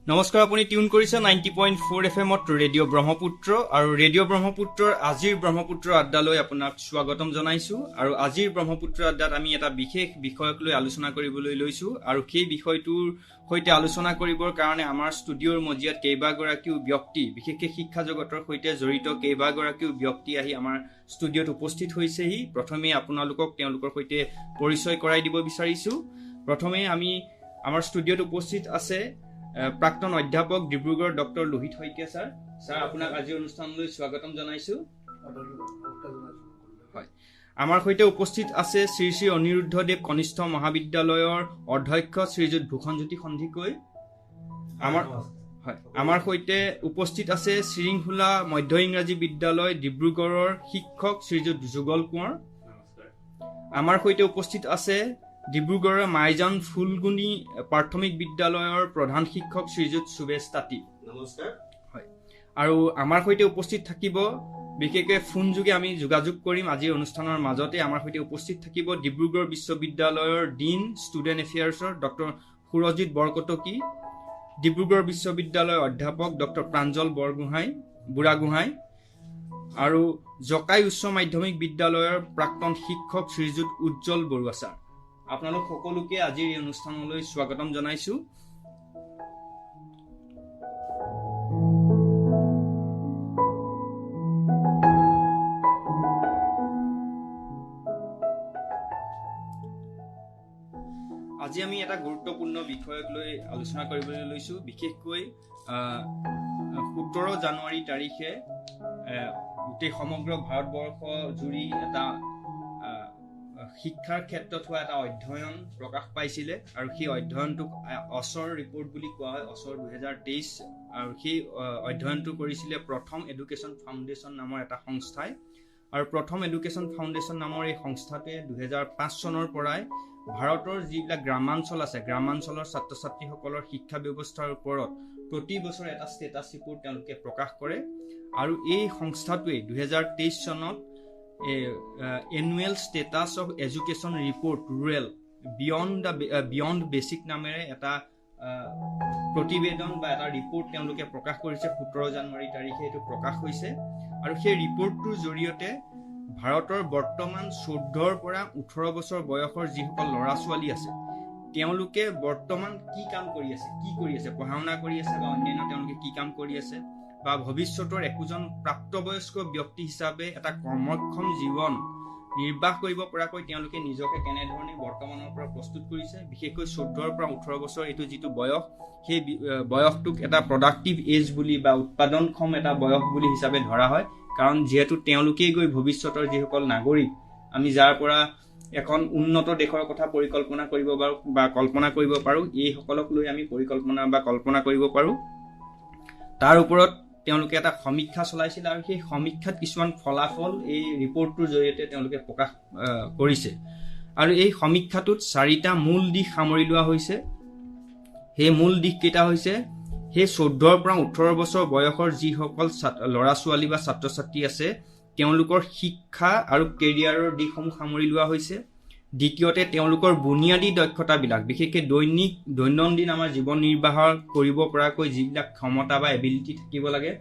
নমস্কাৰ, আপুনি টিউন কৰিছে 90.4 FM ৰেডিঅ' ব্ৰহ্মপুত্ৰ আৰু ৰেডিঅ' ব্ৰহ্মপুত্ৰৰ আজিৰ ব্ৰহ্মপুত্ৰ আড্ডালৈ আপোনাক স্বাগতম জনাইছো। আৰু আজিৰ ব্ৰহ্মপুত্ৰ আড্ডাত আমি এটা বিশেষ বিষয়ক লৈ আলোচনা কৰিবলৈ লৈছো আৰু সেই বিষয়টোৰ সৈতে আলোচনা কৰিবৰ কাৰণে আমাৰ ষ্টুডিঅ'ৰ মজিয়াত কেইবাগৰাকীও ব্যক্তি, বিশেষকৈ শিক্ষা জগতৰ সৈতে জড়িত কেইবাগৰাকীও ব্যক্তি আহি আমাৰ ষ্টুডিঅ'ত উপস্থিত হৈছেহি। প্ৰথমে আপোনালোকক তেওঁলোকৰ সৈতে পৰিচয় কৰাই দিব বিচাৰিছো। প্ৰথমে আমি আমাৰ ষ্টুডিঅ'ত উপস্থিত আছে প্ৰাক্তন অধ্যাপক Dibrugarh doctor Lohit Saikia sir. Sir, আপোনাক আজিৰ অনুষ্ঠানলৈ স্বাগতম জনাইছো। হয়, আমাৰ সৈতে উপস্থিত আছে শ্ৰী শ্ৰী অনিৰুদ্ধদেৱ কনিষ্ঠ মহাবিদ্যালয়ৰ অধ্যক্ষ শ্ৰীযুত ভূষণজ্যোতি সন্দিকৈ। আমাৰ সৈতে উপস্থিত আছে শ্ৰীংহুলা মধ্য ইংৰাজী বিদ্যালয় ডিব্ৰুগড়ৰ শিক্ষক শ্ৰীযুত যুগল কোঁৱৰ। আমাৰ সৈতে উপস্থিত আছে ডিব্ৰুগড়ৰ মাইজান ফুলগুনি প্ৰাথমিক বিদ্যালয়ৰ প্ৰধান শিক্ষক শ্ৰীযুত সুবেশ তাঁতী। নমস্কাৰ। হয়, আৰু আমাৰ সৈতে উপস্থিত থাকিব, বিশেষকৈ ফোনযোগে আমি যোগাযোগ কৰিম আজিৰ অনুষ্ঠানৰ মাজতে। আমাৰ সৈতে উপস্থিত থাকিব ডিব্ৰুগড় বিশ্ববিদ্যালয়ৰ ডিন ষ্টুডেণ্ট এফেয়াৰ্ছৰ ডক্টৰ সুৰজিৎ বৰকটকী, ডিব্ৰুগড় বিশ্ববিদ্যালয়ৰ অধ্যাপক ডক্টৰ প্ৰাঞ্জল বুঢ়াগোহাঁই আৰু জকাই উচ্চ মাধ্যমিক বিদ্যালয়ৰ প্ৰাক্তন শিক্ষক শ্ৰীযুত উজ্জ্বল বৰুৱা ছাৰ। আপোনালোক সকলোকে আজিৰ এই অনুষ্ঠানলৈ স্বাগতম জনাইছো। আজি আমি এটা গুৰুত্বপূৰ্ণ বিষয়ক লৈ আলোচনা কৰিবলৈ লৈছো। বিশেষকৈ 17 জানুৱাৰী তাৰিখে গোটেই সমগ্ৰ ভাৰতবৰ্ষ জুৰি এটা শিক্ষাৰ ক্ষেত্ৰত হোৱা এটা অধ্যয়ন প্ৰকাশ পাইছিলে আৰু সেই অধ্যয়নটোক অছৰ ৰিপৰ্ট বুলি কোৱা হয়, অছৰ 2023। আৰু সেই অধ্যয়নটো কৰিছিলে প্ৰথম এডুকেশ্যন ফাউণ্ডেশ্যন নামৰ এটা সংস্থাই। আৰু প্ৰথম এডুকেশ্যন ফাউণ্ডেশ্যন নামৰ এই সংস্থাটোৱে 2005 চনৰ পৰাই ভাৰতৰ যিবিলাক গ্ৰামাঞ্চল আছে, গ্ৰামাঞ্চলৰ ছাত্ৰ ছাত্ৰীসকলৰ শিক্ষা ব্যৱস্থাৰ ওপৰত প্ৰতি বছৰে এটা ষ্টেটাছ ৰিপৰ্ট তেওঁলোকে প্ৰকাশ কৰে। আৰু এই সংস্থাটোৱে 2023 চনত annual status of education report rural beyond basic নামেৰে এটা প্ৰতিবেদন বা এটা ৰিপৰ্ট তেওঁলোকে প্ৰকাশ কৰিছে। 17 জানুৱাৰী তাৰিখে এইটো প্ৰকাশ হৈছে। আৰু সেই ৰিপৰ্টটোৰ জৰিয়তে ভাৰতৰ বৰ্তমান 14ৰ পৰা 18 বছৰ বয়সৰ যিসকল ল'ৰা ছোৱালী আছে, তেওঁলোকে বৰ্তমান কি কাম কৰি আছে, পঢ়া শুনা কৰি আছে বা অন্যান্য তেওঁলোকে কি কাম কৰি আছে, বা ভৱিষ্যতৰ একোজন প্ৰাপ্তবয়স্ক ব্যক্তি হিচাপে এটা কৰ্মক্ষম জীৱন নিৰ্বাহ কৰিব পৰাকৈ তেওঁলোকে নিজকে কেনেধৰণে বৰ্তমানৰ পৰা প্ৰস্তুত কৰিছে। বিশেষকৈ 14ৰ পৰা 18 বছৰ এইটো যিটো বয়স, সেই বয়সটোক এটা প্ৰডাক্টিভ এজ বুলি বা উৎপাদনক্ষম এটা বয়স বুলি হিচাপে ধৰা হয়। কাৰণ যিহেতু তেওঁলোকেই গৈ ভৱিষ্যতৰ যিসকল নাগৰিক, আমি যাৰ পৰা এখন উন্নত দেশৰ কথা পৰিকল্পনা কৰিব পাৰোঁ বা কল্পনা কৰিব পাৰোঁ, এইসকলক লৈ আমি পৰিকল্পনা বা কল্পনা কৰিব পাৰোঁ। তাৰ ওপৰত তেওঁলোকে এটা সমীক্ষা চলাইছিল আৰু সেই সমীক্ষাত কিছুমান ফলাফল এই ৰিপৰ্টটোৰ জৰিয়তে তেওঁলোকে প্ৰকাশ কৰিছে। আৰু এই সমীক্ষাটোত 4টা মূল দিশ সামৰি লোৱা হৈছে। সেই মূল দিশকেইটা হৈছে সেই 14ৰ পৰা 18 বছৰ বয়সৰ যিসকল ল'ৰা ছোৱালী বা ছাত্ৰ ছাত্ৰী আছে, তেওঁলোকৰ শিক্ষা আৰু কেৰিয়াৰৰ দিশসমূহ সামৰি লোৱা হৈছে। দ্বিতীয়তে তেওঁলোকৰ বুনিয়াদী দক্ষতাবিলাক, বিশেষকৈ দৈনন্দিন আমাৰ জীৱন নিৰ্বাহ কৰিব পৰাকৈ যিবিলাক ক্ষমতা বা এবিলিটি থাকিব লাগে,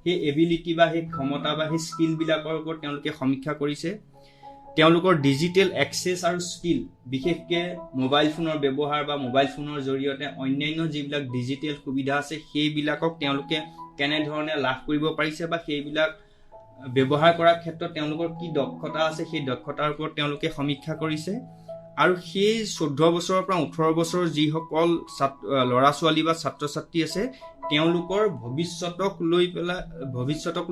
সেই এবিলিটি বা সেই ক্ষমতা বা সেই স্কিলবিলাকৰ ওপৰত তেওঁলোকে সমীক্ষা কৰিছে। তেওঁলোকৰ ডিজিটেল এক্সেছ আৰু স্কিল, বিশেষকৈ মোবাইল ফোনৰ ব্যৱহাৰ বা মোবাইল ফোনৰ জৰিয়তে অন্যান্য যিবিলাক ডিজিটেল সুবিধা আছে, সেইবিলাকক তেওঁলোকে কেনেধৰণে লাভ কৰিব পাৰিছে বা সেইবিলাক ব্যৱহাৰ কৰাৰ ক্ষেত্ৰত তেওঁলোকৰ কি দক্ষতা আছে, সেই দক্ষতাৰ ওপৰত তেওঁলোকে সমীক্ষা কৰিছে। আৰু সেই 14 বছৰৰ পৰা 18 বছৰৰ যিসকল ল'ৰা ছোৱালী বা ছাত্ৰ ছাত্ৰী আছে, তেওঁলোকৰ ভৱিষ্যতক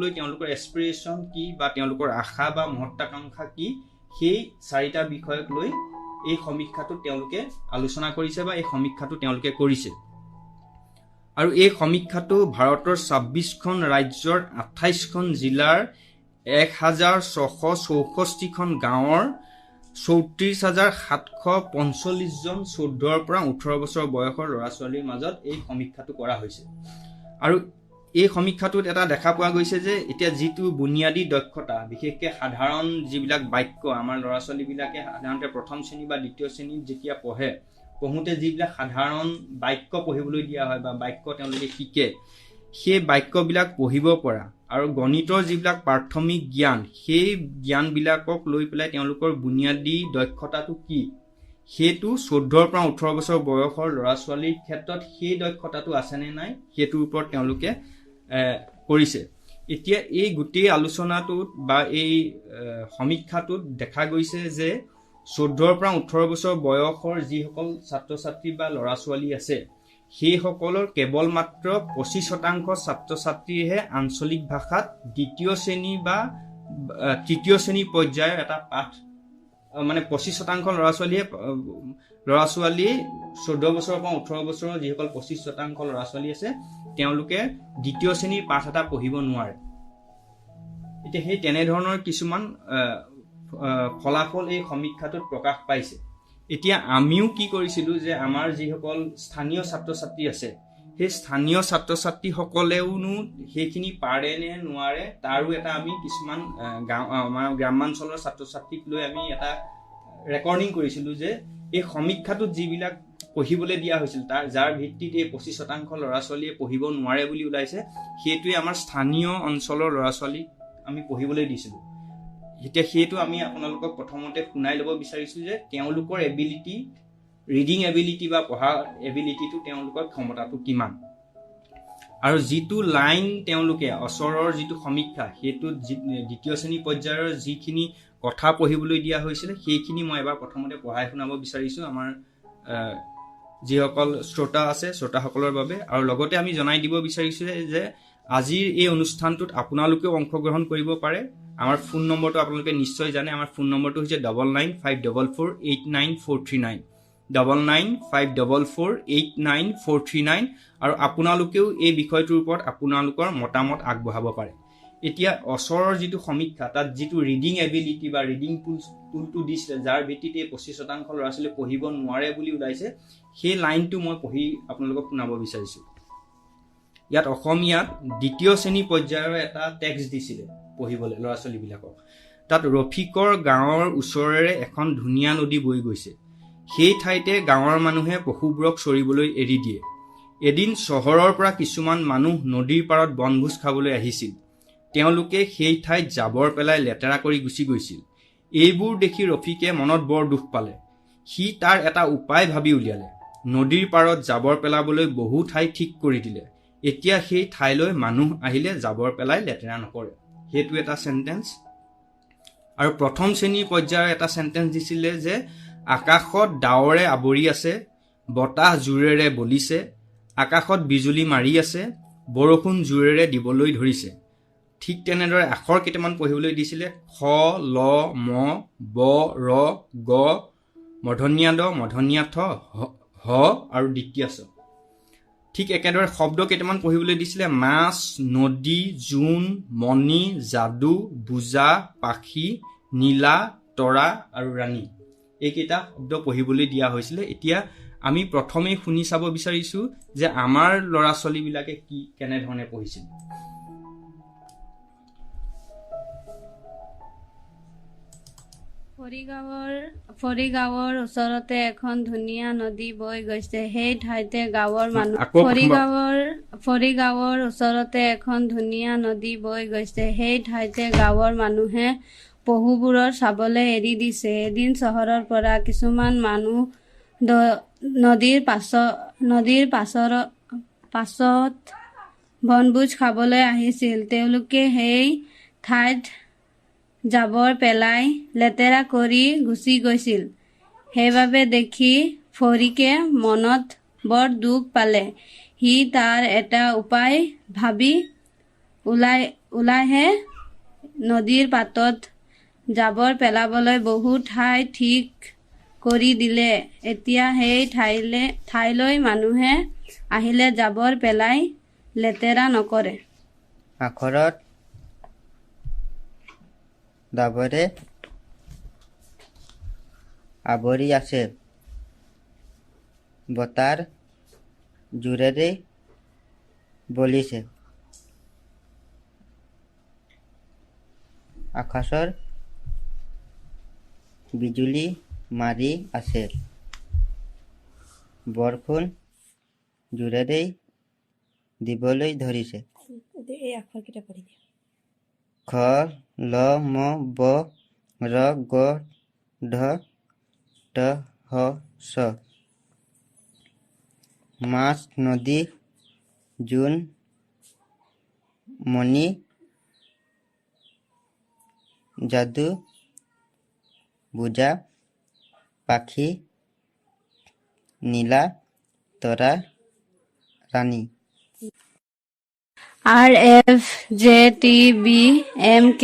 লৈ তেওঁলোকৰ এছপিৰেশ্যন কি বা তেওঁলোকৰ আশা বা মহত্বাকাংক্ষা কি, সেই 4টা বিষয়ক লৈ এই সমীক্ষাটো তেওঁলোকে আলোচনা কৰিছে বা এই সমীক্ষাটো তেওঁলোকে কৰিছে। আৰু এই সমীক্ষাটো ভাৰতৰ 26খন ৰাজ্যৰ 28খন জিলাৰ 1664খন গাঁৱৰ 34,745 জন 14ৰ পৰা 18 বছৰ বয়সৰ ল'ৰা ছোৱালীৰ মাজত এই সমীক্ষাটো কৰা হৈছে। আৰু এই সমীক্ষাটোত এটা দেখা পোৱা গৈছে যে এতিয়া যিটো বুনিয়াদী দক্ষতা, বিশেষকৈ সাধাৰণ যিবিলাক বাক্য আমাৰ ল'ৰা ছোৱালীবিলাকে সাধাৰণতে প্ৰথম শ্ৰেণী বা দ্বিতীয় শ্ৰেণীত যেতিয়া পঢ়ে, পঢ়োঁতে যিবিলাক সাধাৰণ বাক্য পঢ়িবলৈ দিয়া হয় বা বাক্য তেওঁলোকে শিকে, সেই বাক্যবিলাক পঢ়িব পৰা আৰু গণিতৰ যিবিলাক প্ৰাথমিক জ্ঞান, সেই জ্ঞানবিলাকক লৈ পেলাই তেওঁলোকৰ বুনিয়াদী দক্ষতাটো কি, সেইটো 14 পৰা 18 বছৰ বয়সৰ ল'ৰা ছোৱালীৰ ক্ষেত্ৰত সেই দক্ষতাটো আছেনে নাই সেইটোৰ ওপৰত তেওঁলোকে কৰিছে। এতিয়া এই গোটেই আলোচনাটোত বা এই সমীক্ষাটোত দেখা গৈছে যে 14 পৰা 18 বছৰ বয়সৰ যিসকল ছাত্ৰ ছাত্ৰী বা ল'ৰা ছোৱালী আছে, সেইসকলৰ কেৱল মাত্ৰ 25% ছাত্ৰ ছাত্ৰীহে আঞ্চলিক ভাষাত দ্বিতীয় শ্ৰেণী বা তৃতীয় শ্ৰেণী পৰ্যায়ৰ এটা পাঠ, মানে 25% ল'ৰা ছোৱালী 14 বছৰৰ পৰা 18 বছৰৰ যিসকল 25% ল'ৰা ছোৱালী আছে, তেওঁলোকে দ্বিতীয় শ্ৰেণীৰ পাঠ এটা পঢ়িব নোৱাৰে। এতিয়া সেই তেনেধৰণৰ কিছুমান ফলাফল এই সমীক্ষাটোত প্ৰকাশ পাইছে। এতিয়া আমিও কি কৰিছিলোঁ যে আমাৰ যিসকল স্থানীয় ছাত্ৰ ছাত্ৰী আছে, সেই স্থানীয় ছাত্ৰ ছাত্ৰীসকলেওনো সেইখিনি পাৰে নে নোৱাৰে তাৰো এটা আমি কিছুমান আমাৰ গ্ৰামাঞ্চলৰ ছাত্ৰ ছাত্ৰীক লৈ আমি এটা ৰেকৰ্ডিং কৰিছিলোঁ যে এই সমীক্ষাটোত যিবিলাক পঢ়িবলৈ দিয়া হৈছিল যাৰ ভিত্তিত এই 25% ল'ৰা ছোৱালীয়ে পঢ়িব নোৱাৰে বুলি ওলাইছে, সেইটোৱে আমাৰ স্থানীয় অঞ্চলৰ ল'ৰা ছোৱালীক আমি পঢ়িবলৈ দিছিলোঁ। এতিয়া সেইটো আমি আপোনালোকক প্ৰথমতে শুনাই ল'ব বিচাৰিছোঁ যে তেওঁলোকৰ এবিলিটি, ৰিডিং এবিলিটি বা পঢ়া এবিলিটিটো তেওঁলোকৰ ক্ষমতাটো কিমান। আৰু যিটো লাইন তেওঁলোকে ওচৰৰ যিটো সমীক্ষা, সেইটোত দ্বিতীয় শ্ৰেণী পৰ্যায়ৰ যিখিনি কথা পঢ়িবলৈ দিয়া হৈছিলে সেইখিনি মই এবাৰ প্ৰথমতে পঢ়াই শুনাব বিচাৰিছোঁ আমাৰ যিসকল শ্ৰোতা আছে শ্ৰোতাসকলৰ বাবে। আৰু লগতে আমি জনাই দিব বিচাৰিছোঁ যে আজিৰ এই অনুষ্ঠানটোত আপোনালোকেও অংশগ্ৰহণ কৰিব পাৰে। আমাৰ ফোন নম্বৰটো আপোনালোকে নিশ্চয় জানে। আমাৰ ফোন নম্বৰটো হৈছে 9954489439, 9954489439। আৰু আপোনালোকেও এই বিষয়টোৰ ওপৰত আপোনালোকৰ মতামত আগবঢ়াব পাৰে। এতিয়া ওচৰৰ যিটো সমীক্ষা, তাত যিটো ৰিডিং এবিলিটি বা ৰিডিং টুলটো দিছিলে, যাৰ ভিত্তিত এই 25% ল'ৰা ছোৱালীয়ে পঢ়িব নোৱাৰে বুলি ওলাইছে, সেই লাইনটো মই পঢ়ি আপোনালোকক শুনাব বিচাৰিছোঁ। ইয়াত অসমীয়াত দ্বিতীয় শ্ৰেণী পৰ্যায়ৰ এটা টেক্সট দিছিলে পঢ়িবলৈ ল'ৰা ছোৱালীবিলাকক। তাত ৰফিকৰ গাঁৱৰ ওচৰেৰে এখন ধুনীয়া নদী বৈ গৈছে। সেই ঠাইতে গাঁৱৰ মানুহে পশুবোৰক চৰিবলৈ এৰি দিয়ে। এদিন চহৰৰ পৰা কিছুমান মানুহ নদীৰ পাৰত বনভোজ খাবলৈ আহিছিল। তেওঁলোকে সেই ঠাইত জাবৰ পেলাই লেতেৰা কৰি গুচি গৈছিল। এইবোৰ দেখি ৰফিকে মনত বৰ দুখ পালে। সি তাৰ এটা উপায় ভাবি উলিয়ালে। নদীৰ পাৰত জাবৰ পেলাবলৈ বহু ঠাই ঠিক কৰি দিলে। এতিয়া সেই ঠাইলৈ মানুহ আহিলে জাবৰ পেলাই লেতেৰা নকৰে। সেইটো এটা চেণ্টেন্স। আৰু প্ৰথম শ্ৰেণীৰ পৰ্যায়ৰ এটা চেণ্টেন্স দিছিলে যে আকাশত ডাৱৰে আৱৰি আছে, বতাহ জোৰেৰে বলিছে, আকাশত বিজুলী মাৰি আছে, বৰষুণ জোৰেৰে দিবলৈ ধৰিছে। ঠিক তেনেদৰে আখৰ কেইটামান পঢ়িবলৈ দিছিলে, খ, ল, ম, ব, ৰ, গ, মূৰ্ধন্য ড, মূৰ্ধন্য ঠ, হ আৰু দ্বিতীয় ছ। ঠিক একেদৰে শব্দ কেইটামান পঢ়িবলৈ দিছিলে, মাছ, নদী, জোন, মণি, যাদু, বুজা, পাখি, নীলা, তৰা আৰু ৰাণী। এইকেইটা শব্দ পঢ়িবলৈ দিয়া হৈছিলে। এতিয়া আমি প্ৰথমেই শুনি চাব বিচাৰিছোঁ যে আমাৰ ল'ৰা ছোৱালীবিলাকে কেনেধৰণে পঢ়িছিল। ফৰিগাঁৱৰ ওচৰতে এখন ধুনীয়া নদী বৈ গৈছে। সেই ঠাইতে গাঁৱৰ মানুহ ফৰিগাঁৱৰ ওচৰতে এখন ধুনীয়া নদী বৈ গৈছে। সেই ঠাইতে গাঁৱৰ মানুহে পহুবোৰৰ চাবলৈ এৰি দিছে। এদিন চহৰৰ পৰা কিছুমান মানুহ নদীৰ পাছত বনভোজ খাবলৈ আহিছিল। তেওঁলোকে সেই ঠাইত জাবৰ পেলাই লেতেৰা কৰি গুচি গৈছিল। সেইবাবে দেখি ফৰিকে মনত বৰ দুখ পালে। সি তাৰ এটা উপায় ভাবি ওলাইহে নদীৰ পাতত জাবৰ পেলাবলৈ বহু ঠাই ঠিক কৰি দিলে। এতিয়া সেই ঠাইলৈ মানুহে আহিলে জাবৰ পেলাই লেতেৰা নকৰে। আখৰত ডাবৰে আৱৰি আছে, বতাৰ জোৰেৰে বলিছে, আকাশৰ বিজুলী মাৰি আছে। বৰষুণ জোৰেৰেই দিবলৈ ধৰিছে। এই আখৰকেইটা পঢ়ি দিয়া। খ ল ম ব ৰ গ ধ ট হ চ। মাছ নদী জোন মণি যাদু বুজা পাখি নীলা তৰা ৰাণী। RFJTBMK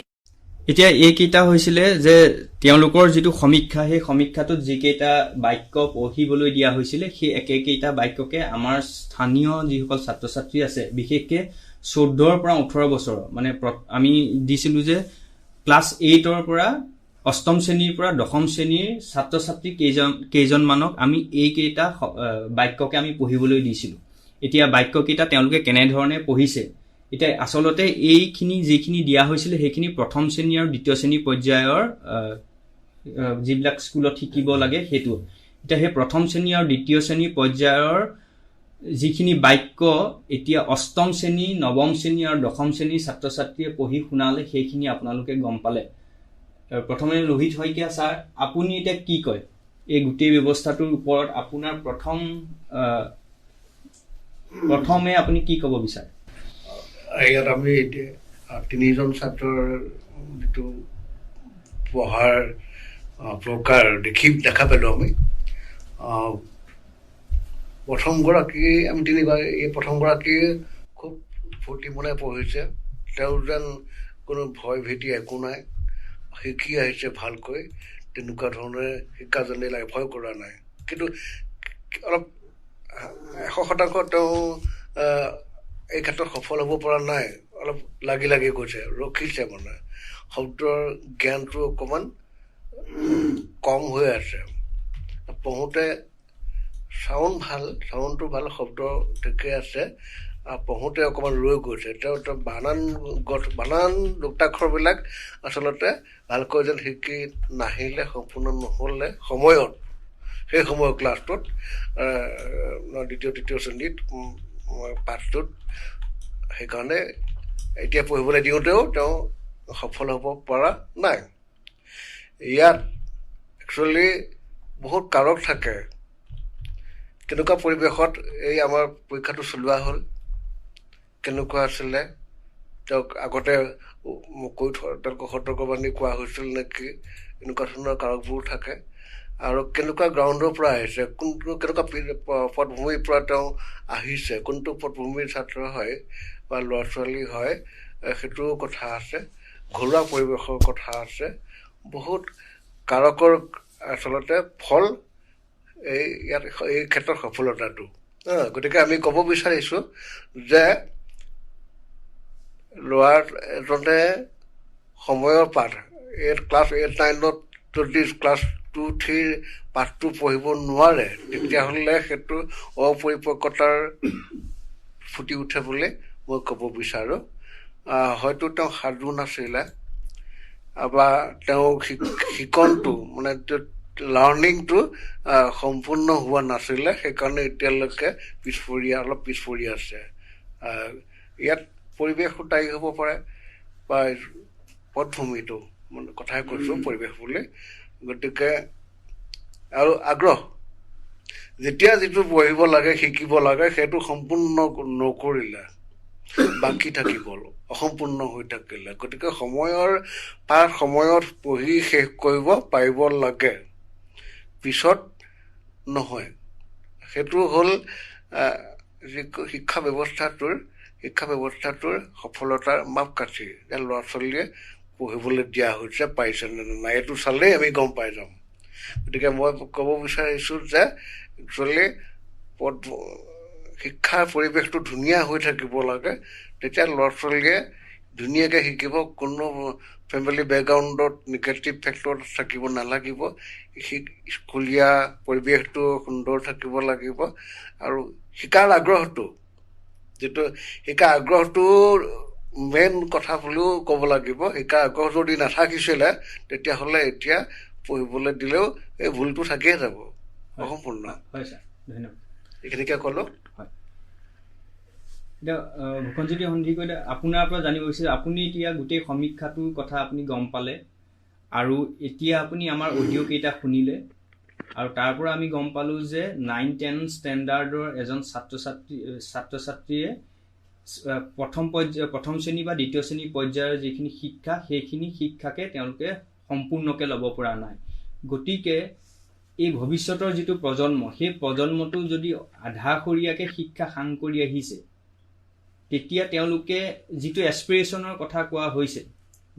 এতিয়া এইকেইটা হৈছিলে যে তেওঁলোকৰ যিটো সমীক্ষা, সেই সমীক্ষাটোত যিকেইটা বাক্য পঢ়িবলৈ দিয়া হৈছিলে সেই একেকেইটা বাক্যকে আমাৰ স্থানীয় যিসকল ছাত্ৰ ছাত্ৰী আছে, বিশেষকে 14ৰ পৰা 18 বছৰৰ, মানে আমি দিছিলো যে ক্লাছ 8ৰ পৰা 8ম শ্ৰেণীৰ পৰা 10ম শ্ৰেণীৰ ছাত্ৰ ছাত্ৰী কেইজনমানক আমি এইকেইটা বাক্যকে আমি পঢ়িবলৈ দিছিলো। এতিয়া বাক্যকেইটা তেওঁলোকে কেনেধৰণে পঢ়িছে, এতিয়া আচলতে এইখিনি যিখিনি দিয়া হৈছিলে সেইখিনি প্ৰথম শ্ৰেণী আৰু দ্বিতীয় শ্ৰেণী পৰ্যায়ৰ যিবিলাক স্কুলত শিকিব লাগে সেইটো। এতিয়া সেই প্ৰথম শ্ৰেণী আৰু দ্বিতীয় শ্ৰেণী পৰ্যায়ৰ যিখিনি বাক্য এতিয়া 8ম শ্ৰেণী 9ম শ্ৰেণী আৰু 10ম শ্ৰেণীৰ ছাত্ৰ ছাত্ৰীয়ে পঢ়ি শুনালে সেইখিনি আপোনালোকে গম পালে। প্ৰথমে লোহিত শইকীয়া ছাৰ, আপুনি এতিয়া কি কয় এই গোটেই ব্যৱস্থাটোৰ ওপৰত? আপোনাৰ প্ৰথমে আপুনি কি ক'ব বিচাৰে? ইয়াত আমি তিনিজন ছাত্ৰৰ যিটো পঢ়াৰ প্ৰকাৰ দেখা পালোঁ আমি। প্ৰথমগৰাকী আমি এই প্ৰথমগৰাকী খুব ফূৰ্তি মনে পঢ়িছে। তেওঁ যেন কোনো ভয় ভীতি একো নাই, শিকি আহিছে ভালকৈ, তেনেকুৱা ধৰণে শিকা যেনেই লাগে, ভয় কৰা নাই। কিন্তু অলপ 100% তেওঁ এই ক্ষেত্ৰত সফল হ'ব পৰা নাই, অলপ লাগি গৈছে, ৰখিছে, মানে শব্দৰ জ্ঞানটো অকণমান কম হৈ আছে। পঢ়োঁতে চাউণ্ডটো ভাল, শব্দ ঠিকে আছে, পঢ়োঁতে অকণমান ৰৈ গৈছে। তেওঁ বানান যুক্তাক্ষৰবিলাক আচলতে ভালকৈ যেন শিকি নাহিলে, সম্পূৰ্ণ নহ'লে সময়ত, সেই সময়ৰ ক্লাছটোত দ্বিতীয় তৃতীয় শ্ৰেণীত পাঠটোত, সেইকাৰণে এতিয়া পঢ়িবলৈ দিওঁতেও তেওঁ সফল হ'ব পৰা নাই। ইয়াত একচুৱেলি বহুত কাৰক থাকে। কেনেকুৱা পৰিৱেশত এই আমাৰ পৰীক্ষাটো চলোৱা হ'ল, কেনেকুৱা আছিলে, তেওঁক আগতে তেওঁলোকক সতৰ্কবাণী কোৱা হৈছিল নেকি, এনেকুৱা ধৰণৰ কাৰকবোৰ থাকে। আৰু কেনেকুৱা গ্ৰাউণ্ডৰ পৰা আহিছে, কেনেকুৱা পটভূমিৰ পৰা তেওঁ আহিছে, কোনটো পটভূমিৰ ছাত্ৰ হয় বা ল'ৰা ছোৱালী হয়, সেইটোৰো কথা আছে, ঘৰুৱা পৰিৱেশৰ কথা আছে। বহুত কাৰকৰ আচলতে ফল এই ক্ষেত্ৰত সফলতাটো। গতিকে আমি ক'ব বিচাৰিছোঁ যে ল'ৰা এজনে সময়ৰ পাঠ, ক্লাছ 8-9ত যদি ক্লাছ 2-3 পাঠটো পঢ়িব নোৱাৰে, তেতিয়াহ'লে সেইটো অপৰিপক্কতাৰ ফুটি উঠে বুলি মই ক'ব বিচাৰোঁ। হয়তো তেওঁ সাজু নাছিলে, বা তেওঁ শিকনটো মানে লাৰ্ণিংটো সম্পূৰ্ণ হোৱা নাছিলে, সেইকাৰণে এতিয়ালৈকে অলপ পিছ পৰি আছে। ইয়াত পৰিৱেশো দায়ী হ'ব পাৰে, বা পটভূমিটো, মানে কথাই কৈছোঁ পৰিৱেশ বুলি। গতিকে আৰু আগ্ৰহ, যেতিয়া যিটো পঢ়িব লাগে শিকিব লাগে সেইটো সম্পূৰ্ণ নকৰিলে বাকী থাকি গ'ল, অসম্পূৰ্ণ হৈ থাকিলে। গতিকে সময়ত পঢ়ি শেষ কৰিব পাৰিব লাগে, পিছত নহয়। সেইটো হ'ল শিক্ষা ব্যৱস্থাটোৰ সফলতাৰ মাপকাঠি, যে ল'ৰা ছোৱালীয়ে পঢ়িবলৈ দিয়া হৈছে, পাইছে নে নাই, এইটো চালেই আমি গম পাই যাম। গতিকে মই ক'ব বিচাৰিছোঁ যে একচুৱেলি শিক্ষাৰ পৰিৱেশটো ধুনীয়া হৈ থাকিব লাগে, তেতিয়া ল'ৰা ছোৱালীয়ে ধুনীয়াকৈ শিকিব, কোনো ফেমিলি বেকগ্ৰাউণ্ডত নিগেটিভ ফেক্টৰ থাকিব নালাগিব, স্কুলীয়া পৰিৱেশটো সুন্দৰ থাকিব লাগিব। আৰু শিকাৰ আগ্ৰহটো মেইন কথা বুলিও ক'ব লাগিব। শিকাৰ আগ্ৰহ যদি নাথাকিছিলে তেতিয়াহ'লে এতিয়া পঢ়িবলৈ দিলেও এই ভুলটো থাকিয়ে যাব, অসম্পূৰ্ণ। হয় ছাৰ, ধন্যবাদ। এইখিনিকে ক'লো। এতিয়া ভূষণজ্যোতি সন্দিকৈয়ে আপোনাৰ পৰা জানিব বিচাৰিছোঁ, আপুনি এতিয়া গোটেই সমীক্ষাটোৰ কথা আপুনি গম পালে আৰু এতিয়া আপুনি আমাৰ অডিঅ' কেইটা শুনিলে আৰু তাৰ পৰা আমি গম পালোঁ যে 9-10 ষ্টেণ্ডাৰ্ডৰ এজন ছাত্ৰ ছাত্ৰীয়ে প্ৰথম শ্ৰেণী বা দ্বিতীয় শ্ৰেণী পৰ্যায়ৰ যিখিনি শিক্ষা সেইখিনি শিক্ষাকে তেওঁলোকে সম্পূৰ্ণকৈ ল'ব পৰা নাই। গতিকে এই ভৱিষ্যতৰ যিটো প্ৰজন্ম, সেই প্ৰজন্মটো যদি আধাখৰীয়াকৈ শিক্ষা সাং কৰি আহিছে, তেতিয়া তেওঁলোকে যিটো এছপিৰেশ্যনৰ কথা কোৱা হৈছে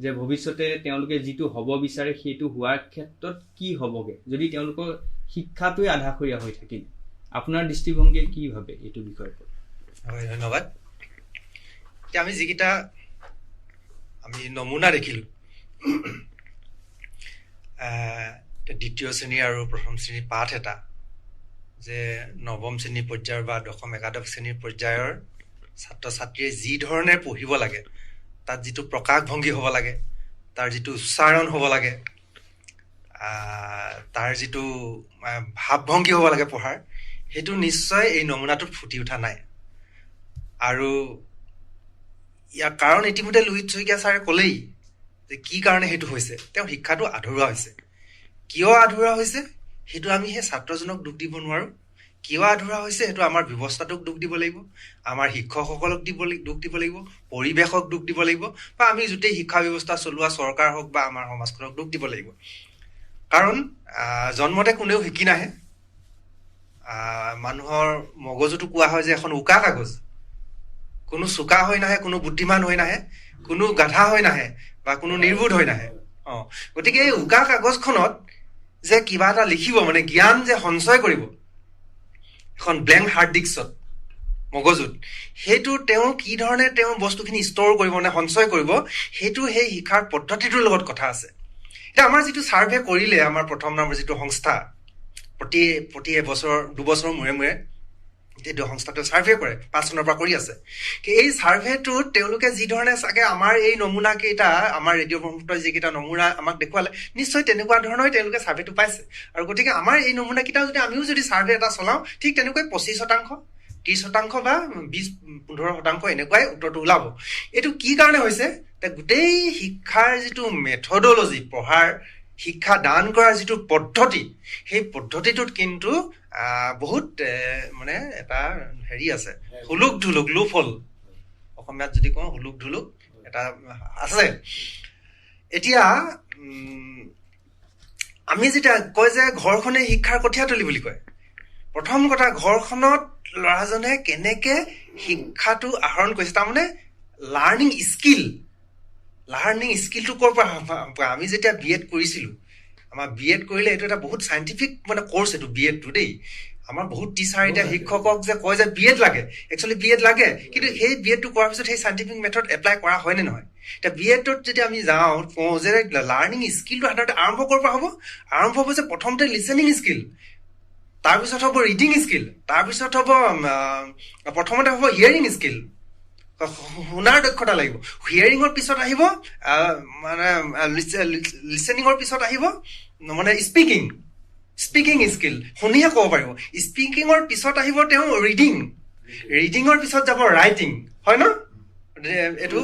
যে ভৱিষ্যতে তেওঁলোকে যিটো হ'ব বিচাৰে সেইটো হোৱাৰ ক্ষেত্ৰত কি হ'বগৈ যদি তেওঁলোকৰ শিক্ষাটোৱে আধাখৰীয়া হৈ থাকিল? আপোনাৰ দৃষ্টিভংগীয়ে কি ভাবে এইটো বিষয়ত? হয়, ধন্যবাদ। এতিয়া আমি যিকেইটা নমুনা দেখিলোঁ, দ্বিতীয় শ্ৰেণী আৰু প্ৰথম শ্ৰেণীৰ পাঠ এটা যে নৱম শ্ৰেণী পৰ্যায়ৰ বা দশম একাদশ শ্ৰেণীৰ পৰ্যায়ৰ ছাত্ৰ ছাত্ৰীয়ে যি ধৰণে পঢ়িব লাগে, তাত যিটো প্ৰকাশভংগী হ'ব লাগে, তাৰ যিটো উচ্চাৰণ হ'ব লাগে, তাৰ যিটো ভাৱভংগী হ'ব লাগে পঢ়াৰ, সেইটো নিশ্চয় এই নমুনাটোত ফুটি উঠা নাই। আৰু ইয়াৰ কাৰণ ইতিমধ্যে লোহিত শইকীয়া ছাৰে ক'লেই যে কি কাৰণে সেইটো হৈছে। তেওঁৰ শিক্ষাটো আধৰুৱা হৈছে। কিয় আধৰুৱা হৈছে সেইটো আমি সেই ছাত্ৰজনক দুখ দিব নোৱাৰোঁ। কিয় আধৰুৱা হৈছে সেইটো আমাৰ ব্যৱস্থাটোক দুখ দিব লাগিব, আমাৰ শিক্ষকসকলক দুখ দিব লাগিব, পৰিৱেশক দুখ দিব লাগিব, বা আমি গোটেই শিক্ষা ব্যৱস্থা চলোৱা চৰকাৰ হওক বা আমাৰ সমাজখনক দুখ দিব লাগিব। কাৰণ জন্মতে কোনেও শিকি নাহে। মানুহৰ মগজুটো কোৱা হয় যে এখন উকা কাগজ, কোনো চোকা হৈ নাহে, কোনো বুদ্ধিমান হৈ নাহে, কোনো গাধা হৈ নাহে বা কোনো নিৰ্বোধ হৈ নাহে। গতিকে এই উকা কাগজখনত যে কিবা এটা লিখিব, মানে জ্ঞান যে সঞ্চয় কৰিব এখন ব্লেংক হাৰ্ড ডিস্কত মগজুত, সেইটো তেওঁ কি ধৰণে তেওঁ বস্তুখিনি ষ্ট'ৰ কৰিব নে সঞ্চয় কৰিব, সেইটো সেই শিক্ষাৰ পদ্ধতিটোৰ লগত কথা আছে। এতিয়া আমাৰ যিটো ছাৰ্ভে কৰিলে আমাৰ প্ৰথম নম্বৰ যিটো সংস্থা, প্ৰতি এবছৰ 2 বছৰৰ মূৰে মূৰে এইটো সংস্থাটোৱে ছাৰ্ভে কৰে, 5 চনৰ পৰা কৰি আছে। এই ছাৰ্ভেটোত তেওঁলোকে যি ধৰণে চাগে আমাৰ এই নমুনা কেইটা, আমাৰ ৰেডিঅ' ব্ৰহ্মপুত্ৰৰ যিকেইটা নমুনা আমাক দেখুৱালে, নিশ্চয় তেনেকুৱা ধৰণৰে তেওঁলোকে ছাৰ্ভেটো পাইছে। আৰু গতিকে আমাৰ এই নমুনাকেইটা যদি আমিও যদি ছাৰ্ভে এটা চলাওঁ, ঠিক তেনেকৈ 25%, 30% বা 20-15% এনেকুৱাই উত্তৰটো ওলাব। এইটো কি কাৰণে হৈছে? গোটেই শিক্ষাৰ যিটো মেথডলজি, পঢ়াৰ শিক্ষা দান কৰাৰ যিটো পদ্ধতি, সেই পদ্ধতিটোত কিন্তু বহুত মানে এটা হেৰি আছে, হুলুক ধুলুক, লুফল, অসমীয়াত যদি কওঁ হুলুক ধুলুক এটা আছে। এতিয়া আমি যেতিয়া কয় যে ঘৰখনে শিক্ষাৰ কঠীয়াতলী বুলি কয়, প্ৰথম কথা ঘৰখনত ল'ৰাজনে কেনেকে শিক্ষাটো আহৰণ কৰিছে, তাৰমানে লাৰ্ণিং স্কিলটো ক'ৰ পৰা? আমি যেতিয়া BEd কৰিছিলোঁ, আমাৰ BEd কৰিলে এইটো এটা বহুত চাইণ্টিফিক মানে কৰ্চ, এইটো BEdটো দেই। আমাৰ বহুত টিচাৰ এতিয়া শিক্ষকক যে কয় যে BEd লাগে, একচুৱেলি BEd লাগে, কিন্তু সেই BEdটো কৰাৰ পিছত সেই চাইণ্টিফিক মেথড এপ্লাই কৰা হয় নে নহয়? এতিয়া BEdটোত যেতিয়া আমি যাওঁ, কওঁ যে লাৰ্ণিং স্কিলটো সাধাৰণতে আৰম্ভ ক'ৰ পৰা হ'ব? আৰম্ভ হ'ব যে প্ৰথমতে লিচেনিং স্কিল, তাৰপিছত হ'ব ৰিডিং স্কিল, তাৰপিছত হ'ব প্ৰথমতে হ'ব হিয়াৰিং স্কিল, শুনাৰ দক্ষতা লাগিব। হিয়াৰিঙৰ পিছত আহিব মানে লিচেনিঙৰ পিছত আহিব মানে স্পিকিং স্কিল, শুনিহে ক'ব পাৰিব। স্পিকিঙৰ পিছত আহিব তেওঁ ৰিডিঙৰ পিছত যাব ৰাইটিং, হয় ন? এইটো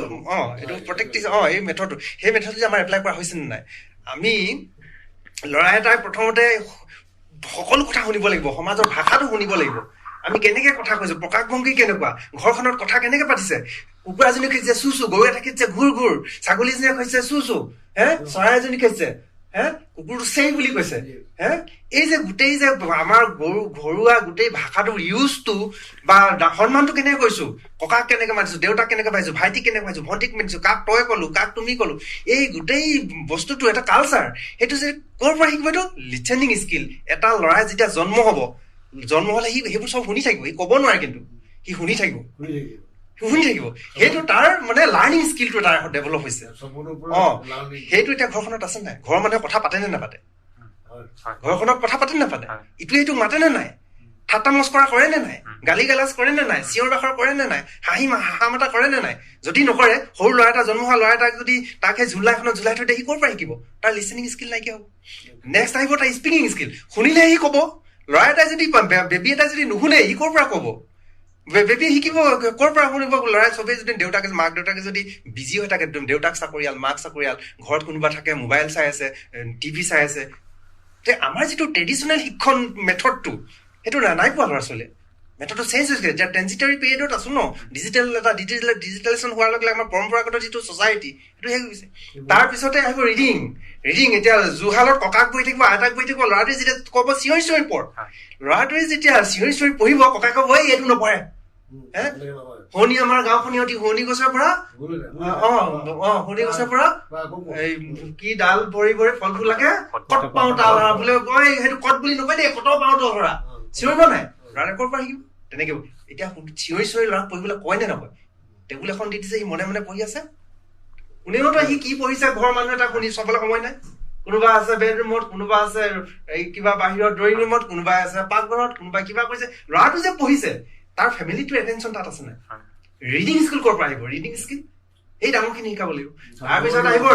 প্ৰত্যেক এই মেথডটো, সেই মেথডটো যে আমাৰ এপ্লাই কৰা হৈছে নে নাই? আমি ল'ৰা এটাই প্ৰথমতে সকলো কথা শুনিব লাগিব, সমাজৰ ভাষাটো শুনিব লাগিব। আমি কেনেকে কথা কৈছো, প্ৰকাশভংগী কেনেকুৱা, ঘৰখনত কথা কেনেকে পাতিছে, কুকুৰাজনী খাইছে চু চু, গৰু এটা খাইছে ঘূৰ ঘূৰ, ছাগলীজনীয়ে খাইছে চু চু, চৰাই এজনী খাইছে, কুকুৰটো চেই বুলি কৈছে। এই যে গোটেই যে আমাৰ ঘৰুৱা গোটেই ভাষাটোৰ ইউজটো বা সন্মানটো কেনেকে কৰিছো, ককাক কেনেকে মাতিছো, দেউতাক কেনেকে পাইছো, ভাইটিক কেনেকে পাইছো, ভণ্টিক মাতিছো, কাক তই কলো, কাক তুমি কলো, এই গোটেই বস্তুটো এটা কালচাৰ। সেইটো যে ক'ৰ পৰা শিকিব? এইটো লিচেনিং স্কিল। এটা ল'ৰাই যেতিয়া জন্ম হলে সি সেইবোৰ চব শুনি থাকিব, সি ক'ব নোৱাৰে, কিন্তু সি শুনি থাকিব। সেইটো তাৰ মানে লাৰ্ণিং স্কিলটো তাৰ ডেভেলপ হৈছে। সেইটো এতিয়া ঘৰখনত আছে নাই? ঘৰৰ মানুহে কথা পাতে নে নাপাতে? ঘৰখনত কথা পাতে নে নাপাতে? ইটোৱে সিটোক মাতে নে নাই? ঠাট্টা মস্কৰা কৰে নে নাই? গালি গালাজ কৰে নে নাই? চিঞৰ বাখৰ কৰে নে নাই? হাঁহা মাতা কৰে নে নাই? যদি নকৰে, সৰু ল'ৰা এটা, জন্ম হোৱা ল'ৰা এটাক যদি তাক সেই ঝুলাই থৈ দিয়ে, সি ক'ৰ পৰা শিকিব? তাৰ লিচেনিং স্কিল নাইকিয়া হ'ব। নেক্সট আহিব তাৰ স্পিকিং স্কিল। শুনিলেহে সি ক'ব, ল'ৰা এটাই যদি বেবী এটাই যদি নুশুনে সি ক'ৰ পৰা ক'ব বেবীয়ে শিকিব ক'ৰ পৰা শুনিব ল'ৰাই চবেই যদি মাক দেউতাকে যদি বিজি হৈ থাকে দেউতাক চাকৰিয়াল মাক চাকৰিয়াল ঘৰত কোনোবা থাকে মোবাইল চাই আছে টিভি চাই আছে তে আমাৰ যিটো ট্ৰেডিশ্যনেল শিক্ষণ মেথডটো সেইটো নাই পোৱা ল'ৰা ছোৱালীয়ে মেথডটো চেঞ্জ হৈছে এতিয়া ট্ৰেঞ্জিটৰী পিৰিয়ডত আছো ন ডিজিটেলাইজেশ্যন হোৱাৰ লগে লগে আমাৰ পৰম্পৰাগত যিটো ছ'চাইটি সেইটো শেষ গৈছে তাৰপিছতে আহিব ৰিডিং এতিয়া জুহালত ককাক বহি থাকিব আইতাক বহি থাকিব ল'ৰাটোৱে যেতিয়া ক'ব চিঞৰি চিঞৰি পঢ় ল'ৰাটোৱে যেতিয়া চিঞৰি চিঞৰি পঢ়িব ককাই ক'ব এই এইটো নপঢ়ে শুনি আমাৰ গাঁওখনি অতি শুৱনি গছৰ পৰা শুৱনি গছৰ পৰা এই কি ডাল ভৰি ভৰি ফল ফুল লাগে কট পাওঁ তাল বোলে কয় সেইটো কট বুলি নকয় দেই কট পাওঁ তল ধৰা চিঞৰিব নাই ল'ৰাই ক'ৰ পৰা শিকিব তেনেকে এতিয়া চিঞৰি চিঞৰি ল'ৰাক পঢ়িবলৈ কয় নে নকয় টেবুল এখন দি দিছে সি মনে মনে পঢ়ি আছে শুনিবতো সি কি পঢ়িছে ঘৰৰ মানুহ এটা শুনি চাবলৈ সময় নাই কোনোবা আছে বেডৰুমত কোনোবা আছে এই কিবা বাহিৰত ড্ৰয়িং ৰুমত কোনোবা আছে পাকঘৰত কোনোবা কিবা কৰিছে ল'ৰাটো যে পঢ়িছে তাৰ ফেমিলিটো এটেনশ্যন তাত আছে নাই ৰিডিং স্কিল ক'ৰ পৰা আহিব ৰিডিং স্কিল এই ডাঙৰখিনি শিকাব লাগিব তাৰপিছত আহিব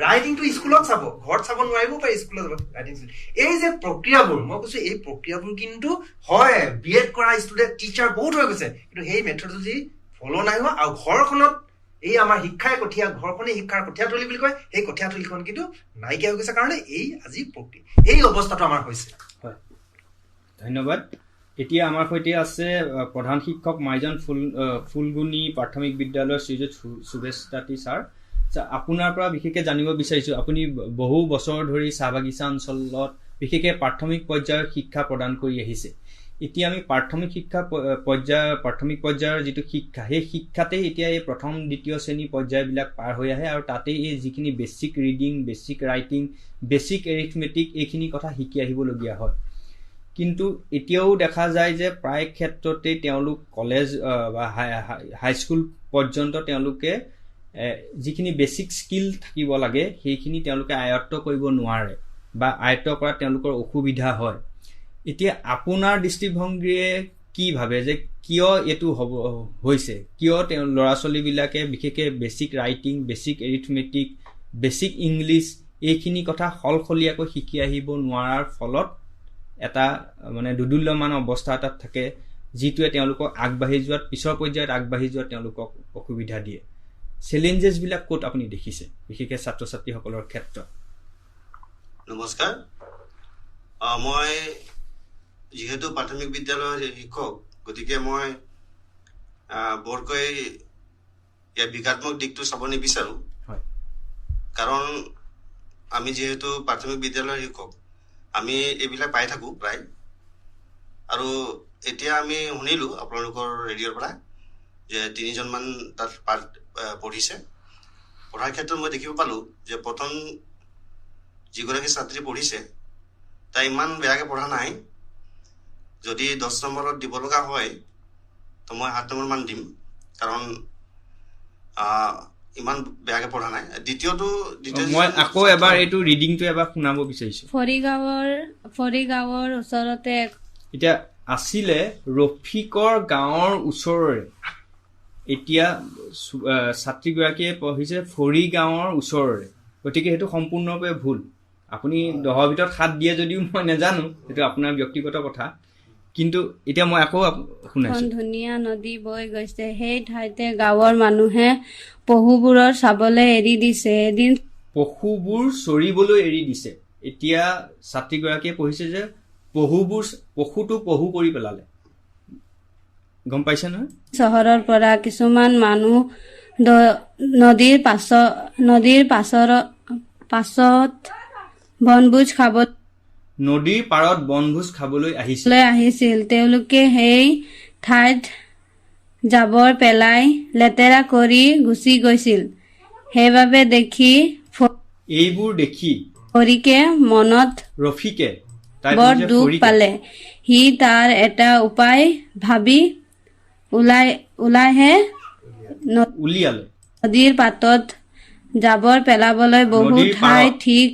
ৰাইটিংটো স্কুলত চাব ঘৰত চাব নোৱাৰিব পাৰে স্কুলত যাব ৰাইটিং স্কিল এই যে প্ৰক্ৰিয়াবোৰ মই কৈছো এই প্ৰক্ৰিয়াবোৰ কিন্তু হয় BEd কৰা ষ্টুডেণ্ট টিচাৰ বহুত হৈ গৈছে কিন্তু সেই মেথডলজি ফ'ল' নাই হোৱা আৰু ঘৰখনত এই আমাৰ শিক্ষাৰ কঠীয়া ঘৰখনেই শিক্ষাৰ কঠীয়াতলী বুলি কয় সেই কঠীয়াতলীখন কিন্তু নাইকিয়া হৈ গৈছে কাৰণে এই আজি এই অৱস্থাটো আমাৰ হৈছে হয় ধন্যবাদ এতিয়া আমাৰ সৈতে আছে প্ৰধান শিক্ষক মাইজন ফুলগুনি প্ৰাথমিক বিদ্যালয়ৰ শ্ৰীযুত সুবেশ তাঁতী ছাৰ আপোনাৰ পৰা বিশেষকৈ জানিব বিচাৰিছোঁ আপুনি বহু বছৰ ধৰি চাহ বাগিচা অঞ্চলত বিশেষকৈ প্ৰাথমিক পৰ্যায়ৰ শিক্ষা প্ৰদান কৰি আহিছে এতিয়া আমি প্ৰাথমিক পৰ্যায়ৰ যিটো শিক্ষা সেই শিক্ষাতেই এতিয়া এই প্ৰথম দ্বিতীয় শ্ৰেণী পৰ্যায়বিলাক পাৰ হৈ আহে আৰু তাতেই এই যিখিনি basic reading basic writing basic arithmetic এইখিনি কথা শিকি আহিবলগীয়া হয় কিন্তু এতিয়াও দেখা যায় যে প্ৰায় ক্ষেত্ৰতেই তেওঁলোক কলেজ বা হাইস্কুল পৰ্যন্ত তেওঁলোকে যিখিনি বেছিক স্কিল থাকিব লাগে সেইখিনি তেওঁলোকে আয়ত্ব কৰিব নোৱাৰে বা আয়ত্ব কৰাত তেওঁলোকৰ অসুবিধা হয় এতিয়া আপোনাৰ দৃষ্টিভংগীৰে কি ভাবে যে কিয় এইটো হৈছে কিয় তেওঁ ল'ৰা ছোৱালীবিলাকে বিশেষকৈ basic writing basic arithmetic basic English এইখিনি কথা সলসলীয়াকৈ শিকি আহিব নোৱাৰাৰ ফলত এটা মানে দুদুল্যমান অৱস্থা এটাত থাকে যিটোৱে তেওঁলোকক আগবাঢ়ি যোৱাত পিছৰ পৰ্যায়ত আগবাঢ়ি যোৱাত তেওঁলোকক অসুবিধা দিয়ে চেলেঞ্জেছবিলাক ক'ত আপুনি দেখিছে বিশেষকৈ ছাত্ৰ ছাত্ৰীসকলৰ ক্ষেত্ৰত নমস্কাৰ মই যিহেতু প্ৰাথমিক বিদ্যালয়ৰ শিক্ষক গতিকে মই বৰকৈ ইয়াৰ বিকাত্মক দিশটো চাব নিবিচাৰোঁ কাৰণ আমি যিহেতু প্ৰাথমিক বিদ্যালয়ৰ শিক্ষক আমি এইবিলাক পাই থাকোঁ প্ৰায় আৰু এতিয়া আমি শুনিলোঁ আপোনালোকৰ ৰেডিঅ'ৰ পৰা যে 3জনমান তাত পঢ়িছে পঢ়াৰ ক্ষেত্ৰত মই দেখিব পালোঁ যে প্ৰথম যিগৰাকী ছাত্ৰী পঢ়িছে তাই ইমান বেয়াকৈ পঢ়া নাই যদি 10 নম্বৰত দিব লগা হয় তো মই 7 নম্বৰমান দিম কাৰণ ইমান বেয়াকৈ পঢ়া নাই মই আকৌ এবাৰ এইটো ৰিডিংটো এবাৰ শুনাব বিচাৰিছোঁ ফৰিগাঁৱৰ ওচৰতে এতিয়া আছিলে ৰফিকৰ গাঁৱৰ ওচৰৰে এতিয়া ছাত্ৰীগৰাকীয়ে পঢ়িছে ফৰিগাঁৱৰ ওচৰৰে গতিকে সেইটো সম্পূৰ্ণৰূপে ভুল আপুনি 10ৰ ভিতৰত 7 দিয়ে যদিও মই নাজানো সেইটো আপোনাৰ ব্যক্তিগত কথা কিন্তু এতিয়া মই আকৌ শুনাইছোঁ ধুনীয়া নদী বৈ গৈছে সেই ঠাইতে গাঁৱৰ মানুহে পহুবোৰৰ চাবলৈ এৰি দিছে এদিন পশুবোৰ চৰিবলৈ এৰি দিছে এতিয়া ছাত্ৰীগৰাকীয়ে পঢ়িছে যে পশুটো পহু কৰি পেলালে গম পাইছে নহয় চহৰৰ পৰা কিছুমান মানুহ নদীৰ পাছত বনভোজ খাবলৈ আহিছিল তেওঁলোকে সেই ঠাইত জাবৰ পেলাই লেতেৰা কৰি গুচি গৈছিল সেইবাবে এইবোৰ দেখি ৰফিকে মনত বৰ দুখ পালে সি তাৰ এটা উপায় ভাবি উলিয়ালে নদীৰ পাতত জাবৰ পেলাবলৈ বহু ঠাই ঠিক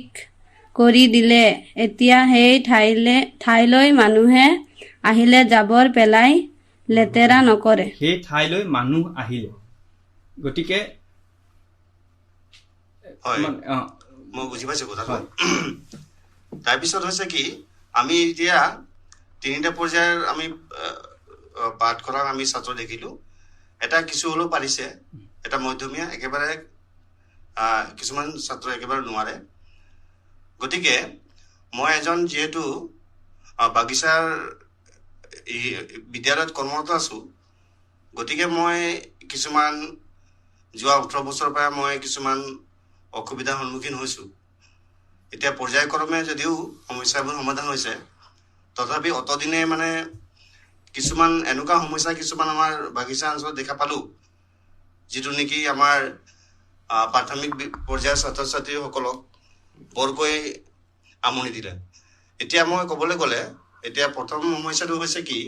কৰি দিলে এতিয়া সেই ঠাইলৈ মানুহে আহিলে জাবৰ পেলাই লেতেৰা নকৰে সেই ঠাইলৈ মানুহ আহিলে গতিকে মই বুজি পাইছোঁ কথাটো তাৰপিছত হৈছে কি আমি এতিয়া তিনিটা পৰ্যায়ৰ আমি পাঠ কৰা আমি ছাত্ৰ দেখিলোঁ। এটা কিছু হ'লেও পাৰিছে, এটা মধ্যমীয়া, একেবাৰে কিছুমান ছাত্ৰ একেবাৰে নোৱাৰে। গতিকে মই এজন যিহেতু বাগিচাৰ বিদ্যালয়ত কৰ্মৰত আছোঁ, গতিকে মই কিছুমান যোৱা 18 বছৰৰ পৰা মই কিছুমান অসুবিধাৰ সন্মুখীন হৈছোঁ। এতিয়া পৰ্যায়ক্ৰমে যদিও সমস্যাবোৰ সমাধান হৈছে, তথাপি অতদিনে মানে কিছুমান এনেকুৱা সমস্যা কিছুমান আমাৰ বাগিচা অঞ্চলত দেখা পালোঁ, যিটো নেকি আমাৰ প্ৰাথমিক পৰ্যায়ৰ ছাত্ৰ ছাত্ৰীসকলক বৰকৈ আমনি দিলে। এতিয়া মই ক'বলৈ গ'লে এতিয়া প্ৰথম সমস্যাটো হৈছে কি,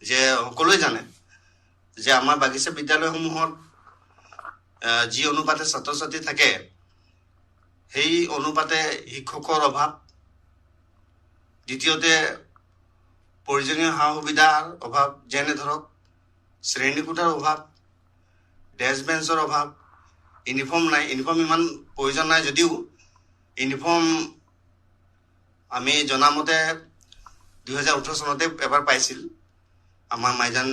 যে সকলোৱে জানে যে আমাৰ বাগিচা বিদ্যালয়সমূহত যি অনুপাতে ছাত্ৰ ছাত্ৰী থাকে, সেই অনুপাতে শিক্ষকৰ অভাৱ, দ্বিতীয়তে প্ৰয়োজনীয় সা সুবিধাৰ অভাৱ, যেনে ধৰক শ্ৰেণীকোঠাৰ অভাৱ, ডেস্ক বেঞ্চৰ অভাৱ, ইউনিফৰ্ম নাই। ইউনিফৰ্ম ইমান প্ৰয়োজন নাই যদিও ইউনিফৰ্ম আমি জনামতে 2018 চনতে এবাৰ পাইছিল আমাৰ মাইজান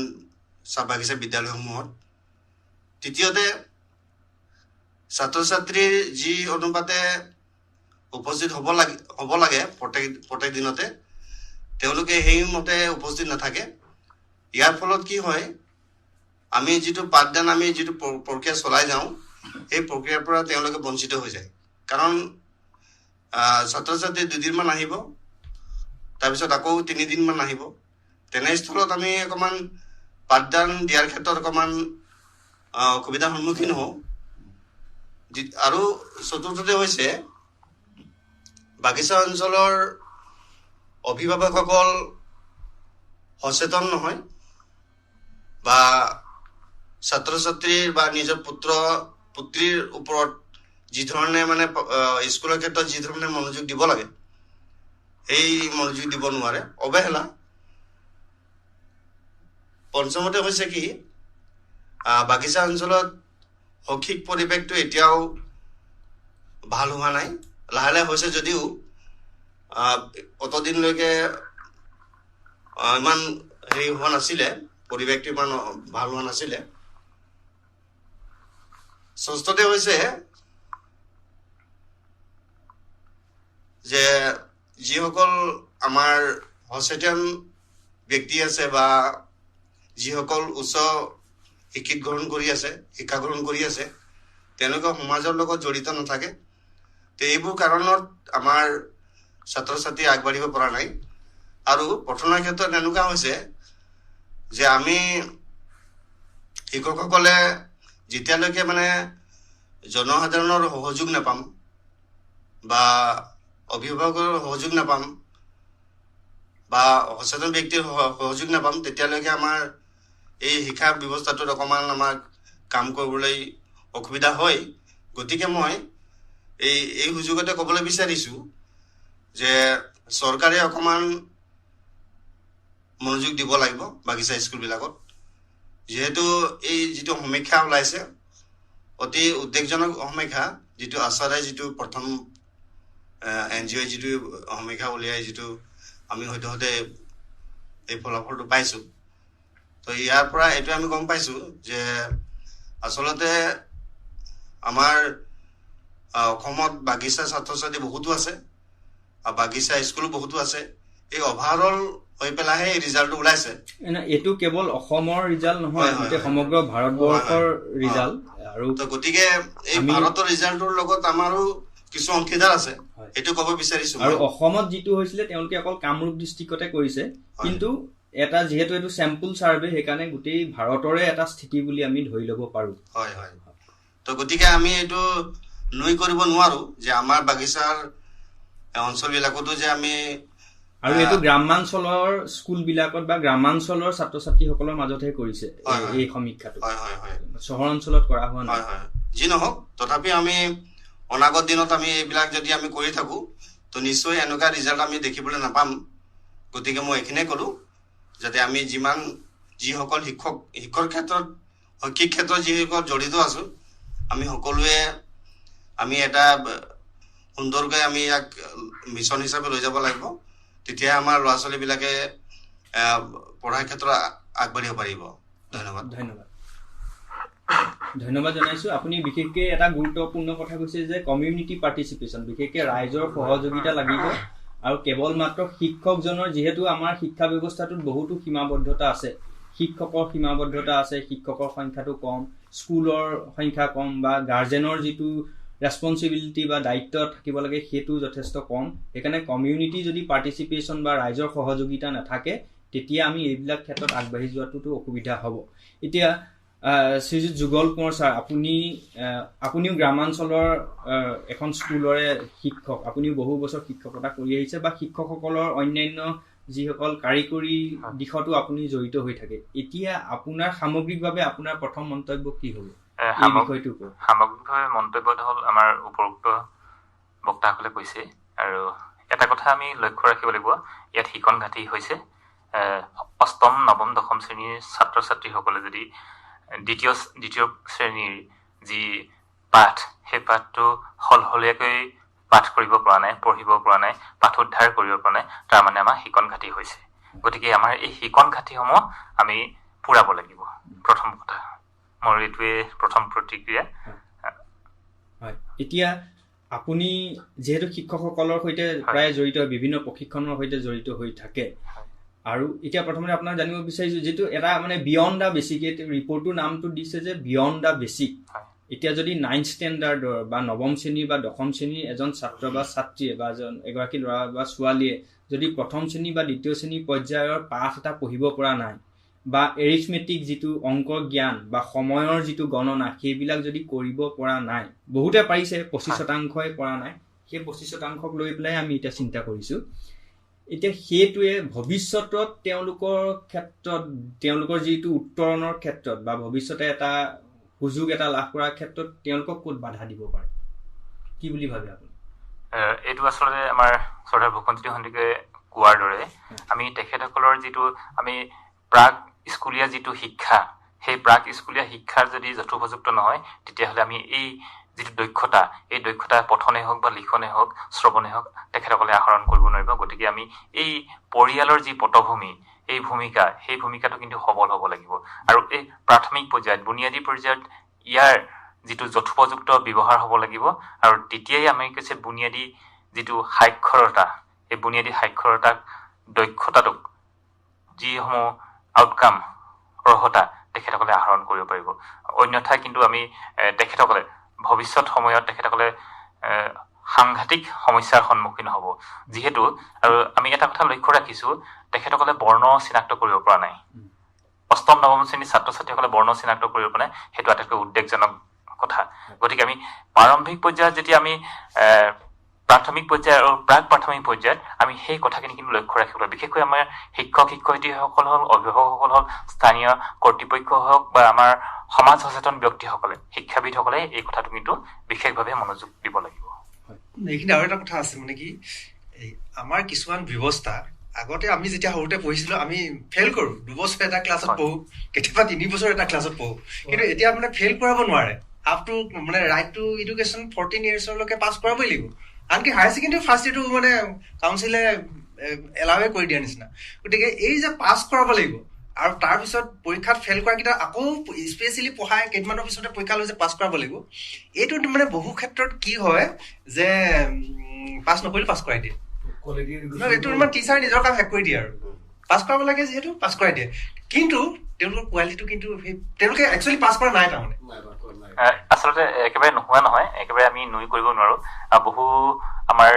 চাহ বাগিচা বিদ্যালয়সমূহত। তৃতীয়তে ছাত্ৰ ছাত্ৰীৰ যি অনুপাতে উপস্থিত হ'ব লাগে প্ৰত্যেক দিনতে, তেওঁলোকে সেইমতে উপস্থিত নাথাকে। ইয়াৰ ফলত কি হয়, আমি যিটো পাঠদান আমি যিটো প্ৰক্ৰিয়া চলাই যাওঁ, সেই প্ৰক্ৰিয়াৰ পৰা তেওঁলোকে বঞ্চিত হৈ যায়। কাৰণ ছাত্ৰ ছাত্ৰী 2 দিনমান আহিব, তাৰপিছত আকৌ 3 দিনমান আহিব। তেনেস্থলত আমি অকণমান পাঠদান দিয়াৰ ক্ষেত্ৰত অকণমান অসুবিধাৰ সন্মুখীন হওঁ। আৰু চতুৰ্থতে হৈছে বাগিচা অঞ্চলৰ অভিভাৱকসকল সচেতন নহয়, বা ছাত্ৰ ছাত্ৰীৰ বা নিজৰ পুত্ৰ পুত্ৰীৰ ওপৰত যি ধৰণে মানে স্কুলৰ ক্ষেত্ৰত যি ধৰণে মনোযোগ দিব লাগে, সেই মনোযোগ দিব নোৱাৰে, অৱহেলা। পঞ্চমতে হৈছে কি, বাগিচা অঞ্চলত শৈক্ষিক পৰিৱেশটো এতিয়াও ভাল হোৱা নাই। লাহে লাহে হৈছে যদিও অতদিনলৈকে ইমান হেৰি হোৱা নাছিলে, পৰিৱেশটো ইমান ভাল হোৱা নাছিলে। ষষ্ঠতে হৈছে যে যিসকল আমাৰ সচেতন ব্যক্তি আছে বা যিসকল উচ্চ শিক্ষা গ্ৰহণ কৰি আছে, তেওঁলোকে সমাজৰ লগত জড়িত নাথাকে। তো এইবোৰ কাৰণত আমাৰ ছাত্ৰ ছাত্ৰী আগবাঢ়িব পৰা নাই। আৰু পঠনৰ ক্ষেত্ৰত এনেকুৱা হৈছে যে আমি শিক্ষকসকলে যেতিয়ালৈকে মানে জনসাধাৰণৰ সহযোগ নাপাম বা অভিভাৱকৰ সহযোগ নাপাম বা সচেতন ব্যক্তিৰ সহযোগ নাপাম, তেতিয়ালৈকে আমাৰ এই শিক্ষা ব্যৱস্থাটোত অকণমান আমাক কাম কৰিবলৈ অসুবিধা হয়। গতিকে মই এই সুযোগতে ক'বলৈ বিচাৰিছোঁ যে চৰকাৰে অকণমান মনোযোগ দিব লাগিব বাগিচা স্কুলবিলাকত। যিহেতু এই যিটো সমীক্ষা ওলাইছে, অতি উদ্বেগজনক সমীক্ষা, যিটো আচাৰে যিটো প্ৰথম NGO যিটো সমীক্ষা উলিয়াই, যিটো আমি সদ্যহতে এই ফলাফলটো পাইছোঁ। তো ইয়াৰ পৰা এইটো আমি গম পাইছোঁ যে আচলতে আমাৰ অসমত বাগিচা ছাত্ৰ ছাত্ৰী বহুতো আছে আৰু বাগিচা স্কুলো বহুতো আছে। এই অভাৰঅল হৈ পেলাইহে এই ৰিজাল্টটো ওলাইছে। এইটো কেৱল অসমৰ ৰিজাল্ট নহয়, গোটেই সমগ্ৰ ভাৰতবৰ্ষৰ ৰিজাল্ট। আৰু গতিকে এই ভাৰতৰ ৰিজাল্টৰ লগত আমাৰো কিছু অংশীদাৰ আছে, এইটো ক'ব বিচাৰিছো। আৰু অসমত যিটো হৈছিলে তেওঁলোকে অকল কামৰূপ ডিষ্ট্ৰিক্টতে কৰিছে, কিন্তু এটা যিহেতু এইটো চেম্পল চাৰ্ভে, সেইকাৰণে গোটেই ভাৰতৰে এটা স্থিতি বুলি আমি ধৰি ল'ব পাৰো। হয় হয়। তো গতিকে আমি এইটো নুই কৰিব নোৱাৰো যে আমাৰ বাগিচাৰ অঞ্চলবিলাকতো যে আমি, আৰু এইটো গ্ৰামাঞ্চলৰ স্কুলবিলাকত বা গ্ৰামাঞ্চলৰ ছাত্ৰ ছাত্ৰীসকলৰ মাজতহে কৰিছে এই সমীক্ষাটো, চহৰ অঞ্চলত কৰা হোৱা নাই। যি নহওক, তথাপি আমি অনাগত দিনত আমি এইবিলাক যদি আমি কৰি থাকো, তো নিশ্চয় এনেকুৱা ৰিজাল্ট আমি দেখিবলৈ নাপাম। গতিকে মই এইখিনিয়ে ক'লো, যাতে আমি যিসকল শিক্ষক ক্ষেত্ৰত, শৈক্ষিক ক্ষেত্ৰত যিসকল জড়িত আছো, আমি সকলোৱে আমি এটা সুন্দৰকৈ আমি ইয়াক মিছন হিচাপে লৈ যাব লাগিব। তেতিয়া আমাৰ ল'ৰা ছোৱালীবিলাকে পঢ়াৰ ক্ষেত্ৰত আগবাঢ়িব পাৰিব। ধন্যবাদ। ধন্যবাদ জনাইছোঁ। আপুনি বিশেষকৈ এটা গুৰুত্বপূৰ্ণ কথা কৈছে যে কমিউনিটি পাৰ্টিচিপেশ্যন, বিশেষকৈ ৰাইজৰ সহযোগিতা লাগিব। আৰু কেৱল মাত্ৰ শিক্ষকজনৰ, যিহেতু আমাৰ শিক্ষা ব্যৱস্থাটোত বহুতো সীমাবদ্ধতা আছে, শিক্ষকৰ সীমাবদ্ধতা আছে, শিক্ষকৰ সংখ্যাটো কম, স্কুলৰ সংখ্যা কম, বা গাৰ্জেনৰ যিটো ৰেছপনচিবিলিটি বা দায়িত্ব থাকিব লাগে সেইটো যথেষ্ট কম। সেইকাৰণে কমিউনিটি যদি পাৰ্টিচিপেশ্যন বা ৰাইজৰ সহযোগিতা নাথাকে তেতিয়া আমি এইবিলাক ক্ষেত্ৰত আগবাঢ়ি যোৱাটোতো অসুবিধা হ'ব। এতিয়া শ্ৰীযুত যুগল কোঁৱৰ ছাৰ, আপুনিও গ্ৰামাঞ্চলৰ এখন স্কুলৰে শিক্ষক, আপুনিও বহু বছৰ শিক্ষকতা কৰি আহিছে, বা শিক্ষকসকলৰ অন্যান্য যিসকল কাৰিকৰী দিশতো আপুনি জড়িত হৈ থাকে। এতিয়া আপোনাৰ সামগ্ৰিকভাৱে আপোনাৰ প্ৰথম মন্তব্য কি হ'ব এই বিষয়টোৰ ওপৰত? সামগ্ৰিকভাৱে মন্তব্যটো হ'ল আমাৰ উপৰোক্ত বক্তাসকলে কৈছে, আৰু এটা কথা আমি লক্ষ্য ৰাখিব লাগিব, ইয়াত শিকন ঘাটি হৈছে অষ্টম, নৱম, দশম শ্ৰেণীৰ ছাত্ৰ ছাত্ৰীসকলে যদি দ্বিতীয় শ্ৰেণীৰ যি পাঠ, সেই পাঠটো সলসলীয়াকৈ পাঠ কৰিব পৰা নাই, পঢ়িব পৰা নাই, পাঠোদ্ধাৰ কৰিব পৰা নাই, তাৰমানে আমাৰ শিকন ঘাটি হৈছে। গতিকে আমাৰ এই শিকন ঘাটিসমূহ আমি পূৰাব লাগিব। প্ৰথম কথা, মোৰ এইটোৱে প্ৰথম প্ৰতিক্ৰিয়া। হয়, এতিয়া আপুনি যিহেতু শিক্ষকসকলৰ সৈতে প্ৰায় জড়িত, বিভিন্ন প্ৰশিক্ষণৰ সৈতে জড়িত হৈ থাকে, আৰু এতিয়া প্ৰথমতে আপোনাক জানিব বিচাৰিছোঁ, যিটো এটা মানে বিয়ণ্ড দ্য বেচিক, ৰিপৰ্টটোৰ নামটো দিছে যে বিয়ণ্ড দ্য বেচিক। এতিয়া যদি 9th ষ্টেণ্ডাৰ্ডৰ বা নৱম শ্ৰেণীৰ বা দশম শ্ৰেণীৰ এজন ছাত্ৰ বা ছাত্ৰীয়ে বা এগৰাকী ল'ৰা বা ছোৱালীয়ে যদি প্ৰথম শ্ৰেণী বা দ্বিতীয় শ্ৰেণী পৰ্যায়ৰ পাঠ এটা পঢ়িব পৰা নাই, বা এৰিথমেটিক যিটো অংকৰ জ্ঞান বা সময়ৰ যিটো গণনা, সেইবিলাক যদি কৰিব পৰা নাই, বহুতে পাৰিছে, 25% পৰা নাই, সেই 25% লৈ পেলাই আমি এতিয়া চিন্তা কৰিছোঁ। এতিয়া সেইটোৱে ভৱিষ্যতত তেওঁলোকৰ ক্ষেত্ৰত, তেওঁলোকৰ যিটো উত্তৰণৰ ক্ষেত্ৰত বা ভৱিষ্যতে এটা সুযোগ এটা লাভ কৰাৰ ক্ষেত্ৰত তেওঁলোকক ক'ত বাধা দিব পাৰে, কি বুলি ভাবে আপুনি? এইটো আচলতে আমাৰ চৰ্দাৰ ভূপেন্দ্ৰজ্যোতি সন্দিকৈ কোৱাৰ দৰে আমি তেখেতসকলৰ যিটো আমি প্ৰাক স্কুলীয়া যিটো শিক্ষা, সেই প্ৰাক স্কুলীয়া শিক্ষাৰ যদি যথোপযুক্ত নহয়, তেতিয়াহ'লে আমি এই যিটো দক্ষতা, এই দক্ষতা পঠনে হওক বা লিখনে হওক, শ্ৰৱণে হওক, তেখেতসকলে আহৰণ কৰিব নোৱাৰিব। গতিকে আমি এই পৰিয়ালৰ যি পটভূমি, এই ভূমিকা, সেই ভূমিকাটো কিন্তু সবল হ'ব লাগিব। আৰু এই প্ৰাথমিক পৰ্যায়ত, বুনিয়াদী পৰ্যায়ত ইয়াৰ যিটো যথোপযুক্ত ব্যৱহাৰ হ'ব লাগিব। আৰু তেতিয়াই আমি কৈছে বুনিয়াদী যিটো সাক্ষৰতা, এই বুনিয়াদী সাক্ষৰতাক, দক্ষতাটোক, যিসমূহ আউটকাম, অৰ্হতা তেখেতসকলে আহৰণ কৰিব পাৰিব। অন্যথা কিন্তু আমি তেখেতসকলে ভৱিষ্যত সময়ত তেখেতসকলে সাংঘাতিক সমস্যাৰ সন্মুখীন হ'ব। যিহেতু আৰু আমি এটা কথা লক্ষ্য ৰাখিছোঁ, তেখেতসকলে বৰ্ণ চিনাক্ত কৰিব পৰা নাই। অষ্টম নৱম শ্ৰেণীৰ ছাত্ৰ ছাত্ৰীসকলে বৰ্ণ চিনাক্ত কৰিব পৰা নাই, সেইটো আটাইতকৈ উদ্বেগজনক কথা। গতিকে আমি প্ৰাৰম্ভিক পৰ্যায়ত যেতিয়া আমি প্ৰাথমিক পৰ্যায় আৰু প্ৰাক প্ৰাথমিক পৰ্যায়ত আমি সেই কথাখিনি কিন্তু লক্ষ্য ৰাখিব লাগিব। বিশেষকৈ আমাৰ শিক্ষক শিক্ষয়িত্ৰীসকল হওক, অভিভাৱকসকল হওক, স্থানীয় কৰ্তৃপক্ষ হওক, বা আমাৰ সমাজ সচেতন ব্যক্তিসকলে, শিক্ষাবিদসকলে এই কথাটো কিন্তু বিশেষভাৱে মনোযোগ দিব লাগিব। এইখিনি আৰু এটা কথা আছে, মানে কি আমাৰ কিছুমান ব্যৱস্থা, আগতে আমি যেতিয়া সৰুতে পঢ়িছিলোঁ আমি ফেইল কৰোঁ, 2 বছৰ এটা ক্লাছত পঢ়োঁ, কেতিয়াবা 3 বছৰ এটা ক্লাছত পঢ়োঁ, কিন্তু এতিয়া মানে ফেইল কৰাব নোৱাৰে। আপ টু মানে ৰাইট টু এডুকেশ্যন 14 yearsলৈকে পাছ কৰাবই লাগিব। আনকি হায়াৰ ছেকেণ্ডেৰী ফাৰ্ষ্ট ইয়েৰটো মানে কাউন্সিলে এলাৱে কৰি দিয়া নিচিনা। গতিকে এই যে পাছ কৰাব লাগিব, আৰু তাৰপিছত পৰীক্ষাত ফেইল কৰাকেইটা আকৌ স্পেচিয়েলি পঢ়াই কেইদিনমানৰ পিছতে পৰীক্ষা লৈ যে পাছ কৰাব লাগিব, এইটো মানে বহু ক্ষেত্ৰত কি হয় যে পাছ নকৰিলে পাছ কৰাই দিয়ে। এইটো মানে টিচাৰে নিজৰ কাম শেষ কৰি দিয়ে, আৰু পাছ কৰাব লাগে যিহেতু পাছ কৰাই দিয়ে। কিন্তু তেওঁলোকৰ কোৱালিটিটো কিন্তু তেওঁলোকে একচুৱেলি পাছ কৰা নাই। তাৰমানে আচলতে একেবাৰে নোহোৱা নহয়, একেবাৰে আমি নুই কৰিব নোৱাৰো। বহু আমাৰ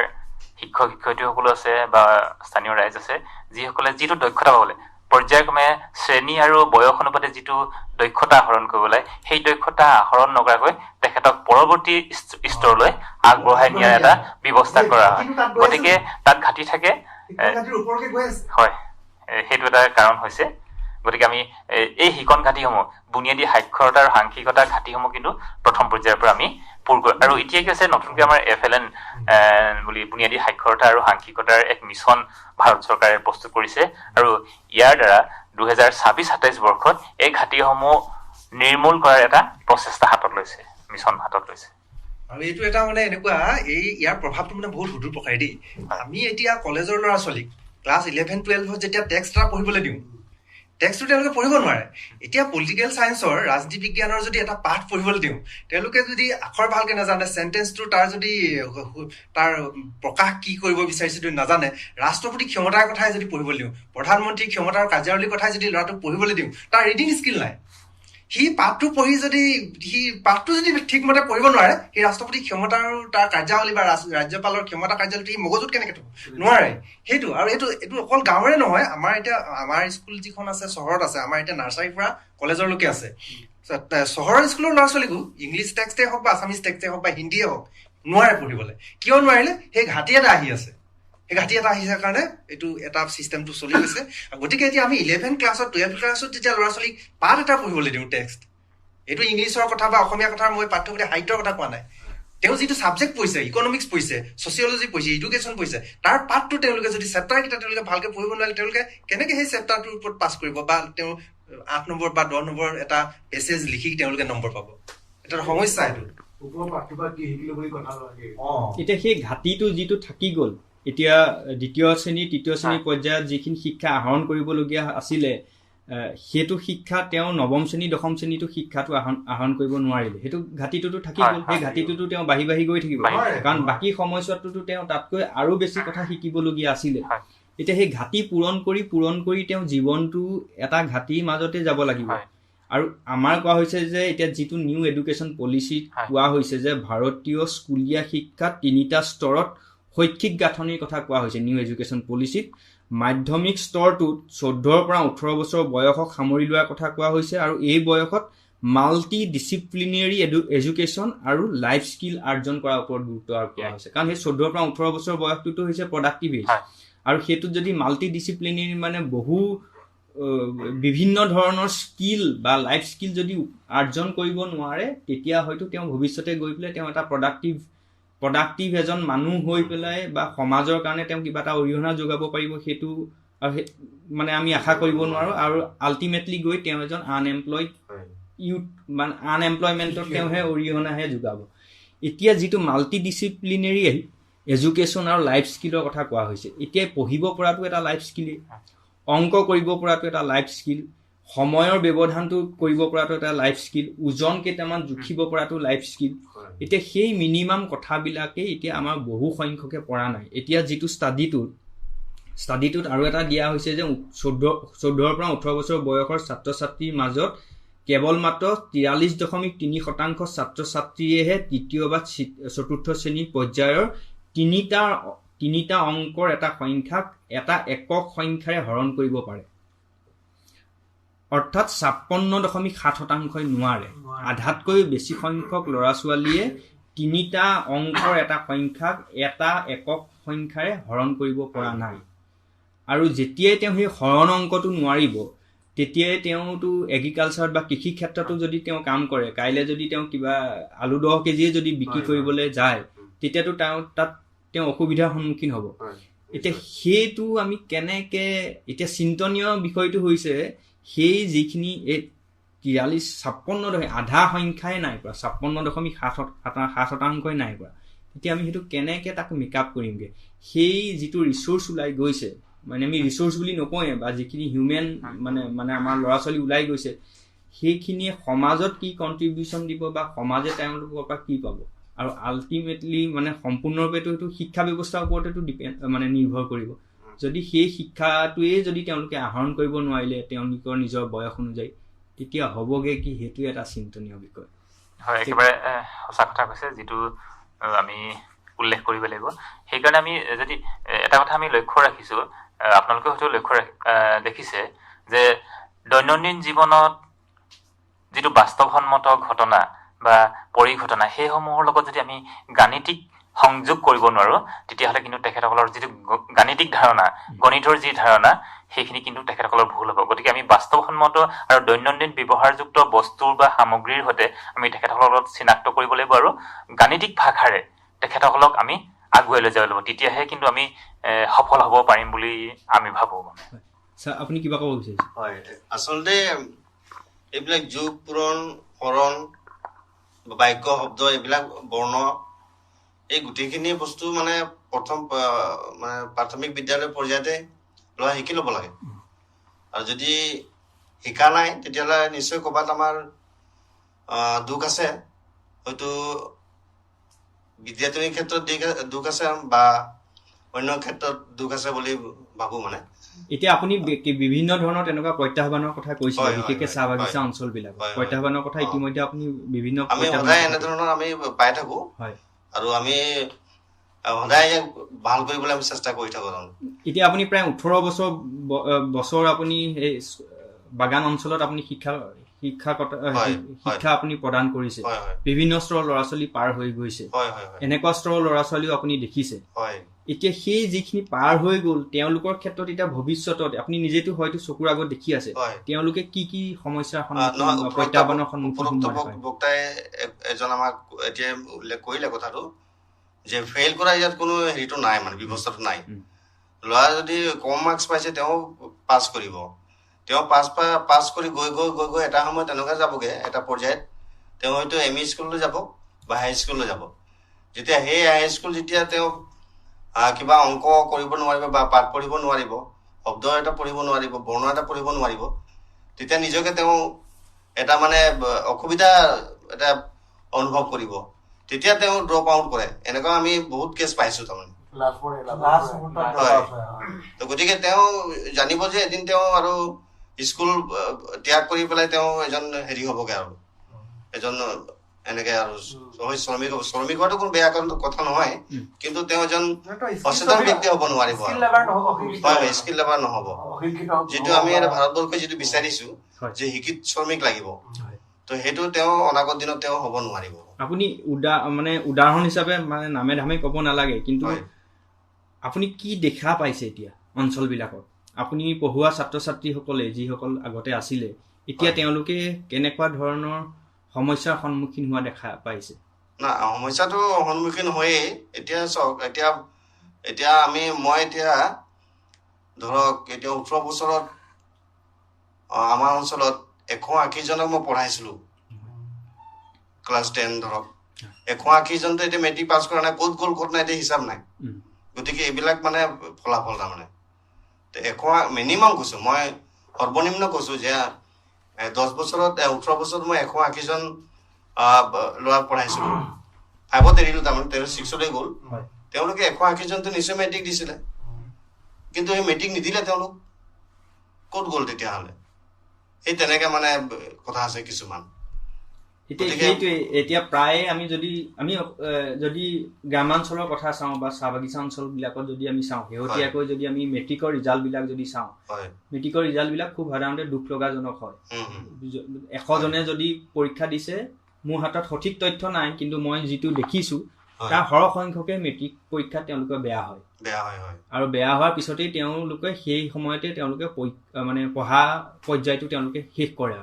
শিক্ষক শিক্ষয়িত্ৰীসকলো আছে বা স্থানীয় ৰাইজ আছে, যিসকলে যিটো দক্ষতা পাবলৈ পৰ্যায়ক্ৰমে শ্ৰেণী আৰু বয়স অনুপাতে যিটো দক্ষতা আহৰণ কৰিব লাগে, সেই দক্ষতা আহৰণ নকৰাকৈ তেখেতক পৰৱৰ্তী স্তৰলৈ আগবঢ়াই নিয়াৰ এটা ব্যৱস্থা কৰা হয়। গতিকে তাত ঘাটি থাকে, হয়, সেইটো এটা কাৰণ হৈছে। গতিকে আমি এই শিকন ঘাটিসমূহ, বুনিয়াদী সাক্ষৰতা আৰু সাংখ্যিকতাৰ ঘাটিসমূহ কিন্তু প্ৰথম পৰ্যায়ৰ পৰা আমি পূৰ কৰোঁ। আৰু এতিয়া কি হৈছে, নতুনকৈ আমাৰ FLN বুলি বুনিয়াদী সাক্ষৰতা আৰু সাংখ্যিকতাৰ এক মিছন ভাৰত চৰকাৰে প্ৰস্তুত কৰিছে, আৰু ইয়াৰ দ্বাৰা 2026-27 বৰ্ষত এই ঘাটিসমূহ নিৰ্মূল কৰাৰ এটা প্ৰচেষ্টা হাতত লৈছে, মিছন হাতত লৈছে। আৰু এইটো এটা মানে এনেকুৱা, ইয়াৰ প্ৰভাৱটো মানে বহুত সুদূৰ প্ৰসাৰী দেই। আমি এতিয়া কলেজৰ ল'ৰা ছোৱালীক ক্লাছ 11-12 যেতিয়া টেক্সট এটা পঢ়িবলৈ দিওঁ, টেক্সটটো তেওঁলোকে পঢ়িব নোৱাৰে। এতিয়া পলিটিকেল চায়েন্সৰ ৰাজনীতি বিজ্ঞানৰ যদি এটা পাঠ পঢ়িবলৈ দিওঁ, তেওঁলোকে যদি আখৰ ভালকে নাজানে, চেণ্টেন্সটো তাৰ যদি তাৰ প্ৰকাশ কি কৰিব বিচাৰিছে যদি নাজানে, ৰাষ্ট্ৰপতি ক্ষমতাৰ কথাই যদি পঢ়িবলৈ দিওঁ, প্ৰধানমন্ত্ৰী ক্ষমতাৰ কাৰ্যাৱলীৰ কথাই যদি ল'ৰাটোক পঢ়িবলৈ দিওঁ, তাৰ ৰিডিং স্কিল নাই। সি পাঠটো যদি ঠিকমতে পঢ়িব নোৱাৰে, সেই ৰাষ্ট্ৰপতি ক্ষমতাৰ তাৰ কাৰ্যাৱলী বা ৰাজ্যপালৰ ক্ষমতা কাৰ্যাৱলী সি মগজুত কেনেকে থব নোৱাৰে। সেইটো আৰু এইটো অকল গাঁৱৰে নহয়, আমাৰ স্কুল যিখন আছে চহৰত আছে, আমাৰ এতিয়া নাৰ্চাৰীৰ পৰা কলেজৰলৈকে আছে। চহৰৰ স্কুলৰ ল'ৰা ছোৱালীকো ইংলিছ টেক্সটেই হওক বা আছামিজ টেক্সটেই হওক বা হিন্দীয়ে হওক নোৱাৰে পঢ়িবলৈ। কিয় নোৱাৰিলে? সেই ঘাটি এটা আহি আছে। সেই ঘাটি এটা আহিছে কাৰণে এইটো এটা চিষ্টেমটো চলি গৈছে। গতিকে এতিয়া আমি 11 ক্লাছত 12 ক্লাছত যেতিয়া ল'ৰা ছোৱালীক পাঠ এটা পঢ়িবলৈ দিওঁ টেক্সট, এইটো ইংলিছৰ কথা বা অসমীয়া কথা মই পাঠ্যপুথি সাহিত্যৰ কথা কোৱা নাই, তেওঁ যিটো ছাবজেক্ট পঢ়িছে, ইকনমিক্স পঢ়িছে, ছচিয়লজি পঢ়িছে, এডুকেশ্যন পঢ়িছে, তাৰ পাঠটো তেওঁলোকে যদি চেপ্টাৰকেইটা তেওঁলোকে ভালকে পঢ়িব নোৱাৰিলে, তেওঁলোকে কেনেকে সেই চেপ্টাৰটোৰ ওপৰত পাছ কৰিব বা তেওঁ 8 নম্বৰ বা 10 নম্বৰ এটা পেছেজ লিখি তেওঁলোকে নম্বৰ পাব? এটা সমস্যা এইটো। এতিয়া সেই ঘাটিটো যিটো থাকি গ'ল, এতিয়া দ্বিতীয় শ্ৰেণী তৃতীয় শ্ৰেণীৰ পৰ্যায়ত যিখিনি শিক্ষা আহৰণ কৰিবলগীয়া আছিলে, সেইটো শিক্ষা তেওঁ নৱম শ্ৰেণী দশম শ্ৰেণীটো শিক্ষাটো আহৰণ কৰিব নোৱাৰিলে। সেইটো ঘাটিটোতো থাকি গ'ল। সেই ঘাটিটোতো তেওঁ বাঢ়ি গৈ থাকিব, কাৰণ বাকী সময়ছোৱাতোতো তেওঁ তাতকৈ আৰু বেছি কথা শিকিবলগীয়া আছিলে। এতিয়া সেই ঘাটি পূৰণ কৰি তেওঁ জীৱনটো এটা ঘাটিৰ মাজতে যাব লাগিব। আৰু আমাৰ কোৱা হৈছে যে এতিয়া যিটো নিউ এডুকেশ্যন পলিচিত কোৱা হৈছে যে ভাৰতীয় স্কুলীয়া শিক্ষা 3টা স্তৰত শৈক্ষিক গাঁথনিৰ কথা কোৱা হৈছে নিউ এডুকেশ্যন পলিচিত। মাধ্যমিক স্তৰটোত 14 পৰা 18 বছৰ বয়সক সামৰি লোৱাৰ কথা কোৱা হৈছে, আৰু এই বয়সত মাল্টি ডিচিপ্লিনেৰী এডুকেশ্যন আৰু লাইফ স্কিল আৰ্জন কৰাৰ ওপৰত গুৰুত্ব আৰোপ কৰা হৈছে। কাৰণ সেই 14 পৰা 18 বছৰ বয়সটোতো হৈছে প্ৰডাক্টিভ এজ, আৰু সেইটোত যদি মাল্টি ডিচিপ্লিনেৰী মানে বহু বিভিন্ন ধৰণৰ স্কিল বা লাইফ স্কিল যদি আৰ্জন কৰিব নোৱাৰে, তেতিয়া হয়তো তেওঁ ভৱিষ্যতে গৈ পেলাই তেওঁ এটা প্ৰডাক্টিভ এজন মানুহ হৈ পেলাই বা সমাজৰ কাৰণে তেওঁ কিবা এটা অৰিহণা যোগাব পাৰিব, সেইটো মানে আমি আশা কৰিব নোৱাৰোঁ। আৰু আল্টিমেটলি গৈ তেওঁ এজন আনএমপ্লয়মেণ্টত তেওঁহে অৰিহণাহে যোগাব। এতিয়া যিটো মাল্টি ডিচিপ্লিনেৰী এডুকেশ্যন আৰু লাইফ স্কিলৰ কথা কোৱা হৈছে, এতিয়া পঢ়িব পৰাটো এটা লাইফ স্কিলেই, অংক কৰিব পৰাটো এটা লাইফ স্কিল, সময়ৰ ব্যৱধানটো কৰিব পৰাটো এটা লাইফ স্কিল, ওজন কেইটামান জুখিব পৰাটো লাইফ স্কিল। এতিয়া সেই মিনিমাম কথাবিলাকেই এতিয়া আমাৰ বহু সংখ্যকে পৰা নাই। এতিয়া যিটো ষ্টাডিটোত আৰু এটা দিয়া হৈছে যে 14 পৰা 18 বছৰ বয়সৰ ছাত্ৰ ছাত্ৰীৰ মাজত কেৱল মাত্ৰ 43.3% ছাত্ৰ ছাত্ৰীয়েহে তৃতীয় বা চতুৰ্থ শ্ৰেণীৰ পৰ্যায়ৰ তিনিটা অংকৰ এটা সংখ্যাক এটা একক সংখ্যাৰে হৰণ কৰিব পাৰে, অৰ্থাৎ 56.7% নোৱাৰে। আধাতকৈ বেছি সংখ্যক ল'ৰা ছোৱালীয়ে 3টা অংকৰ এটা সংখ্যাক এটা একক সংখ্যাৰে হৰণ কৰিব পৰা নাই। আৰু যেতিয়াই তেওঁ সেই হৰণ অংকটো নোৱাৰিব, তেতিয়াই তেওঁতো এগ্ৰিকালচাৰত বা কৃষি ক্ষেত্ৰতো যদি তেওঁ কাম কৰে, কাইলৈ যদি তেওঁ কিবা আলু 10 কেজিয়ে যদি বিক্ৰী কৰিবলৈ যায়, তেতিয়াতো তেওঁ অসুবিধাৰ সন্মুখীন হ'ব। এতিয়া সেইটো আমি কেনেকে, এতিয়া চিন্তনীয় বিষয়টো হৈছে সেই যিখিনি এই 56 আধা সংখ্যাই নাই কৰা, 56.7% নাই কৰা, তেতিয়া আমি সেইটো কেনেকে তাক মেকআপ কৰিমগে? সেই যিটো ৰিচোৰ্চ ওলাই গৈছে, মানে আমি ৰিচোৰ্চ বুলি নকওঁৱে, বা যিখিনি হিউমেন মানে আমাৰ ল'ৰা ছোৱালী ওলাই গৈছে, সেইখিনিয়ে সমাজত কি কণ্ট্ৰিবিউশ্যন দিব বা সমাজে তেওঁলোকৰ পৰা কি পাব? আৰু আল্টিমেটলি মানে সম্পূৰ্ণৰূপেতো সেইটো শিক্ষা ব্যৱস্থাৰ ওপৰতেতো নিৰ্ভৰ কৰিব। যদি সেই শিক্ষাটোৱেই যদি তেওঁলোকে আহৰণ কৰিব নোৱাৰিলে তেওঁলোকৰ নিজৰ বয়স অনুযায়ী, তেতিয়া হ'বগে কি? সেইটোৱে এটা চিন্তনীয় বিষয়। হয়, একেবাৰে সঁচা কথা কৈছে, যিটো আমি উল্লেখ কৰিব লাগিব। সেইকাৰণে আমি যদি এটা কথা আমি লক্ষ্য ৰাখিছোঁ, আপোনালোকে হয়তো দেখিছে যে দৈনন্দিন জীৱনত যিটো বাস্তৱসন্মত ঘটনা বা পৰিঘটনা, সেইসমূহৰ লগত যদি আমি গাণিতিক সংযোগ কৰিব নোৱাৰোঁ, তেতিয়াহ'লে কিন্তু তেখেতসকলৰ যিটো গাণিতিক ধাৰণা, গণিতৰ যি ধাৰণা, সেইখিনি কিন্তু তেখেতসকলৰ ভুল হ'ব। গতিকে আমি বাস্তৱসন্মত আৰু দৈনন্দিন ব্যৱহাৰযুক্ত বস্তুৰ বা সামগ্ৰীৰ সৈতে আমি তেখেতসকলৰ লগত চিনাক্ত কৰিব লাগিব, আৰু গাণিতিক ভাষাৰে তেখেতসকলক আমি আগুৱাই লৈ যাব লাগিব। তেতিয়াহে কিন্তু আমি সফল হ'ব পাৰিম বুলি আমি ভাবোঁ। আপুনি কিবা ক'ব বিচাৰিছে? হয়, আচলতে এইবিলাক যোগ, পূৰণ, হৰণ, বাক্য, শব্দ, এইবিলাক বৰ্ণ, এই গোটেইখিনি বস্তু মানে প্ৰাথমিক বিদ্যালয় পৰ্যায়তে ল'ৰা শিকি ল'ব লাগে। আৰু যদি শিকা নাই তেতিয়াহ'লে নিশ্চয় ক'ৰবাত আমাৰ দুখ আছে, হয়তো বিদ্যাৰ্থীৰ ক্ষেত্ৰত দুখ আছে বা অন্য ক্ষেত্ৰত দুখ আছে বুলি ভাবোঁ মানে। এতিয়া আপুনি বিভিন্ন ধৰণৰ তেনেকুৱা প্ৰত্যাহ্বানৰ কথা কৈছে, বিশেষকৈ চাহ বাগিচা অঞ্চলবিলাক প্ৰত্যাহ্বানৰ কথা ইতিমধ্যে আপুনি বিভিন্ন আমি সদায় এনেধৰণৰ আমি পাই থাকোঁ আৰু আমি সদায় ইয়াক ভাল কৰিবলৈ আমি চেষ্টা কৰি থাকোঁ। এতিয়া আপুনি প্ৰায় 18 বছৰ আপুনি এই বাগান অঞ্চলত আপুনি শিক্ষা আপুনি প্ৰদান কৰিছে, বিভিন্ন স্তৰৰ ল'ৰা ছোৱালী পাৰ হৈ গৈছে, এনেকুৱা স্তৰৰ ল'ৰা ছোৱালীও আপুনি দেখিছে। এতিয়া সেই যিখিনি পাৰ হৈ গ'ল তেওঁলোকৰ ক্ষেত্ৰত এতিয়া ভৱিষ্যতত আপুনি নিজেতো হয়তো চকুৰ আগত দেখি আছে, তেওঁলোকে কি কি সমস্যাৰ সন্মুখীন প্ৰত্যাহ্বানৰ সন্মুখীন হয়? বক্তাই এজন আমাক এতিয়া উল্লেখ কৰিলে কথাটো যে ফেইল কৰা ইয়াত কোনো হেৰিটো নাই, মানে ব্যৱস্থাটো নাই। ল'ৰা যদি কম মাৰ্কছ পাইছে তেওঁ পাছ কৰিব, তেওঁ পাছ কৰি গৈ এটা সময়ত তেনেকুৱা যাবগৈ, এটা পৰ্যায়ত তেওঁ হয়তো ME স্কুললৈ যাব বা হাই স্কুললৈ যাব। যেতিয়া সেই হাই স্কুল যেতিয়া তেওঁ কিবা অংক কৰিব নোৱাৰিব বা পাঠ পঢ়িব নোৱাৰিব, শব্দ এটা পঢ়িব নোৱাৰিব, বৰ্ণ এটা পঢ়িব নোৱাৰিব, তেতিয়া নিজকে তেওঁ এটা মানে অসুবিধা এটা অনুভৱ কৰিব, তেতিয়া তেওঁ ড্ৰপ আউট কৰে। এনেকুৱা আমি বহুত কেছ পাইছোঁ তাৰমানে। তো গতিকে তেওঁ জানিব যে এদিন তেওঁ আৰু স্কুল ত্যাগ কৰি পেলাই তেওঁ এজন হেৰি হ'বগৈ, আৰু এজন এনেকে আৰু শ্ৰমিক হোৱাটো কোনো বেয়া কথা নহয়, কিন্তু তেওঁ এজন সচেতন ব্যক্তি হ'ব নোৱাৰিব, হয় স্কিল লেবাৰ নহ'ব। যিটো আমি এটা ভাৰতবৰ্ষই যিটো বিচাৰিছো যে শিক্ষিত শ্ৰমিক লাগিব, তো সেইটো তেওঁ অনাগত দিনত তেওঁ হ'ব নোৱাৰিব। আপুনি উদাহৰণ হিচাপে মানে নামে ধামে ক'ব নালাগে, কিন্তু আপুনি কি দেখা পাইছে এতিয়া অঞ্চলবিলাকত? আপুনি পঢ়ুৱা ছাত্ৰ ছাত্ৰীসকলে যিসকল আগতে আছিলে, এতিয়া তেওঁলোকে কেনেকুৱা ধৰণৰ সমস্যাৰ সন্মুখীন হোৱা দেখা পাইছে? না, সমস্যাটো সন্মুখীন হয়েই। এতিয়া চাওক, এতিয়া মই এতিয়া ধৰক এতিয়া 18 বছৰত আমাৰ অঞ্চলত 180জনক মই পঢ়াইছিলোঁ ক্লাছ 10 ধৰক। 180জনটো এতিয়া মেট্ৰিক পাছ কৰা নাই, ক'ত গ'ল ক'ত নাই এতিয়া হিচাপ নাই। গতিকে এইবিলাক মানে ফলাফল তাৰমানে মিনিমাম কৈছোঁ, মই সৰ্বনিম্ন কৈছোঁ যে 18 বছৰত মই 180জন ল'ৰাক পঢ়াইছিলোঁ। 5ত এৰিলোঁ, তাৰমানে 6লৈ গ'ল। তেওঁলোকে 180জনটো নিশ্চয় মেট্ৰিক দিছিলে, কিন্তু সেই মেট্ৰিক নিদিলে তেওঁলোক ক'ত গ'ল তেতিয়াহ'লে? সেই তেনেকে মানে কথা আছে কিছুমান। এতিয়া প্ৰায় আমি যদি গ্ৰামাঞ্চলৰ কথা চাওঁ বা চাহ বাগিচা অঞ্চলবিলাকত যদি আমি চাওঁ, শেহতীয়াকৈ যদি আমি মেট্ৰিকৰ ৰিজাল্টবিলাক যদি চাওঁ, মেট্ৰিকৰ ৰিজাল্টবিলাক খুব সাধাৰণতে দুখ লগাজনক হয়। 100জনে যদি পৰীক্ষা দিছে, মোৰ হাতত সঠিক তথ্য নাই, কিন্তু মই যিটো দেখিছোঁ তাৰ সৰহসংখ্যকে মেট্ৰিক পৰীক্ষাত তেওঁলোকে বেয়া হয়। আৰু বেয়া হোৱাৰ পিছতেই তেওঁলোকে সেই সময়তে তেওঁলোকে মানে পঢ়া পৰ্যায়টো তেওঁলোকে শেষ কৰে,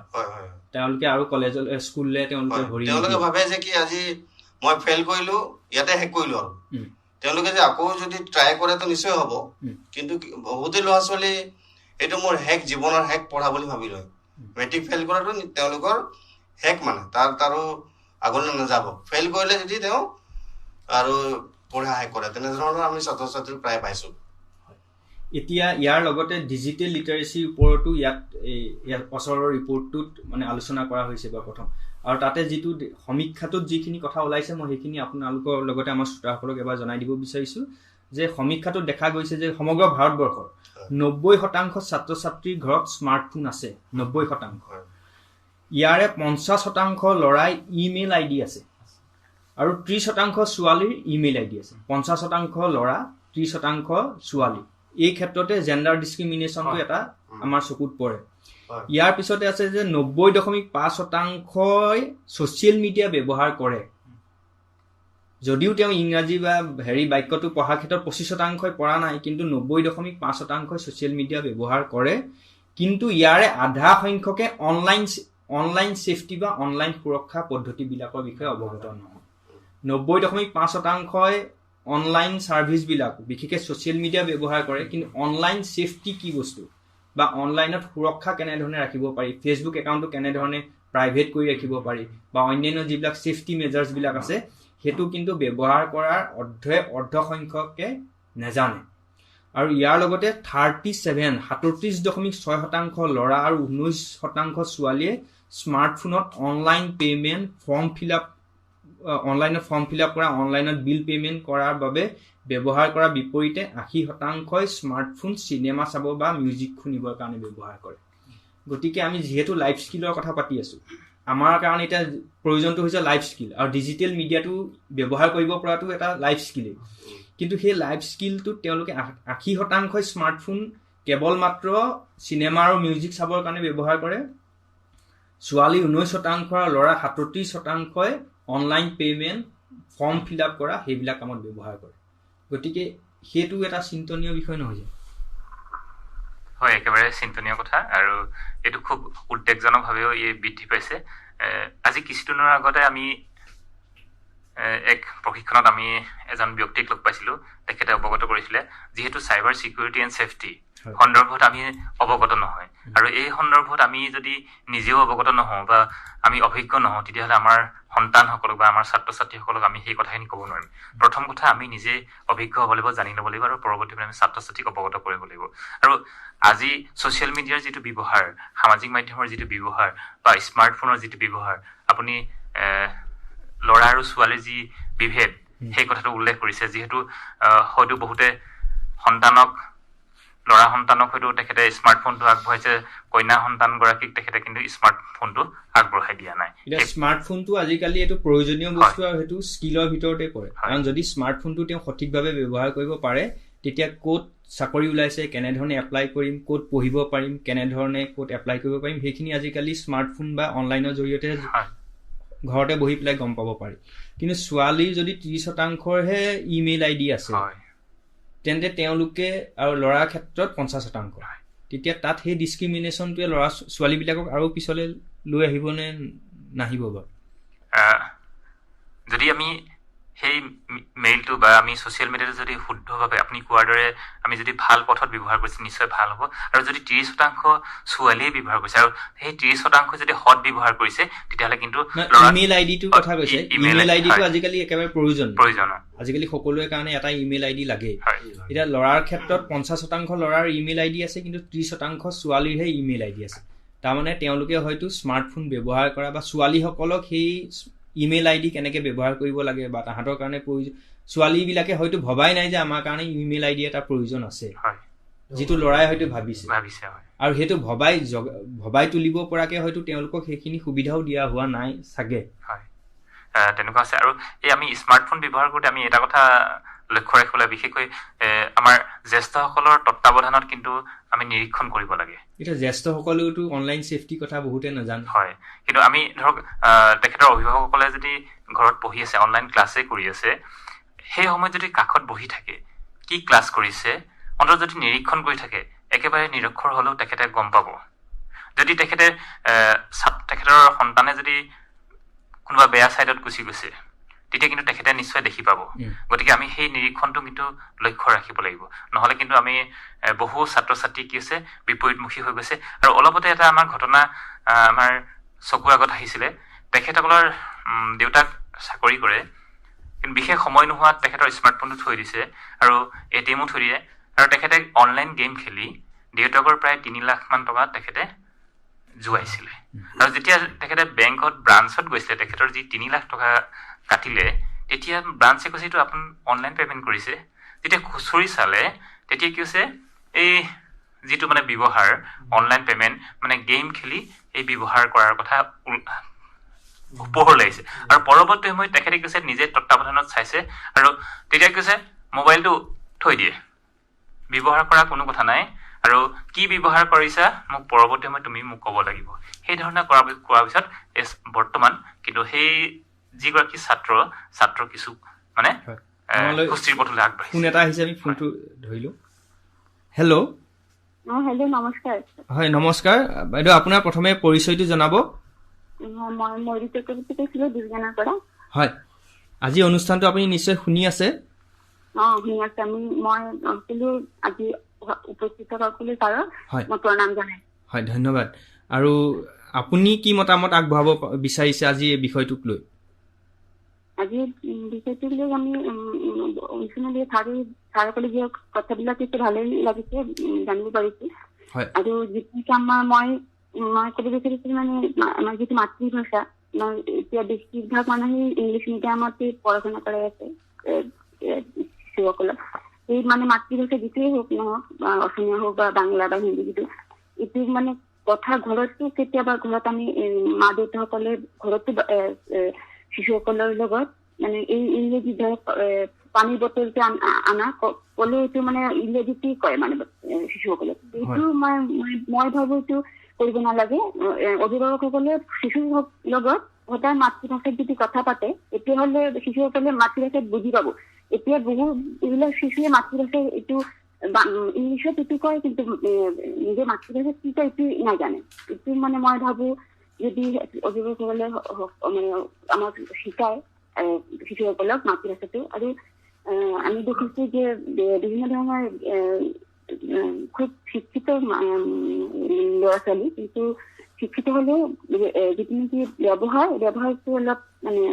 তেওঁলোকে আৰু কলেজলৈ স্কুললৈ তেওঁলোকে ভাবে যে কি আজি মই ফেইল কৰিলো, ইয়াতে শেষ কৰিলো, আৰু তেওঁলোকে যে আকৌ যদি ট্ৰাই কৰে তো নিশ্চয় হ'ব। কিন্তু বহুতে ল'ৰা ছোৱালী এইটো মোৰ জীৱনৰ শেষ পঢ়া বুলি ভাবি লয়। মেট্ৰিক ফেইল কৰাটো তেওঁলোকৰ শেষ, মানে তাৰো আগলৈ নাযাব। ফেইল কৰিলে যদি তেওঁ আৰু পঢ়া শেষ কৰে, তেনেধৰণৰ আমি ছাত্ৰ ছাত্ৰী প্ৰায় পাইছোঁ। এতিয়া ইয়াৰ লগতে ডিজিটেল লিটাৰেচিৰ ওপৰতো ইয়াত ওচৰৰ ৰিপৰ্টটোত মানে আলোচনা কৰা হৈছে বা প্ৰথম, আৰু তাতে যিটো সমীক্ষাটোত যিখিনি কথা ওলাইছে, মই সেইখিনি আপোনালোকৰ লগতে আমাৰ শ্ৰোতাসকলক এবাৰ জনাই দিব বিচাৰিছোঁ যে সমীক্ষাটোত দেখা গৈছে যে সমগ্ৰ ভাৰতবৰ্ষৰ 90% ছাত্ৰ ছাত্ৰীৰ ঘৰত স্মাৰ্টফোন আছে। 90%। ইয়াৰে 50% ল'ৰাই ইমেইল ID আছে, আৰু 30% ছোৱালীৰ ইমেইল ID আছে। 50% ল'ৰা, 30% ছোৱালী। এই ক্ষেত্ৰতে জেণ্ডাৰ ডিছক্ৰিমিনেশ্যনটো এটা আমাৰ চকুত পৰে। ইয়াৰ পিছতে আছে যে 90.5% ছ'চিয়েল মিডিয়া ব্যৱহাৰ কৰে। যদিও তেওঁ ইংৰাজী বা বাক্যটো পঢ়াৰ ক্ষেত্ৰত 25% পৰা নাই, কিন্তু 90.5% ছ'চিয়েল মিডিয়া ব্যৱহাৰ কৰে। কিন্তু ইয়াৰে আধা সংখ্যকে অনলাইন ছেফটি বা অনলাইন সুৰক্ষা পদ্ধতিবিলাকৰ বিষয়ে অৱগত নহয়। 90.5%ই অনলাইন ছাৰ্ভিচবিলাক বিশেষকৈ ছ'চিয়েল মিডিয়া ব্যৱহাৰ কৰে, কিন্তু অনলাইন ছেফটি কি বস্তু বা অনলাইনত সুৰক্ষা কেনেধৰণে ৰাখিব পাৰি, ফেচবুক একাউণ্টটো কেনেধৰণে প্ৰাইভেট কৰি ৰাখিব পাৰি বা অন্যান্য যিবিলাক ছেফটি মেজাৰ্ছবিলাক আছে, সেইটো কিন্তু ব্যৱহাৰ কৰাৰ অৰ্ধসংখ্যকে নেজানে। আৰু ইয়াৰ লগতে 37.6% ল'ৰা আৰু 19% ছোৱালীয়ে স্মাৰ্টফোনত অনলাইন পে'মেণ্ট অনলাইনত ফৰ্ম ফিল আপ কৰা, অনলাইনত বিল পে'মেণ্ট কৰাৰ বাবে ব্যৱহাৰ কৰাৰ বিপৰীতে 80% স্মাৰ্টফোন চিনেমা চাব বা মিউজিক শুনিবৰ কাৰণে ব্যৱহাৰ কৰে। গতিকে আমি যিহেতু লাইফ স্কিলৰ কথা পাতি আছোঁ, আমাৰ কাৰণে এতিয়া প্ৰয়োজনটো হৈছে লাইফ স্কিল, আৰু ডিজিটেল মিডিয়াটো ব্যৱহাৰ কৰিব পৰাটো এটা লাইফ স্কিলেই। কিন্তু সেই লাইফ স্কিলটোত তেওঁলোকে 80% স্মাৰ্টফোন কেৱল মাত্ৰ চিনেমা আৰু মিউজিক চাবৰ কাৰণে ব্যৱহাৰ কৰে। ছোৱালী 19% আৰু ল'ৰা 37% online payment, form fill up কৰা সেইবিলাক কামত ব্যৱহাৰ কৰে। গতিকে সেইটো এটা চিন্তনীয় বিষয় নহয় জানো? হয়, একেবাৰে চিন্তনীয় কথা, আৰু এইটো খুব উদ্বেগজনকভাৱেও বৃদ্ধি পাইছে। আজি কিছুদিনৰ আগতে আমি এক প্ৰশিক্ষণত আমি এজন ব্যক্তিক লগ পাইছিলোঁ। তেখেতে অৱগত কৰিছিলে যিহেতু চাইবাৰ ছিকিউৰিটি এণ্ড ছেফটি সন্দৰ্ভত আমি অৱগত নহয়, আৰু এই সন্দৰ্ভত আমি যদি নিজেও অৱগত নহওঁ বা আমি অভিজ্ঞ নহওঁ, তেতিয়াহ'লে আমাৰ সন্তানসকলক বা আমাৰ ছাত্ৰ ছাত্ৰীসকলক আমি সেই কথাখিনি ক'ব নোৱাৰিম। প্ৰথম কথা, আমি নিজে অভিজ্ঞ হ'ব লাগিব, জানি ল'ব লাগিব, আৰু পৰৱৰ্তীতে আমি ছাত্ৰ ছাত্ৰীক অৱগত কৰিব লাগিব। আৰু আজি ছ'চিয়েল মিডিয়াৰ যিটো ব্যৱহাৰ, সামাজিক মাধ্যমৰ যিটো ব্যৱহাৰ বা স্মাৰ্টফোনৰ যিটো ব্যৱহাৰ, আপুনি ল'ৰা আৰু ছোৱালীৰ যি বিভেদ সেই কথাটো উল্লেখ কৰিছে। যিহেতু হয়তো বহুতে ল'ৰা সন্তানক হয়তো তেখেতে স্মাৰ্টফোনটো আগবঢ়াইছে, কন্যা সন্তানগৰাকীক তেখেতে কিন্তু স্মাৰ্টফোনটো আগবঢ়াই দিয়া নাই। এতিয়া স্মাৰ্টফোনটো আজিকালি এইটো প্ৰয়োজনীয় বস্তু, আৰু সেইটো স্কিলৰ ভিতৰতে পৰে। কাৰণ যদি স্মাৰ্টফোনটো তেওঁ সঠিকভাৱে ব্যৱহাৰ কৰিব পাৰে, তেতিয়া ক'ত চাকৰি ওলাইছে, কেনেধৰণে এপ্লাই কৰিম, ক'ত পঢ়িব পাৰিম, কেনেধৰণে ক'ত এপ্লাই কৰিব পাৰিম, সেইখিনি আজিকালি স্মাৰ্টফোন বা অনলাইনৰ জৰিয়তে ঘৰতে বহি পেলাই গম পাব পাৰি। কিন্তু ছোৱালীৰ যদি 30%হে ইমেইল ID আছে, তেন্তে তেওঁলোকে, আৰু ল'ৰাৰ ক্ষেত্ৰত 50%, তেতিয়া তাত সেই ডিছক্ৰিমিনেশ্যনটোৱে ল'ৰা ছোৱালীবিলাকক আৰু পিছলৈ লৈ আহিব নে নাহিব বাৰু? যদি আমি সেই মেইলটো বা আমি ছ'চিয়েল মিডিয়াটো যদি শুদ্ধভাৱে আপুনি কোৱাৰ দৰে আমি যদি ভাল পথত ব্যৱহাৰ কৰিছে, নিশ্চয় ভাল হ'ব। আৰু যদি 30% ছোৱালীয়ে ব্যৱহাৰ কৰিছে, আৰু সেই 30% যদি সৎ ব্যৱহাৰ কৰিছে, তেতিয়াহ'লে কিন্তু ইমেইল আইডিটোৰ কথা কৈছে। ইমেইল আইডিটো আজিকালি একেবাৰে প্ৰয়োজন। আজিকালি সকলোৰে কাৰণে এটা ইমেইল ID লাগে। এতিয়া ল'ৰাৰ ক্ষেত্ৰত 50% ল'ৰাৰ ইমেইল ID আছে, কিন্তু 30% ছোৱালীৰহে ইমেইল ID আছে। তাৰমানে তেওঁলোকে হয়তো স্মাৰ্টফোন ব্যৱহাৰ কৰা বা ছোৱালীসকলক সেই ইমেইল ID কেনেকৈ ব্যৱহাৰ কৰিব লাগে বা তাহাঁতৰ কাৰণে প্ৰয়োজন, ছোৱালীবিলাকে হয়তো ভবাই নাই যে আমাৰ কাৰণে ইমেইল ID এটা প্ৰয়োজন আছে, যিটো ল'ৰাই হয়তো ভাবিছে। আৰু সেইটো ভবাই তুলিব পৰাকৈ হয়তো তেওঁলোকক সেইখিনি সুবিধাও দিয়া হোৱা নাই চাগে। তেনেকুৱা আছে। আৰু এই আমি স্মাৰ্টফোন ব্যৱহাৰ কৰোঁতে আমি এটা কথা লক্ষ্য ৰাখিব লাগে, বিশেষকৈ আমাৰ জ্যেষ্ঠসকলৰ তত্বাৱধানত কিন্তু আমি নিৰীক্ষণ কৰিব লাগে। এতিয়া জ্যেষ্ঠসকলেওতো অনলাইন ছেফটিৰ কথা বহুতে নাজানে। হয়, কিন্তু আমি ধৰক তেখেতৰ অভিভাৱকসকলে যদি ঘৰত পঢ়ি আছে, অনলাইন ক্লাছে কৰি আছে, সেই সময়ত যদি কাষত বহি থাকে, কি ক্লাছ কৰিছে অন্তত যদি নিৰীক্ষণ কৰি থাকে, একেবাৰে নিৰক্ষৰ হ'লেও তেখেতে গম পাব। যদি তেখেতৰ সন্তানে যদি কোনোবা বেয়া ছাইডত গুচি গৈছে, তেতিয়া কিন্তু তেখেতে নিশ্চয় দেখি পাব। গতিকে আমি সেই নিৰীক্ষণটো কিন্তু লক্ষ্য ৰাখিব লাগিব, নহ'লে কিন্তু আমি বহু ছাত্ৰ ছাত্ৰী কি হৈছে বিপৰীতমুখী হৈ গৈছে। আৰু অলপতে এটা আমাৰ ঘটনা আমাৰ চকুৰ আগত আহিছিলে। তেখেতসকলৰ দেউতাক চাকৰি কৰে, কিন্তু বিশেষ সময় নোহোৱাত তেখেতৰ স্মাৰ্টফোনটো থৈ দিছে আৰু ATMও থৈ দিয়ে, আৰু তেখেতে অনলাইন গেম খেলি দেউতাকৰ প্ৰায় 3 লাখ মান টকা তেখেতে জুৱাইছিলে। আৰু যেতিয়া তেখেতে বেংকত ব্ৰাঞ্চত গৈছিলে, তেখেতৰ যি 3 লাখ টকা কাটিলে, তেতিয়া ব্ৰাঞ্চে কৈছে এইটো আপুনি অনলাইন পে'মেণ্ট কৰিছে। যেতিয়া খুচৰি চালে, তেতিয়া কি হৈছে, এই যিটো মানে ব্যৱহাৰ অনলাইন পে'মেণ্ট মানে গেম খেলি এই ব্যৱহাৰ কৰাৰ কথা পোহৰ লাগিছে। আৰু পৰৱৰ্তী সময়ত তেখেতে কৈছে নিজে তত্বাৱধানত চাইছে, আৰু তেতিয়া কৈছে মোবাইলটো থৈ দিয়ে, ব্যৱহাৰ কৰা কোনো কথা নাই, আৰু কি ব্যৱহাৰ কৰিছা মোক পৰৱৰ্তী সময়ত তুমি মোক ক'ব লাগিব। সেই ধৰণে কোৱাৰ পিছত বৰ্তমান কিন্তু সেই যিগৰাকী ছাত্ৰ কিছু মানে সুস্থিৰ পথলৈ আগবাঢ়িছে। ফোন এটা আহিছে, আমি ফোনটো ধৰিলোঁ। হেল্ল'। হেল্ল', নমস্কাৰ। হয়, নমস্কাৰ বাইদেউ, আপোনাৰ প্ৰথমে পৰিচয়টো জনাব। মই ময়ূৰী চক্ৰৱৰ্তী কৈছিলোঁ, দুৰ্গানাৰ পৰা। হয়, আজি অনুষ্ঠানটো আপুনি নিশ্চয় শুনি আছে। শুনি আছে। মই আজি উপস্থিত সকলো ছাৰক মই প্ৰণাম জনাই। হয়, ধন্যবাদ। আৰু আপুনি কি মতামত আগবঢ়াব বিচাৰিছে আজি এই বিষয়টোক লৈ? আজি বিষয়টো লৈ আমি অনুষ্ঠানলৈ ছাৰে ক'লে যে কথাবিলাক এতিয়া ভালেই লাগিছে, জানিব পাৰিছো। আৰু যিটো আমাৰ মই ক'ব বিচাৰিছো মানে আমাৰ যিটো মাতৃভাষা, এতিয়া বেছিভাগ মানুহে ইংলিছ মিডিয়ামতে পঢ়া-শুনা কৰাই আছে শিশুসকলক। এই মানে মাতৃভাষা যিটোৱে হওক নহওক, বা অসমীয়া হওক বা বাংলা বা হিন্দী, এইটো মানে কথা ঘৰতো কেতিয়াবা ঘৰত আমি মা দেউতাসকলে ঘৰতো শিশুসকলৰ লগত মানে এই ইংৰাজী ধৰক পানীৰ বটলটো আনা ক'লে এইটো মানে ইংৰাজীতে কয় মানে শিশুসকলক। এইটো মই ভাবো এইটো কৰিব নালাগে। অভিভাৱকসকলে শিশুৰ লগত সদায় মাতৃভাষাত যদি কথা পাতে তেতিয়াহ'লে শিশুসকলে মাতৃভাষাত বুজি পাব। এতিয়া বহু এইবিলাক শিশুৱে মাতৃভাষা এইটো ইংলিছত এইটো কয়, কিন্তু নিজৰ মাতৃভাষাত কি কয় এইটো নাজানে। এইটো মানে মই ভাবো যদি অভিভাৱকসকলে মানে আমাক শিকায় শিশুসকলক মাতৃভাষাটো। আৰু আমি দেখিছো যে বিভিন্ন ধৰণৰ খুব শিক্ষিত ল'ৰা ছোৱালী, কিন্তু শিক্ষিত হলেও যিটো নেকি ব্যৱহাৰটো অলপ মানে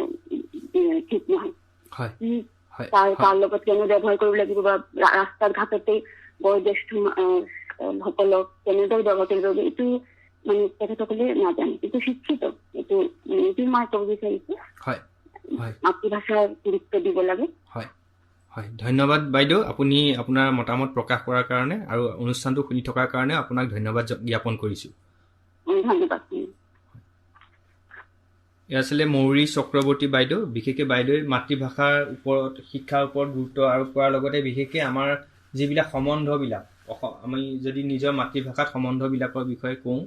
ঠিক নহয়। তাৰ লগত কেনে ব্যৱহাৰ কৰিব লাগিব, বা ৰাস্তাৰ ঘাটতে বয়োজ্যেষ্ঠ সকলক কেনেদৰে ব্যৱহাৰ কৰিব লাগিব, এইটো মানে তেখেতসকলে নাজানে, কিন্তু শিক্ষিত। এইটো মই ক'ব বিচাৰিছো, মাতৃভাষাৰ গুৰুত্ব দিব লাগে। হয়, ধন্যবাদ বাইদেউ, আপুনি আপোনাৰ মতামত প্ৰকাশ কৰাৰ কাৰণে আৰু অনুষ্ঠানটো শুনি থকাৰ কাৰণে আপোনাক ধন্যবাদ জ্ঞাপন কৰিছোঁ। ধন্যবাদ। এয়া আছিলে মৌৰী চক্ৰৱৰ্তী বাইদেউ। বিশেষকৈ বাইদেৱে মাতৃভাষাৰ ওপৰত, শিক্ষাৰ ওপৰত গুৰুত্ব আৰোপ কৰাৰ লগতে বিশেষকৈ আমাৰ যিবিলাক সম্বন্ধবিলাক, আমি যদি নিজৰ মাতৃভাষাত সম্বন্ধবিলাকৰ বিষয়ে কওঁ,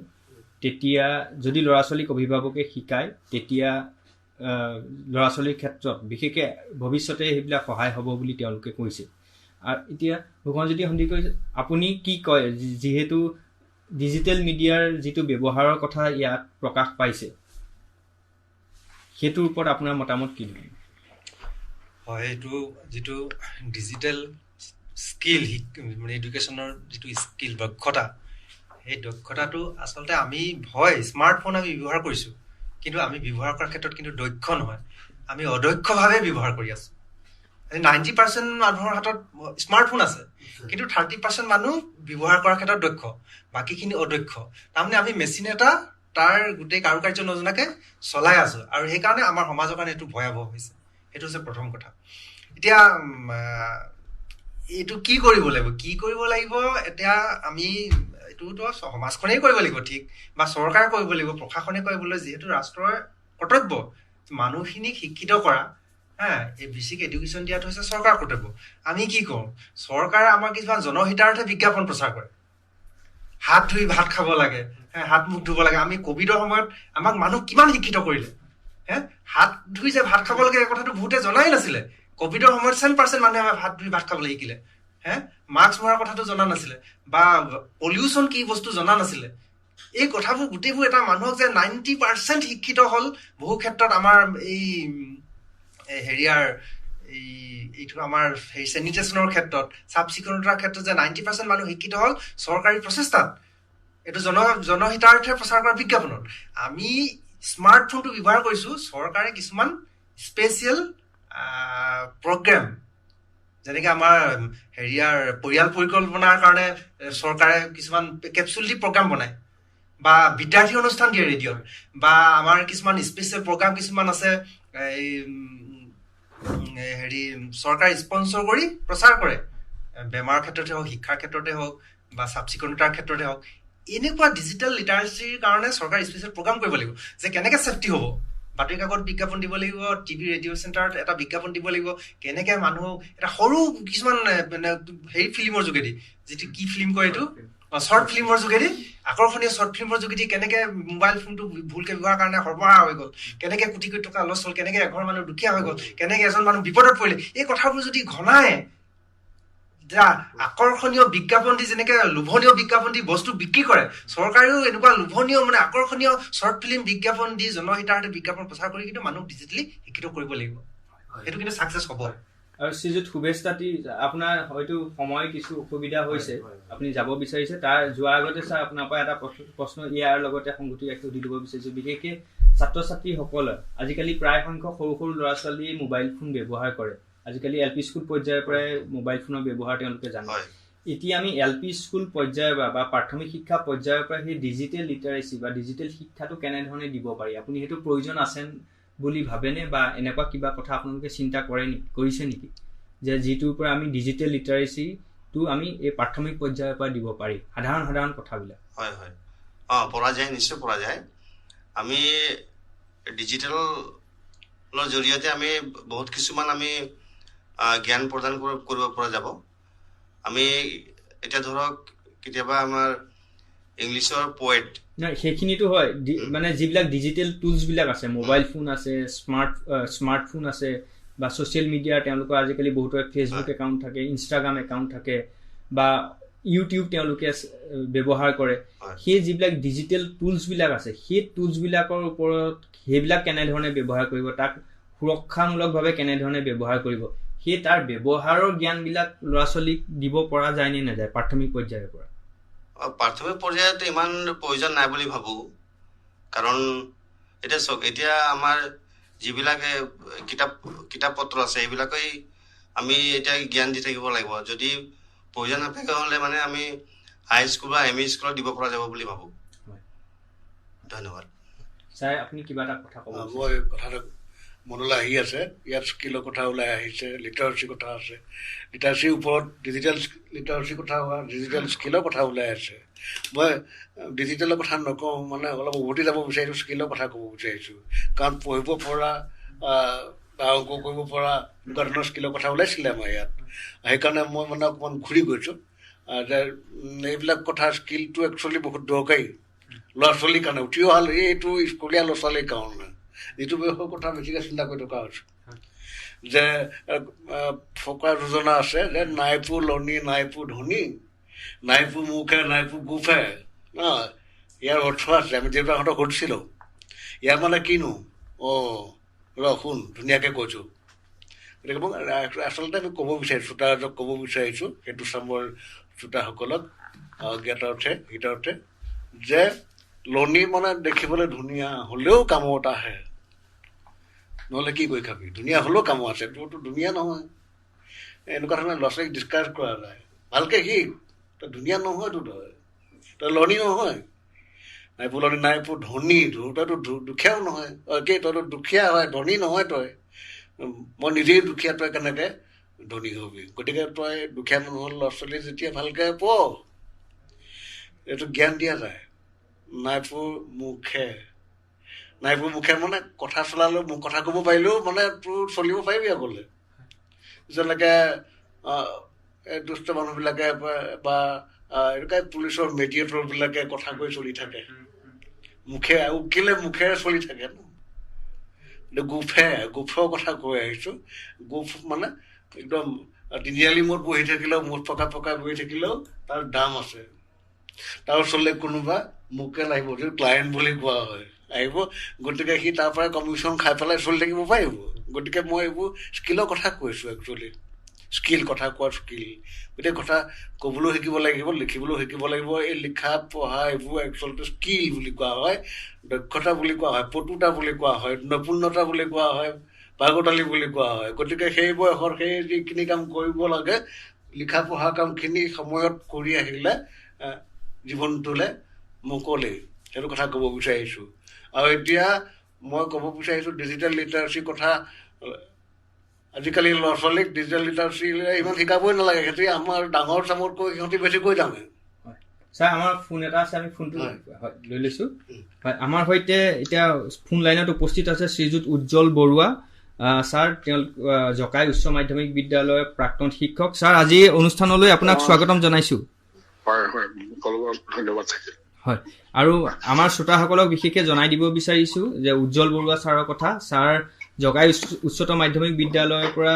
তেতিয়া যদি ল'ৰা ছোৱালীক অভিভাৱকে শিকায়, তেতিয়া ল'ৰা ছোৱালীৰ ক্ষেত্ৰত বিশেষকৈ ভৱিষ্যতে সেইবিলাক সহায় হ'ব বুলি তেওঁলোকে কৈছে। আৰু এতিয়া ভূষণজ্যোতি সন্দিকৈ, আপুনি কি কয়, যিহেতু ডিজিটেল মিডিয়াৰ যিটো ব্যৱহাৰৰ কথা ইয়াত প্ৰকাশ পাইছে, সেইটোৰ ওপৰত আপোনাৰ মতামত কি? হয়, এইটো যিটো ডিজিটেল স্কিল, মানে এডুকেশ্যনৰ যিটো স্কিল, দক্ষতা, সেই দক্ষতাটো আচলতে আমি স্মাৰ্টফোন আমি ব্যৱহাৰ কৰিছোঁ, কিন্তু আমি ব্যৱহাৰ কৰাৰ ক্ষেত্ৰত কিন্তু দক্ষ নহয়, আমি অদক্ষভাৱে ব্যৱহাৰ কৰি আছোঁ। 90% মানুহৰ হাতত স্মাৰ্টফোন আছে, কিন্তু 30% মানুহ ব্যৱহাৰ কৰাৰ ক্ষেত্ৰত দক্ষ, বাকীখিনি অদক্ষ। তাৰমানে আমি মেচিন এটা তাৰ গোটেই কাৰুকাৰ্য নজনাকে চলাই আছো, আৰু সেইকাৰণে আমাৰ সমাজৰ কাৰণে এইটো ভয়াৱহ হৈছে। সেইটো হৈছে প্ৰথম কথা। এতিয়া এইটো কি কৰিব লাগিব এতিয়া আমি এইটোতো সমাজখনেই কৰিব লাগিব, ঠিক, বা চৰকাৰে কৰিব লাগিব, প্ৰশাসনে কৰিব লাগিব, যিহেতু ৰাষ্ট্ৰৰ কৰ্তব্য মানুহখিনিক শিক্ষিত কৰা। এই বেচিক এডুকেশ্যন দিয়াটো হৈছে চৰকাৰৰ কৰ্তব্য। আমি কি কৰোঁ, চৰকাৰে আমাৰ কিছুমান জনহিতাৰ্থে বিজ্ঞাপন প্ৰচাৰ কৰে, হাত ধুই ভাত খাব লাগে, হাত মুখ ধুব লাগে। আমি কভিডৰ সময়ত আমাক মানুহ কিমান শিক্ষিত কৰিলে, হাত ধুই যে ভাত খাব লাগে এই কথাটো বহুতে জনাই নাছিলে। কভিডৰ সময়ত 7% মানুহে হাত ধুই ভাত খাবলৈ শিকিলে, মাস্ক মৰাৰ কথাটো জনা নাছিলে, বা পলিউশ্যন কি বস্তু জনা নাছিলে। এই কথাবোৰ গোটেইবোৰ এটা মানুহক যে 90% শিক্ষিত হ'ল, বহু ক্ষেত্ৰত আমাৰ এইটো আমাৰ চেনিটেশ্যনৰ ক্ষেত্ৰত, চাফ চিকুণতাৰ ক্ষেত্ৰত যে 90% মানুহ শিক্ষিত হ'ল চৰকাৰী প্ৰচেষ্টাত, এইটো জনহিতাৰ্থে প্ৰচাৰ কৰা বিজ্ঞাপনত। আমি স্মাৰ্টফোনটো ব্যৱহাৰ কৰিছোঁ, চৰকাৰে কিছুমান স্পেচিয়েল প্ৰগ্ৰেম, যেনেকে আমাৰ পৰিয়াল পৰিকল্পনাৰ কাৰণে চৰকাৰে কিছুমান কেপচুল দি প্ৰগ্ৰাম বনায়, বা বিদ্যাৰ্থী অনুষ্ঠান দিয়ে ৰেডিঅ'ত, বা আমাৰ কিছুমান স্পেচিয়েল প্ৰগ্ৰাম কিছুমান আছে চৰকাৰে স্পনচৰ কৰি প্ৰচাৰ কৰে, বেমাৰৰ ক্ষেত্ৰতে হওক, শিক্ষাৰ ক্ষেত্ৰতে হওক, বা চাফ চিকুণতাৰ ক্ষেত্ৰতে হওক। এনেকুৱা ডিজিটেল লিটাৰেচিৰ কাৰণে চৰকাৰে স্পেচিয়েল প্ৰগ্ৰাম কৰিব লাগিব, যে কেনেকে ছেফটি হ'ব। বাতৰি কাকত বিজ্ঞাপন দিব লাগিব, টিভি ৰেডিঅ' চেণ্টাৰত এটা বিজ্ঞাপন দিব লাগিব, কেনেকে মানুহ এটা সৰু কিছুমান ফিল্মৰ যোগেদি, যিটো কি ফিল্ম কয় এইটো, শ্বৰ্ট ফিল্মৰ যোগেদি, আকৰ্ষণীয় শ্বৰ্ট ফিল্মৰ যোগেদি কেনেকে মোবাইল ফোনটো ভুলকে ব্যৱহাৰ কাৰণে সৰ্বহাৰা হৈ গ'ল, কেনেকে কোটি কোটি টকা লছ হ'ল, কেনেকে এঘৰ মানুহ দুখীয়া হৈ গ'ল, কেনেকে এজন মানুহ বিপদত পৰিলে, এই কথাবোৰ যদি ঘনাই আকৰ্ষণীয় বিজ্ঞাপন দি, যেনেকে লোভনীয় বিজ্ঞাপন দি বস্তু বিক্ৰী কৰে, চৰকাৰেও এনেকুৱা লোভনীয় মানে আকৰ্ষণীয় শ্বৰ্ট ফিল্ম বিজ্ঞাপন দি জনহিতাৰ্থে বিজ্ঞাপন প্ৰচাৰ কৰি কিন্তু মানুহক ডিজিটেলি শিক্ষিত কৰিব লাগিব। সেইটো কিন্তু ছাকচেছ হ'ব। আৰু শ্ৰীযুত সুবেশ তাঁতী, আপোনাৰ হয়তো সময় কিছু অসুবিধা হৈছে, আপুনি যাব বিচাৰিছে। তাৰ যোৱাৰ আগতে ছাৰ আপোনাৰ পৰা এটা প্ৰশ্ন ইয়াৰ লগতে সংগতি ৰাখি সুধি দিব বিচাৰিছোঁ। বিশেষকৈ ছাত্ৰ ছাত্ৰীসকলে আজিকালি প্ৰায় সংখ্যক সৰু সৰু ল'ৰা ছোৱালীয়ে মোবাইল ফোন ব্যৱহাৰ কৰে। আজিকালি LP স্কুল পৰ্যায়ৰ পৰাই মোবাইল ফোনৰ ব্যৱহাৰ তেওঁলোকে জানে। এতিয়া আমি LP স্কুল পৰ্যায়ৰ বা প্ৰাথমিক শিক্ষা পৰ্যায়ৰ পৰা সেই ডিজিটেল লিটাৰেচি বা ডিজিটেল শিক্ষাটো কেনেধৰণে দিব পাৰি, আপুনি সেইটো প্ৰয়োজন আছে বুলি ভাবেনে, বা এনেকুৱা কিবা কথা আপোনালোকে চিন্তা কৰিছে নেকি যে যিটোৰ পৰা আমি ডিজিটেল লিটাৰেচিটো আমি এই প্ৰাথমিক পৰ্যায়ৰ পৰা দিব পাৰি সাধাৰণ কথাবিলাক? হয় হয়, পৰা যায়, নিশ্চয় পৰা যায়। আমি ডিজিটেলৰ জৰিয়তে আমি বহুত কিছুমান আমি জ্ঞান প্ৰদান কৰিব পৰা যাব। আমি এতিয়া ধৰক কেতিয়াবা আমাৰ ইংলিছৰ পয়েট নাই, সেইখিনিতো হয়, মানে যিবিলাক ডিজিটেল টুলছবিলাক আছে, মোবাইল ফোন আছে, স্মাৰ্টফোন আছে, বা ছ'চিয়েল মিডিয়াৰ তেওঁলোকৰ আজিকালি বহুতৰে ফেচবুক একাউণ্ট থাকে, ইনষ্টাগ্ৰাম একাউণ্ট থাকে, বা ইউটিউব তেওঁলোকে ব্যৱহাৰ কৰে। সেই যিবিলাক ডিজিটেল টুলছবিলাক আছে, সেই টুলছবিলাকৰ ওপৰত সেইবিলাক কেনেধৰণে ব্যৱহাৰ কৰিব, তাক সুৰক্ষামূলকভাৱে কেনেধৰণে ব্যৱহাৰ কৰিব, সেই তাৰ ব্যৱহাৰৰ জ্ঞানবিলাক ল'ৰা ছোৱালীক দিব পৰা যায় নে নাযায় প্ৰাথমিক পৰ্যায়ৰ পৰা? প্ৰাথমিক পৰ্যায়ত ইমান প্ৰয়োজন নাই বুলি ভাবোঁ। কাৰণ এতিয়া চাওক, এতিয়া আমাৰ যিবিলাকে কিতাপ পত্ৰ আছে সেইবিলাকেই আমি এতিয়া জ্ঞান দি থাকিব লাগিব। যদি প্ৰয়োজন নাথাকে হ'লে মানে আমি হাইস্কুল বা ME স্কুলত দিব পৰা যাব বুলি ভাবোঁ। ধন্যবাদ। ছাৰ, আপুনি কিবা এটা কথা ক'ব? মই কথাটো মনলৈ আহি আছে, ইয়াত স্কিলৰ কথা ওলাই আহিছে, লিটাৰেচিৰ কথা আছে, লিটাৰেচিৰ ওপৰত ডিজিটেল লিটাৰেচিৰ কথা, ডিজিটেল স্কিলৰ কথা ওলাই আছে। মই ডিজিটেলৰ কথা নকওঁ, মানে অলপ উভতি যাব বিচাৰিছোঁ, স্কিলৰ কথা ক'ব বিচাৰিছোঁ। কাৰণ পঢ়িব পৰা বা অংক কৰিব পৰা এনেকুৱা ধৰণৰ স্কিলৰ কথা ওলাইছিলে আমাৰ ইয়াত। সেইকাৰণে মই মানে অকণমান ঘূৰি গৈছোঁ যে এইবিলাক কথা, স্কিলটো একচুৱেলি বহুত দৰকাৰী ল'ৰা ছোৱালীৰ কাৰণে, উঠি অহা এইটো স্কুলীয়া ল'ৰা ছোৱালীৰ কাৰণে। যিটো বিষয়ৰ কথা বেছিকৈ চিন্তা কৰি থকা হৈছে যে ফকৰা যোজনা আছে যে নাইপু লনি নাইপু ধনী, নাইপু মুখে নাইপু গোফে। ইয়াৰ অৰ্থ আছে, আমি দেউতাহঁতক সুধিছিলোঁ ইয়াৰ মানে কিনো। শুন, ধুনীয়াকৈ কৈছোঁ। গতিকে মোক আচলতে আমি ক'ব বিচাৰিছোঁ, শ্ৰোতাজক ক'ব বিচাৰিছোঁ, সেইটো চামৰ শ্ৰোতাসকলক জ্ঞাতাৰ্থে হিতাৰ্থে, যে লনি মানে দেখিবলৈ ধুনীয়া হ'লেও কামত আহে, নহ'লে কি কৰি খাবি, ধুনীয়া হ'লেও কামো আছে, তোৰতো ধুনীয়া নহয়। এনেকুৱা ধৰণে ল'ৰা ছোৱালীক ডিছকাৰেজ কৰা যায়। ভালকৈ শিক, তই ধুনীয়া নহয়তো, তই লনি নহয়, নাইপু লনি নাইপু ধনী, তইতো দুখীয়াও নহয়, তইতো দুখীয়া হয়, ধনী নহয় তই। মই নিজেই দুখীয়া, তই কেনেকৈ ধনী হবি? গতিকে তই দুখীয়া মানুহৰ ল'ৰা ছোৱালী যেতিয়া ভালকৈ পঢ়, এইটো জ্ঞান দিয়া যায়। নাইপু মুখে, নাইপু মুখে মানে কথা চলালেও, মোক কথা ক'ব পাৰিলেও মানে তোৰ চলিব পাৰিবি আগলৈ। যেনেকৈ দুষ্ট মানুহবিলাকে বা এনেকুৱা পুলিচৰ মেডিয়েটৰবিলাকে কথা কৈ চলি থাকে, মুখে উকিলে মুখেৰে চলি থাকে ন। গোফৰ কথা কৈ আহিছোঁ। গোফ মানে একদম তিনিআলি মূৰত বহি থাকিলেও, মুঠ পকাই বহি থাকিলেও তাৰ দাম আছে। তাৰ ওচৰলৈ কোনোবা মোকেল আহিব, যিটো ক্লায়েণ্ট বুলি কোৱা হয়, আহিব। গতিকে সি তাৰ পৰাই কমিশ্যন খাই পেলাই চলি থাকিব পাৰিব। গতিকে মই এইবোৰ স্কিলৰ কথা কৈছোঁ, একচুৱেলি স্কিল, কথা কোৱাৰ স্কিল। গোটেই কথা ক'বলৈও শিকিব লাগিব, লিখিবলৈও শিকিব লাগিব। এই লিখা পঢ়া এইবোৰ একচুৱেলি স্কিল বুলি কোৱা হয়, দক্ষতা বুলি কোৱা হয়, পটুতা বুলি কোৱা হয়, নৈপুণ্যতা বুলি কোৱা হয়, পাগতালি বুলি কোৱা হয়। গতিকে সেই বয়সত সেই যিখিনি কাম কৰিব লাগে, লিখা পঢ়া কামখিনি সময়ত কৰি আহিলে জীৱনটোলৈ মুকলি, সেইটো কথা ক'ব বিচাৰিছোঁ। আৰু এতিয়া মই ক'ব বিচাৰিছোঁ ডিজিটেল লিটাৰেচিৰ কথা। আজিকালি ল'ৰা ছোৱালীক ডিজিটেল লিটাৰেচি ইমান শিকাবই নালাগে, সিহঁতি আমাৰ ডাঙৰ চামতকৈ সিহঁতি বেছিকৈ জানে। ছাৰ, আমাৰ ফোন এটা আছে, আমি ফোনটো লৈ লৈছোঁ। হয়, আমাৰ সৈতে এতিয়া ফোন লাইনত উপস্থিত আছে শ্ৰীযুত উজ্জ্বল বৰুৱা। ছাৰ, তেওঁলোক জকাই উচ্চ মাধ্যমিক বিদ্যালয়ৰ প্ৰাক্তন শিক্ষক। ছাৰ, আজি অনুষ্ঠানলৈ আপোনাক স্বাগতম জনাইছোঁ। ধন্যবাদ। হয়, আৰু আমাৰ শ্ৰোতাসকলক বিশেষকৈ জনাই দিব বিচাৰিছোঁ যে উজ্জ্বল বৰুৱা ছাৰৰ কথা। ছাৰ জকাই উচ্চতৰ মাধ্যমিক বিদ্যালয়ৰ পৰা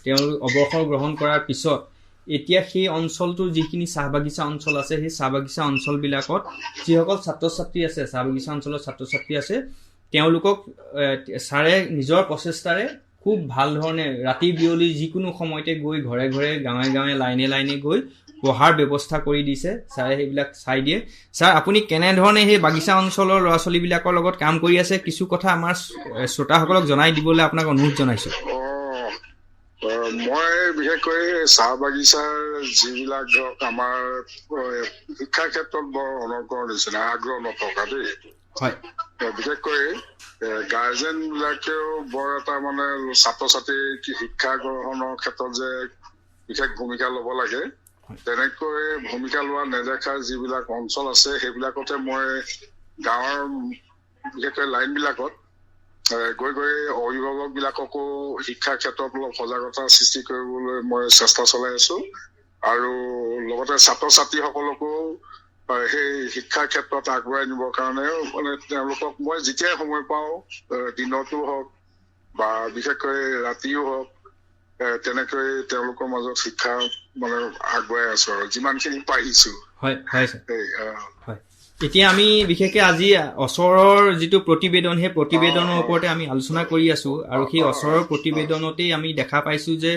তেওঁলোক অৱসৰ গ্ৰহণ কৰাৰ পিছত এতিয়া সেই অঞ্চলটোৰ যিখিনি চাহ বাগিচা অঞ্চল আছে, সেই চাহ বাগিচা অঞ্চলবিলাকত যিসকল ছাত্ৰ ছাত্ৰী আছে, চাহ বাগিচা অঞ্চলৰ ছাত্ৰ ছাত্ৰী আছে, তেওঁলোকক ছাৰে নিজৰ প্ৰচেষ্টাৰে খুব ভাল ধৰণে ৰাতি বিয়লি যিকোনো সময়তে গৈ ঘৰে ঘৰে গাঁৱে গাঁৱে লাইনে লাইনে গৈ পঢ়াৰ ব্যৱস্থা কৰি দিছে ছাৰে সেইবিলাক চাই দিয়ে ছাৰ আপুনি কেনেধৰণে সেই বাগিচা অঞ্চলৰ ল'ৰা ছোৱালীবিলাকৰ লগত কাম কৰি আছে কিছু কথা আমাৰ শ্ৰোতাসকলক জনাই দিবলৈ আপোনাক অনুৰোধ জনাইছোঁ মই বিশেষকৈ চাহ বাগিচাৰ যিবিলাক ধৰক আমাৰ শিক্ষাৰ ক্ষেত্ৰত বৰ অনৰ্গৰ নিচিনা আগ্ৰহ নথকা দেই হয় বিশেষকৈ গাৰ্জেন বিলাকেও বৰ এটা মানে ছাত্ৰ ছাত্ৰী শিক্ষা গ্ৰহণৰ ক্ষেত্ৰত যে বিশেষ ভূমিকা ল'ব লাগে তেনেকৈ ভূমিকা লোৱা নেদেখা যিবিলাক অঞ্চল আছে সেইবিলাকতে মই গাঁৱৰ বিশেষকৈ লাইনবিলাকত গৈ গৈ অভিভাৱক বিলাককো শিক্ষাৰ ক্ষেত্ৰত অলপ সজাগতা সৃষ্টি কৰিবলৈ মই চেষ্টা চলাই আছো আৰু লগতে ছাত্ৰ ছাত্ৰীসকলকো সেই শিক্ষাৰ ক্ষেত্ৰত আগুৱাই নিবৰ কাৰণে মানে তেওঁলোকক মই যেতিয়াই সময় পাওঁ দিনতো হওক বা বিশেষকৈ ৰাতিও হওক তেনেকৈ তেওঁলোকৰ মাজত শিক্ষা মানে আগুৱাই আছো আৰু যিমানখিনি পাৰিছো হয় হয় হয় এতিয়া আমি বিশেষকৈ আজি ওচৰৰ যিটো প্ৰতিবেদন সেই প্ৰতিবেদনৰ ওপৰতে আমি আলোচনা কৰি আছো আৰু সেই ওচৰৰ প্ৰতিবেদনতেই আমি দেখা পাইছো যে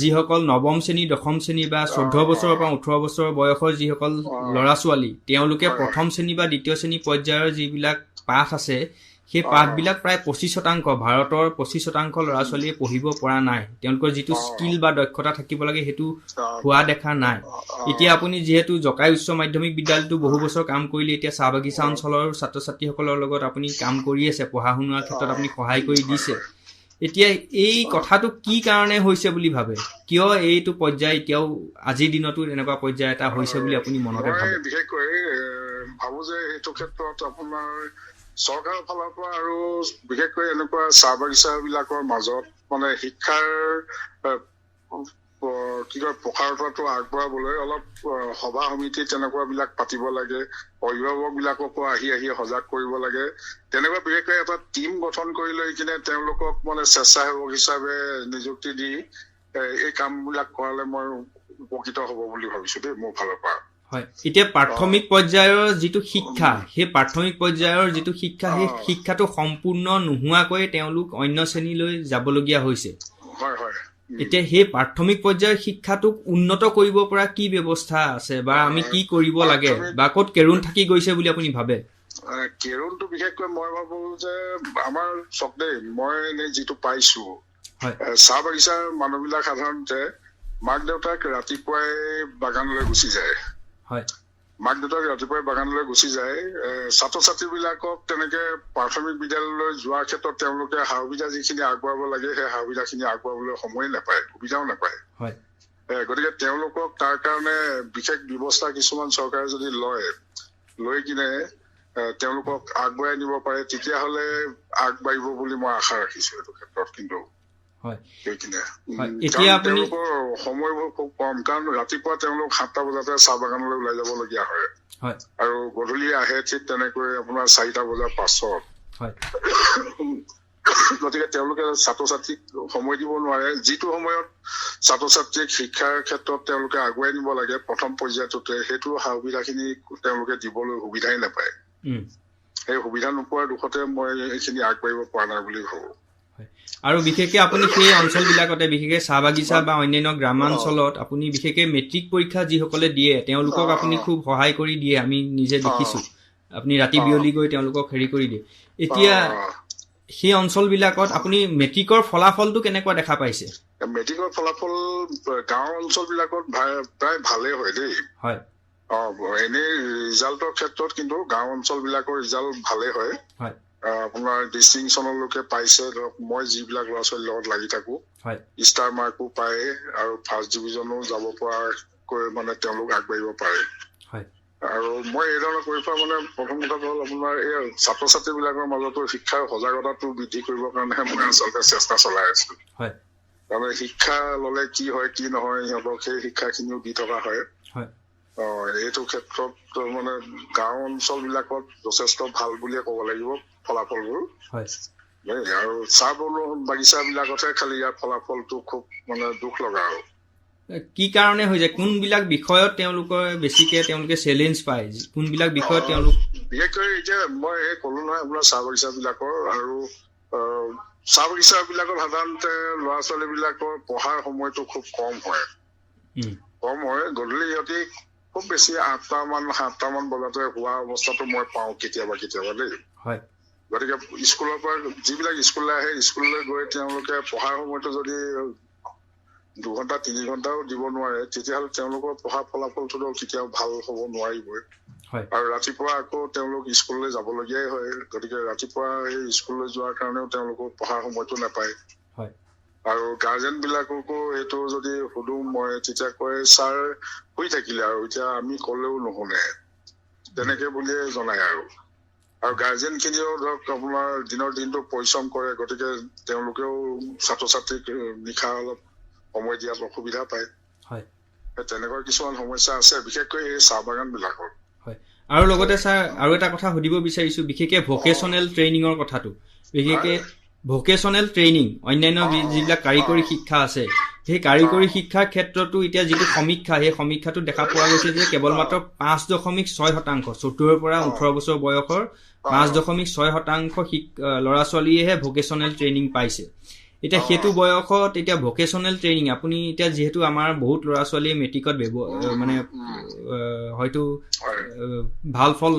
যিসকল নৱম শ্ৰেণী দশম শ্ৰেণী বা 14 বছৰৰ পৰা 18 বছৰ বয়সৰ যিসকল ল'ৰা ছোৱালী তেওঁলোকে প্ৰথম শ্ৰেণী বা দ্বিতীয় শ্ৰেণী পৰ্যায়ৰ যিবিলাক পাঠ আছে সেই পাঠবিলাক প্ৰায় 25% ভাৰতৰ 25% ল'ৰা ছোৱালীয়ে পঢ়িব পৰা নাই তেওঁলোকৰ যিটো স্কিল বা দক্ষতা থাকিব লাগে সেইটো হোৱা দেখা নাই এতিয়া আপুনি যিহেতু জকাই উচ্চ মাধ্যমিক বিদ্যালয়টো বহু বছৰ কাম কৰিলে এতিয়া চাহ বাগিচা অঞ্চলৰ ছাত্ৰ ছাত্ৰীসকলৰ লগত আপুনি কাম কৰি আছে পঢ়া শুনাৰ ক্ষেত্ৰত আপুনি সহায় কৰি দিছে এতিয়া এই কথাটো কি কাৰণে হৈছে বুলি ভাবে কিয় এইটো পৰ্যায় এতিয়াও আজিৰ দিনতো এনেকুৱা পৰ্যায় এটা হৈছে বুলি আপুনি মনতে ভাবে বিশেষকৈ ভাবো যে এইটো ক্ষেত্ৰত আপোনাৰ চৰকাৰৰ ফালৰ পৰা আৰু বিশেষকৈ এনেকুৱা চাহ বাগিচা বিলাকৰ মাজত মানে শিক্ষাৰ কি কয় প্ৰসাৰতাটো আগবঢ়াবলৈ অলপ সভা সমিতি তেনেকুৱা বিলাক পাতিব লাগে অভিভাৱক বিলাককো আহি সজাগ কৰিব লাগে তেনেকুৱা বিশেষকৈ এটা টিম গঠন কৰি লৈ কিনে তেওঁলোকক মানে স্বেচ্ছাসেৱক হিচাপে নিযুক্তি দি এই কামবিলাক কৰালে মই উপকৃত হ'ব বুলি ভাবিছো দেই মোৰ ফালৰ পৰা হয় এতিয়া প্ৰাথমিক পৰ্যায়ৰ যিটো শিক্ষা সেই প্ৰাথমিক পৰ্যায়ৰ যিটো শিক্ষা সেই শিক্ষাটো সম্পূৰ্ণ নোহোৱাকৈ তেওঁলোক অন্য শ্ৰেণীলৈ যাবলগীয়া হৈছে হয় হয় এতিয়া সেই প্ৰাথমিক পৰ্যায়ৰ শিক্ষাটোক উন্নত কৰিব পৰা কি ব্যৱস্থা আছে বা আমি কি কৰিব লাগে বা ক'ত কেৰুণ থাকি গৈছে বুলি আপুনি ভাবে কেৰুণটো বিশেষকৈ মই ভাবো যে আমাৰ চকদেই মই এনেই যিটো পাইছো চাহ বাগিচাৰ মানুহবিলাক সাধাৰণতে মাক দেউতাক ৰাতিপুৱাই বাগানলৈ গুচি যায় হয় মাক দেউতাক ৰাতিপুৱাই বাগানলৈ গুচি যায় ছাত্ৰ ছাত্ৰী বিলাকক তেনেকে প্ৰাথমিক বিদ্যালয়লৈ যোৱাৰ ক্ষেত্ৰত তেওঁলোকে সা সুবিধা যিখিনি আগবঢ়াব লাগে সেই সা সুবিধাখিনি আগবঢ়াবলৈ সময় নাপায় সুবিধাও নাপায় গতিকে তেওঁলোকক তাৰ কাৰণে বিশেষ ব্যৱস্থা কিছুমান চৰকাৰে যদি লৈ কিনে তেওঁলোকক আগবঢ়াই নিব পাৰে তেতিয়াহ'লে আগবাঢ়িব বুলি মই আশা ৰাখিছো এইটো ক্ষেত্ৰত কিন্তু তেওঁলোকৰ সময়বোৰ খুব কম কাৰণ ৰাতিপুৱা তেওঁলোক 7টা বজাতে চাহ বাগানলৈ ওলাই যাবলগীয়া হয় আৰু গধূলি আহে ঠিক তেনেকৈ আপোনাৰ 4টা বজাৰ পাছত গতিকে তেওঁলোকে ছাত্ৰ ছাত্ৰীক সময় দিব নোৱাৰে যিটো সময়ত ছাত্ৰ ছাত্ৰীক শিক্ষাৰ ক্ষেত্ৰত তেওঁলোকে আগুৱাই নিব লাগে প্ৰথম পৰ্যায়টোতে সেইটো সা সুবিধাখিনি তেওঁলোকে দিবলৈ সুবিধাই নাপায় সেই সুবিধা নোপোৱাৰ দুখতে মই এইখিনি আগবাঢ়িব পৰা নাই বুলি ভাবো আৰু বিশেষকৈ আপুনি সেই অঞ্চলবিলাকতে বিশেষকৈ চাহ বাগিচা বা অন্যান্য গ্ৰামাঞ্চলত আপুনি বিশেষকৈ মেট্ৰিক পৰীক্ষা যিসকলে দিয়ে তেওঁলোকক আপুনি খুব সহায় কৰি দিয়ে আমি নিজে দেখিছোঁ আপুনি ৰাতি বিয়লি গৈ তেওঁলোকক হেৰি কৰি দিয়ে এতিয়া সেই অঞ্চলবিলাকত আপুনি মেট্ৰিকৰ ফলাফলটো কেনেকুৱা দেখা পাইছে মেট্ৰিকৰ ফলাফল গাঁও অঞ্চলবিলাকত প্ৰায় ভালেই হয় দেই হয় এনেই ৰিজাল্টৰ ক্ষেত্ৰত কিন্তু গাঁও অঞ্চলবিলাকৰ ৰিজাল্ট ভালেই হয় আপোনাৰ ডিষ্টিংশ্যনলৈকে পাইছে ধৰক মই যিবিলাক ল'ৰা ছোৱালীৰ লগত লাগি থাকো ষ্টাৰ মাৰ্কো পায় আৰু ফাৰ্ষ্ট ডিভিজনো যাব পৰাকৈ মানে তেওঁলোক আগবাঢ়িব পাৰে আৰু মই এই ধৰণৰ কৰি পোৱা মানে প্ৰথম কথাটো হ'ল আপোনাৰ এই ছাত্ৰ ছাত্ৰীবিলাকৰ মাজতো শিক্ষাৰ সজাগতাটো বৃদ্ধি কৰিবৰ কাৰণেহে মই আচলতে চেষ্টা চলাই আছো তাৰমানে শিক্ষা ললে কি হয় কি নহয় সিহঁতক সেই শিক্ষাখিনিও দি থকা হয় এইটো ক্ষেত্ৰত মানে গাঁও অঞ্চল বিলাকত যথেষ্ট ভাল বুলিয়ে ক'ব লাগিব ফলাফলবোৰ আৰু চাহ বাগিচা বিলাকতহে খালি ইয়াৰ ফলাফলটো খুব মানে দুখ লগা আৰু কি কাৰণে হৈ যায় কোনবিলাক বিষয়ত তেওঁলোকে চেলেঞ্জ পায় কোনবিলাক বিষয়ত তেওঁলোক বিশেষকৈ এতিয়া মই ক'লো নহয় আপোনাৰ চাহ বাগিচা বিলাকৰ আৰু চাহ বাগিচাবিলাকত সাধাৰণতে ল'ৰা ছোৱালীবিলাকৰ পঢ়াৰ সময়টো খুব কম হয়। গধূলি সিহঁতি খুব বেছি 7টামান বজাতে হোৱা অৱস্থাটো মই পাওঁ কেতিয়াবা দেই। গতিকে স্কুলৰ পৰা যিবিলাক স্কুললৈ আহে, স্কুললৈ গৈ তেওঁলোকে পঢ়াৰ সময়টো যদি 2 ঘণ্টা 3 ঘণ্টাও দিব নোৱাৰে, তেতিয়াহ'লে তেওঁলোকৰ পঢ়া ফলাফলটো কেতিয়াও ভাল হ'ব নোৱাৰিবই। আৰু ৰাতিপুৱা আকৌ তেওঁলোক স্কুললৈ যাবলগীয়াই হয়। গতিকে ৰাতিপুৱা সেই স্কুললৈ যোৱাৰ কাৰণেও তেওঁলোকৰ পঢ়াৰ সময়টো নাপায়। আৰু গাৰ্জেন বিলাককো এইটো যদি সুধো মই, তেতিয়া কয় ছাৰ শুই থাকিলে আৰু এতিয়া আমি ক'লেও নুশুনে, তেনেকে বুলিয়ে জনায়। আৰু গাৰ্জেন খিনিও ধৰক আপোনাৰ দিনৰ দিনটো পৰিশ্ৰম কৰে, গতিকে তেওঁলোকেও ছাত্ৰ ছাত্ৰীক নিশা অলপ সময় দিয়াত অসুবিধা পায়। তেনেকুৱা কিছুমান সমস্যা আছে, বিশেষকৈ এই চাহ বাগান বিলাকৰ। আৰু লগতে ছাৰ আৰু এটা কথা সুধিব বিচাৰিছো, বিশেষকৈ ভকেচনেল ট্ৰেইনিঙৰ কথাটো। বিশেষকৈ ভকেচনেল ট্ৰেইনিং, অন্যান্য যিবিলাক কাৰিকৰী শিক্ষা আছে, সেই কাৰিকৰী শিক্ষাৰ ক্ষেত্ৰতো এতিয়া যিটো সমীক্ষা, সেই সমীক্ষাটো দেখা পোৱা গৈছে যে কেৱল মাত্ৰ 5.6% 14 পৰা 18 বছৰ বয়সৰ 5.6% ল'ৰা ছোৱালীয়েহে ভকেচনেল ট্ৰেইনিং পাইছে। এতিয়া সেইটো বয়সত এতিয়া ভকেচনেল ট্ৰেইনিং, আপুনি এতিয়া যিহেতু আমাৰ বহুত ল'ৰা ছোৱালীয়ে মেট্ৰিকত মানে হয়তো ভাল ফল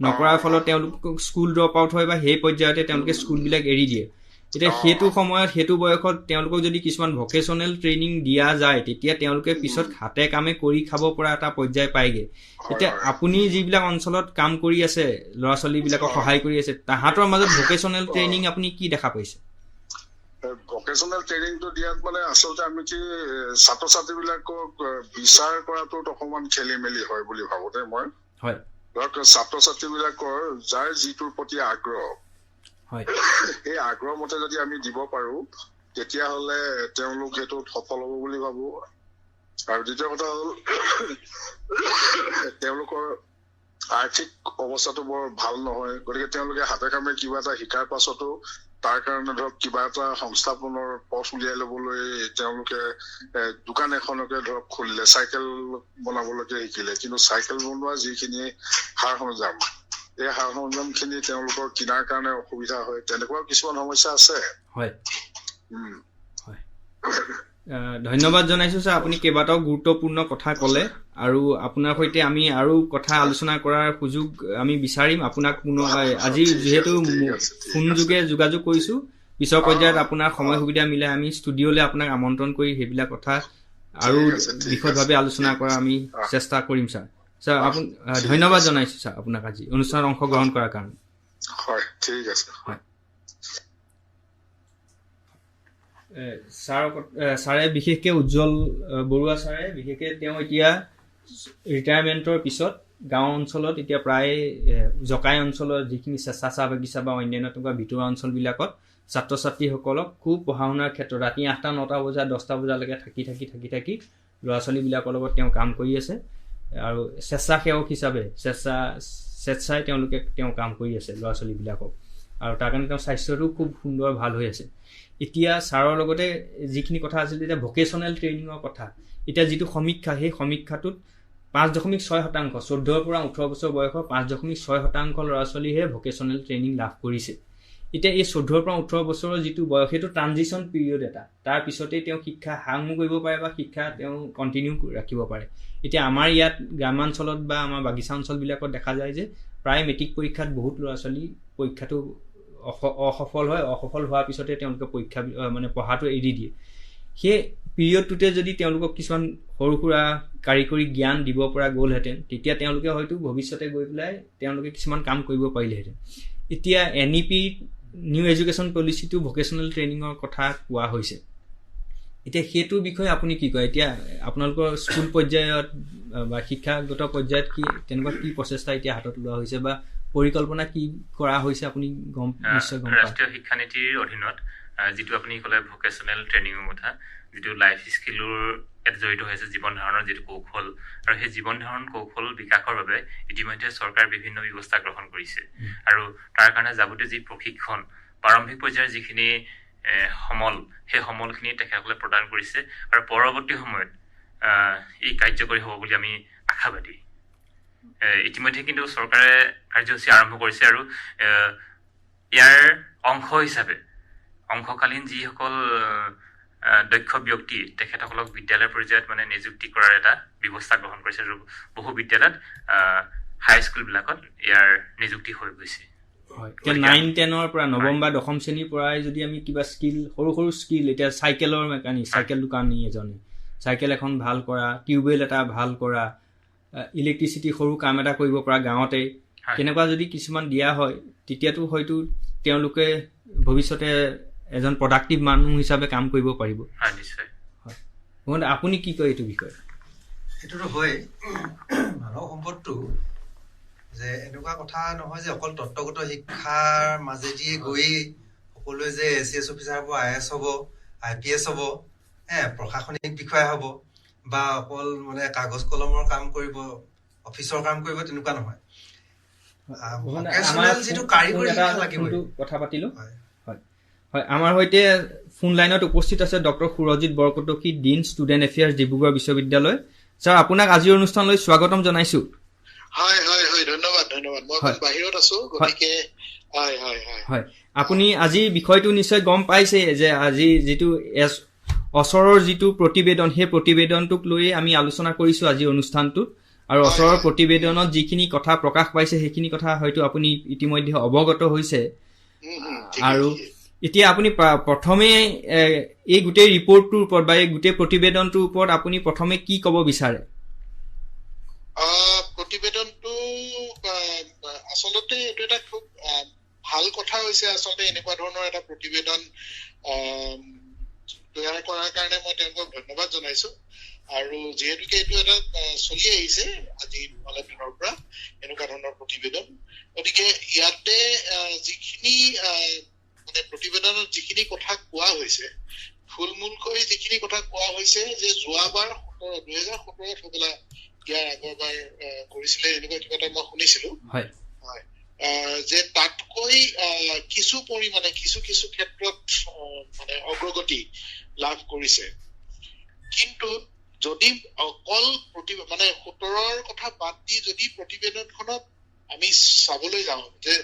নকৰাৰ ফলত তেওঁলোক স্কুল ড্ৰপ আউট হয় বা সেই পৰ্যায়তে তেওঁলোকে স্কুলবিলাক এৰি দিয়ে। এতিয়া সেইটো সময়ত, সেইটো বয়সত তেওঁলোকক যদি কিছুমান ভকেচনেল ট্ৰেইনিং দিয়া যায়, তেতিয়া তেওঁলোকে পিছত হাতে কামে কৰি খাব পৰা এটা পৰ্যায় পায়গে। এতিয়া আপুনি যিবিলাক অঞ্চলত কাম কৰি আছে, ল'ৰা ছোৱালীবিলাকক সহায় কৰি আছে, তাহাঁতৰ মাজত ভকেচনেল ট্ৰেইনিং আপুনি কি দেখা পাইছে? ভকেচনেল ট্ৰেইনিংটো দিয়াত মানে আচলতে আমি কি ছাত্ৰ ছাত্ৰীবিলাকক বিচাৰ কৰাটোত অকণমান খেলি মেলি হয় বুলি ভাবোতে মই। ধৰক ছাত্ৰ ছাত্ৰীবিলাকৰ যাৰ যিটোৰ প্ৰতি আগ্ৰহ, সেই আগ্ৰহ মতে যদি আমি দিব পাৰো, তেতিয়াহ'লে তেওঁলোক সেইটোত সফল হ'ব বুলি ভাবো। আৰু দ্বিতীয় কথা হ'ল, তেওঁলোকৰ আৰ্থিক অৱস্থাটো বৰ ভাল নহয়, গতিকে তেওঁলোকে হাতে কামে কিবা এটা শিকাৰ পাছতো তাৰ কাৰণে ধৰক কিবা এটা সংস্থাপনৰ পথ উলিয়াই ল'বলৈ তেওঁলোকে দোকান এখনকে ধৰক খুলিলে, চাইকেল বনাবলৈকে শিকিলে, কিন্তু চাইকেল বনোৱা যিখিনি সা সৰঞ্জাম, এই সা সৰঞ্জাম খিনি তেওঁলোকৰ কিনাৰ কাৰণে অসুবিধা হয়। তেনেকুৱা কিছুমান সমস্যা আছে। ধন্যবাদ জনাইছো ছাৰ, আপুনি কেইবাটাও গুৰুত্বপূৰ্ণ কথা ক'লে, আৰু আপোনাৰ সৈতে আমি আৰু কথা আলোচনা কৰাৰ সুযোগ আমি বিচাৰিম। আপোনাক আজি যিহেতু ফোন যোগে যোগাযোগ কৰিছো, পিছৰ পৰ্যায়ত আপোনাৰ সময় সুবিধা মিলাই আমি ষ্টুডিঅ'লৈ আপোনাক আমন্ত্ৰণ কৰি সেইবিলাক কথা আৰু বিশদভাৱে আলোচনা কৰাৰ আমি চেষ্টা কৰিম ছাৰ। ছাৰ ধন্যবাদ জনাইছো ছাৰ আপোনাক আজি অনুষ্ঠানত অংশগ্ৰহণ কৰাৰ কাৰণে। ঠিক আছে। ছাৰে বিশেষকৈ উজ্জ্বল বৰুৱা ছাৰে বিশেষকৈ তেওঁ এতিয়া ৰিটায়াৰমেণ্টৰ পিছত গাঁও অঞ্চলত এতিয়া প্ৰায় জকাই অঞ্চলৰ যিখিনি চেঁচা চাহ বাগিচা বা অন্যান্য তেনেকুৱা ভিতৰুৱা অঞ্চলবিলাকত ছাত্ৰ ছাত্ৰীসকলক খুব পঢ়া শুনাৰ ক্ষেত্ৰত ৰাতি 8টা 9টা বজা 10টা বজালৈকে থাকি ল'ৰা ছোৱালীবিলাকৰ লগত তেওঁ কাম কৰি আছে। আৰু স্বেচ্ছাসেৱক হিচাপে স্বেচ্ছাই তেওঁ কাম কৰি আছে ল'ৰা ছোৱালীবিলাকক, আৰু তাৰ কাৰণে তেওঁৰ স্বাস্থ্যটো খুব সুন্দৰ ভাল হৈ আছে। এতিয়া ছাৰৰ লগতে যিখিনি কথা আছিল, এতিয়া ভকেচনেল ট্ৰেইনিঙৰ কথা, এতিয়া যিটো সমীক্ষা, সেই সমীক্ষাটোত 5.6% 14 পৰা 18 বছৰ বয়সৰ 5.6% ল'ৰা ছোৱালীহে ভকেচনেল ট্ৰেইনিং লাভ কৰিছে। এতিয়া এই 14 পৰা 18 বছৰৰ যিটো বয়স, সেইটো ট্ৰানজিশ্যন পিৰিয়ড এটা, তাৰ পিছতেই তেওঁ শিক্ষা সাঙুৰ কৰিব পাৰে বা শিক্ষা তেওঁ কণ্টিনিউ ৰাখিব পাৰে। এতিয়া আমাৰ ইয়াত গ্ৰামাঞ্চলত বা আমাৰ বাগিচা অঞ্চলবিলাকত দেখা যায় যে প্ৰায় মেট্ৰিক পৰীক্ষাত বহুত ল'ৰা ছোৱালী পৰীক্ষাটো অসফল হয়, অসফল হোৱাৰ পিছতে তেওঁলোকে পঢ়াটো এৰি দিয়ে। সেই পিৰিয়ডটোতে যদি তেওঁলোকক কিছুমান সৰু সুৰা কাৰিকৰী জ্ঞান দিব পৰা গ'লহেঁতেন, তেতিয়া তেওঁলোকে হয়তো ভৱিষ্যতে গৈ পেলাই তেওঁলোকে কিছুমান কাম কৰিব পাৰিলেহেঁতেন। এতিয়া NEP নিউ এডুকেশ্যন পলিচিটো ভকেচনেল ট্ৰেইনিঙৰ কথা কোৱা হৈছে। এতিয়া সেইটোৰ বিষয়ে আপুনি কি কয়? এতিয়া আপোনালোকৰ স্কুল পৰ্যায়ত বা শিক্ষাগত পৰ্যায়ত তেনেকুৱা কি প্ৰচেষ্টা এতিয়া হাতত লোৱা হৈছে বা পৰিকল্পনা কি কৰা হৈছে আপুনি নিশ্চয় গম পায়। ৰাষ্ট্ৰীয় শিক্ষানীতিৰ অধীনত যিটো আপুনি ক'লে ভকেচনেল ট্ৰেইনিঙৰ কথা, যিটো লাইফ স্কিলৰ জড়িত হৈছে জীৱন ধাৰণৰ যিটো কৌশল, আৰু সেই জীৱন ধাৰণ কৌশল বিকাশৰ বাবে ইতিমধ্যে চৰকাৰে বিভিন্ন ব্যৱস্থা গ্ৰহণ কৰিছে। আৰু তাৰ কাৰণে যাৱতীয় যি প্ৰশিক্ষণ, প্ৰাৰম্ভিক পৰ্যায়ৰ যিখিনি সমল, সেই সমলখিনি তেখেতসকলে প্ৰদান কৰিছে, আৰু পৰৱৰ্তী সময়ত ই কাৰ্যকৰী হ'ব বুলি আমি আশাবাদী। ইতিমধ্যে কিন্তু চৰকাৰে কাৰ্যসূচী আৰম্ভ কৰিছে, আৰু ইয়াৰ অংশ হিচাপে অংশকালীন যিসকল দক্ষ ব্যক্তি তেখেতসকলক বিদ্যালয় পৰ্যায়ত মানে নিযুক্তি কৰাৰ এটা ব্যৱস্থা গ্ৰহণ কৰিছে আৰু বহু বিদ্যালয়ত হাইস্কুলবিলাকত ইয়াৰ নিযুক্তি হৈ গৈছে 9-10ৰ পৰা নৱম বা দশম শ্ৰেণীৰ পৰাই যদি আমি কিবা স্কিল সৰু সৰু স্কিল এতিয়া চাইকেলৰ মেকানিক চাইকেল দোকানী এজনে চাইকেল এখন ভাল কৰা টিউবৱেল এটা ভাল কৰা ইলেক্ট্ৰিচিটি সৰু কাম এটা কৰিব পৰা গাঁৱতে তেনেকুৱা যদি কিছুমান দিয়া হয় তেতিয়াতো হয়তো তেওঁলোকে ভৱিষ্যতে এজন প্ৰডাক্টিভ মানুহ হিচাপে কাম কৰিব পাৰিব নিশ্চয় আপুনি কি কয় এইটো বিষয়ে এইটোতো হয় মানৱ সম্পদটো যে এনেকুৱা কথা নহয় যে অকল তত্ত্বগত শিক্ষাৰ মাজেদিয়ে গৈ সকলোৱে যে ACS অফিচাৰ হ'ব IAS হ'ব IPS হ'ব প্ৰশাসনিক বিষয়া হ'ব বা অকল মানে কাগজ কলমৰ কাম কৰিব অফিচৰ কাম কৰিব তেনেকুৱা নহয় যিটো কাৰিকৰী শিক্ষা লাগিব কথা পাতিলো হয় আমাৰ সৈতে ফোন লাইনত উপস্থিত আছে doctor Surajit Borkotoky dean student affairs Dibrugarh বিশ্ববিদ্যালয় ছাৰ আপোনাক আজিৰ অনুষ্ঠানলৈ স্বাগতম জনাইছো হয় হয় হয় ধন্যবাদ মই বাহিৰত আছো গতিকে হয় আপুনি আজি বিষয়টো নিশ্চয় গম পাইছে যে আজি যিটো ওচৰৰ যিটো প্ৰতিবেদন সেই প্ৰতিবেদনটোক লৈ আমি আলোচনা কৰিছো আজি অনুষ্ঠানটোত আৰু ওচৰৰ প্ৰতিবেদনত যিখিনি কথা প্ৰকাশ পাইছে সেইখিনি কথা হয়তো আপুনি ইতিমধ্যে অৱগত হৈছে আৰু এতিয়া আপুনি প্ৰথমে এই গোটেই ৰিপৰ্টটোৰ ওপৰত বা এই গোটেই প্ৰতিবেদনটোৰ ওপৰত আপুনি প্ৰথমে কি ক'ব বিচাৰে প্ৰতিবেদনটো আচলতে এইটো এটা খুব ভাল কথা হৈছে আচলতে এনেকুৱা ধৰণৰ এটা প্ৰতিবেদন তৈয়াৰ কৰাৰ কাৰণে মই তেওঁলোকক ধন্যবাদ জনাইছো আৰু যিহেতুকে এইটো এটা চলি আহিছে আজি অলপ দিনৰ পৰা এনেকুৱা ধৰণৰ প্ৰতিবেদন গতিকে ইয়াতে যিখিনি মানে প্ৰতিবেদনত যিখিনি কথা কোৱা হৈছে ফুলমূলকৈ যিখিনি কথা কোৱা হৈছে যে যোৱাবাৰ 2017 হ'বলা ইয়াৰ আগৰবাৰ কৰিছিলে এনেকুৱা কিবা এটা মই শুনিছিলো যে তাতকৈ কিছু পৰিমাণে কিছু ক্ষেত্ৰত মানে অগ্ৰগতি লাভ কৰিছে কিন্তু যদি অকল মানে 17ৰ কথা বাদ দি যদি প্ৰতিবেদনখনত আমি চাবলৈ যাওঁ যে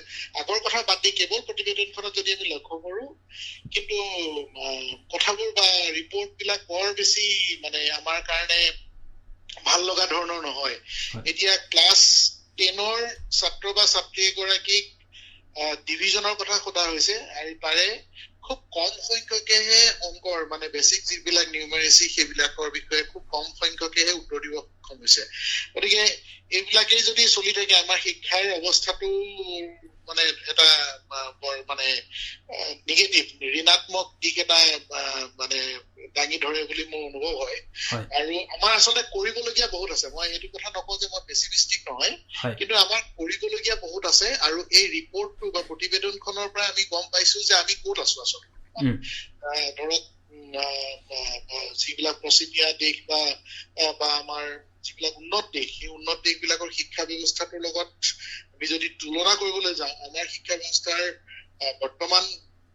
আগৰ কথা বাদ দি কেৱল প্ৰতিবেদনখনত যদি আমি লক্ষ্য কৰো কিন্তু কথাবোৰ বা ৰিপৰ্ট বিলাক বৰ বেছি মানে আমাৰ কাৰণে ভাল লগা ধৰণৰ নহয় এতিয়া ক্লাছ 10ৰ ছাত্ৰ বা ছাত্ৰী এগৰাকীক ডিভিজনৰ কথা সোধা হৈছে আৰু তাৰে খুব কম সংখ্যকেহে অংকৰ মানে বেছিক যিবিলাক নিউমেৰেচি সেইবিলাকৰ বিষয়ে খুব কম সংখ্যকেহে উত্তৰ দিব সক্ষম হৈছে গতিকে এইবিলাকেই যদি চলি থাকে আমাৰ শিক্ষাৰ অৱস্থাটো মানে এটা মানে নিগেটিভ ঋণাত্মক দিশ এটা মানে দাঙি ধৰে বুলি মোৰ অনুভৱ হয় আৰু আমাৰ আচলতে কৰিবলগীয়া বহুত আছে মই এইটো কথা নকওঁ যে মই পেছিমিষ্টিক নহয় কিন্তু আমাৰ কৰিবলগীয়া বহুত আছে আৰু এই ৰিপৰ্টটো বা প্ৰতিবেদনখনৰ পৰা আমি গম পাইছো যে আমি ক'ত আছো আচলতে ধৰক যিবিলাক পশ্চিমীয়া দেশ বা আমাৰ যিবিলাক উন্নত দেশ সেই উন্নত দেশবিলাকৰ শিক্ষা ব্যৱস্থাটোৰ লগত আমি যদি তুলনা কৰিবলৈ যাওঁ আমাৰ শিক্ষা ব্যৱস্থাৰ বৰ্তমান